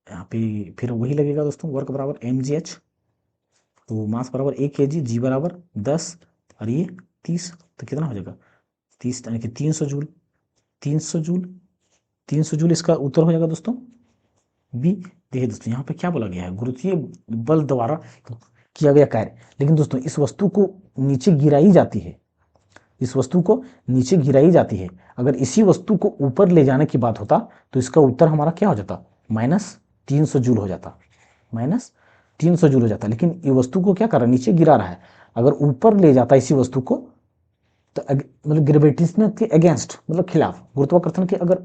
यहाँ पे फिर वही लगेगा दोस्तों, वर्क बराबर mgh। तो मास बराबर 1 kg, जी बराबर 10, और ये 30। तो कितना हो जाएगा? 30, यानी कि 300 जूल। 300 जूल, 300 जूल इसका उत्तर हो जाएगा दोस्तों बी। देखिए दोस्तों, यहाँ पे क्या बोला गया है? गुरुत्वीय बल द्वारा किया गया कार्य। लेकिन दोस्तों, इस वस्तु को नीचे गिराई जाती है, इस वस्तु को नीचे गिराई जाती है। अगर इसी वस्तु को ऊपर ले जाने की बात होता तो इसका उत्तर हमारा क्या हो जाता? -300 जूल हो जाता, -300 जूल हो जाता। लेकिन ये वस्तु को क्या कर रहा है? नीचे गिरा रहा है। अगर ऊपर ले जाता इसी वस्तु को, तो मतलब ग्रेविटेशन के अगेंस्ट, मतलब खिलाफ, गुरुत्वाकर्षण के अगर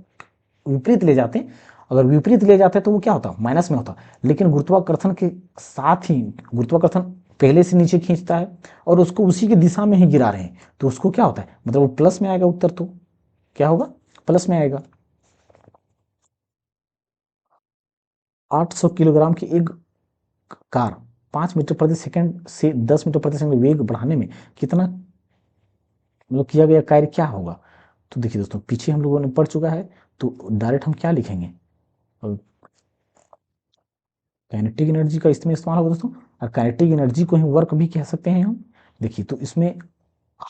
विपरीत ले जाते, अगर विपरीत ले जाते तो वो क्या होता, माइनस में होता। लेकिन गुरुत्वाकर्षण के साथ ही गुरुत्वाकर्षण पहले से नीचे खींचता है और उसको उसी की दिशा में ही गिरा रहे हैं, तो उसको क्या होता है, मतलब वो प्लस में आएगा उत्तर, तो क्या होगा, प्लस में आएगा। 800 किलोग्राम की एक कार 5 मीटर प्रति सेकंड से 10 मीटर प्रति सेकंड वेग बढ़ाने में कितना मतलब किया गया कार्य क्या होगा। तो देखिए दोस्तों, पीछे हम लोगों ने पढ़ चुका है, तो डायरेक्ट हम क्या लिखेंगे, काइनेटिक एनर्जी का इसमें इस्तेमाल होगा दोस्तों, और काइनेटिक एनर्जी को ही वर्क भी कह सकते हैं हम। देखिए तो इसमें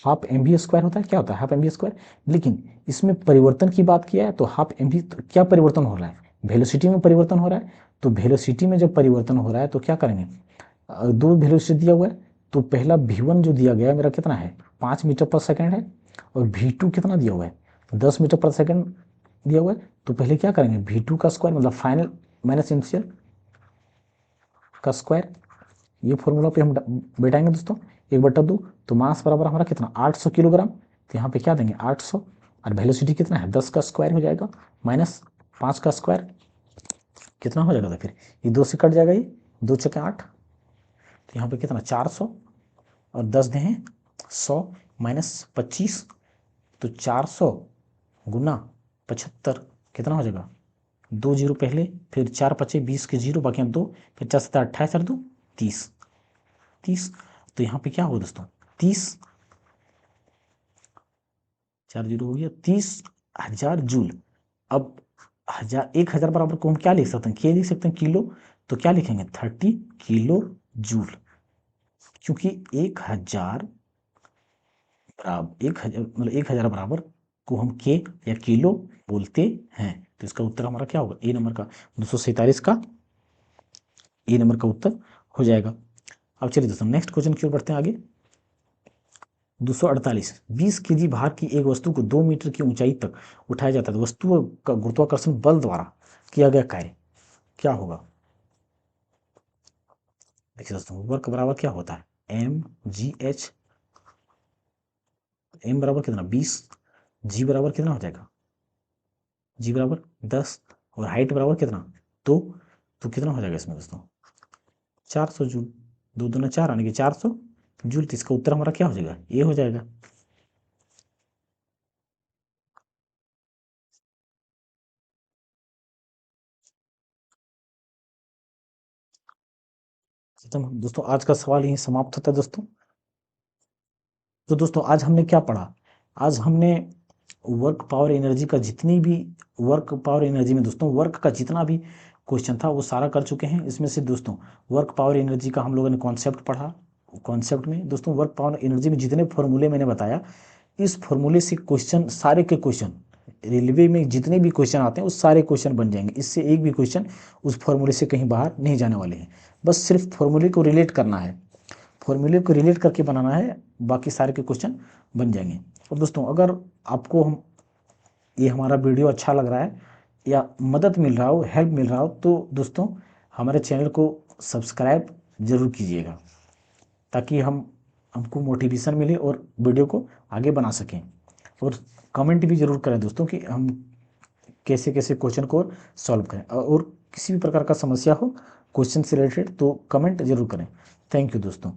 हाफ एम बी स्क्वायर होता है, क्या होता है हाफ एम बी स्क्वायर, लेकिन इसमें परिवर्तन की बात किया है तो हाफ एम बी क्या परिवर्तन हो रहा है, वेलोसिटी में परिवर्तन हो रहा है। तो वेलोसिटी में जब परिवर्तन हो रहा है तो क्या करेंगे, दो वेलोसिटी दिया हुआ है, तो पहला v1 जो दिया गया है मेरा कितना है 5 मीटर पर सेकंड है, और v2 कितना दिया हुआ है 10 मीटर पर सेकंड दिया हुआ है। तो पहले क्या करेंगे, v2 का स्क्वायर मतलब फाइनल माइनस इनिशियल का स्क्वायर, ये फॉर्मूला पे हम बैठाएंगे दोस्तों 1/2, तो मास बराबर हमारा कितना 800 किलोग्राम, तो यहाँ पे क्या देंगे 800, और वेलोसिटी कितना है 10 का स्क्वायर हो जाएगा माइनस 5 का स्क्वायर, कितना हो जाएगा, तो फिर ये 2 से कट जाएगा, ये 2 चौके 8, तो यहाँ पे कितना 400 और 10 दें 100 माइनस 25, तो 400 गुना 75 कितना हो जाएगा, 2 जीरो पहले, फिर 4 पचे 20 के जीरो बाकी 2, फिर 4 7 28 और 2 30, 30, तो यहाँ पे क्या होगा दोस्तों 30, 4 जीरो हो गया 30,000 जूल। अब 1000 बराबर को हम क्या लिख सकते हैं, के लिख सकते हैं किलो, तो क्या लिखेंगे 30 किलो जूल, क्योंकि 1000 बराबर 1000 मतलब 1000 बराबर को हम के या किलो बोलते हैं। तो इसका उत्तर हमारा क्या होगा, ए नंबर का 247 का ए नंबर का उत्तर हो जाएगा। अब चलिए दोस्तों नेक्स्ट क्वेश्चन की ओर बढ़ते हैं आगे। 248 20 केजी भार की एक वस्तु को 2 मीटर की ऊंचाई तक उठाया जाता है, तो वस्तु का गुरुत्वाकर्षण बल द्वारा किया गया कार्य क्या होगा। देखिए दोस्तों वर्क बराबर क्या होता है एम जी एच, एम बराबर कितना 20, जी बराबर कितना हो जाएगा, जी बराबर 10, और हाइट बराबर कितना 2, तो कितना हो जाएगा इसमें दोस्तों 400 जूल, 2 दूना 4 यानी कि 400 जूल, तो इसका उत्तर हमारा क्या हो जाएगा, ये हो जाएगा। तो दोस्तों आज का सवाल यही समाप्त होता है दोस्तों। तो दोस्तों आज हमने क्या पढ़ा, आज हमने वर्क पावर एनर्जी का जितनी भी वर्क पावर एनर्जी में दोस्तों वर्क का जितना भी क्वेश्चन था वो सारा कर चुके हैं। इसमें से दोस्तों वर्क पावर एनर्जी का हम लोगों ने कॉन्सेप्ट पढ़ा, कॉन्सेप्ट में दोस्तों वर्क पावर एनर्जी में जितने फॉर्मूले मैंने बताया, इस फॉर्मूले से क्वेश्चन सारे के क्वेश्चन रेलवे में जितने भी क्वेश्चन आते हैं उस सारे क्वेश्चन बन जाएंगे, इससे एक भी क्वेश्चन उस फॉर्मूले से कहीं बाहर नहीं जाने वाले हैं। बस सिर्फ फॉर्मूले को रिलेट करना है, फॉर्मूले को रिलेट करके बनाना है, बाकी सारे के क्वेश्चन बन जाएंगे। और दोस्तों अगर आपको हम ये हमारा वीडियो अच्छा लग रहा है या मदद मिल रहा हो, हेल्प मिल रहा हो, तो दोस्तों हमारे चैनल को सब्सक्राइब जरूर कीजिएगा, ताकि हमको मोटिवेशन मिले और वीडियो को आगे बना सकें। और कमेंट भी जरूर करें दोस्तों कि हम कैसे कैसे क्वेश्चन को सॉल्व करें, और किसी भी प्रकार का समस्या हो क्वेश्चन से रिलेटेड तो कमेंट जरूर करें। थैंक यू दोस्तों।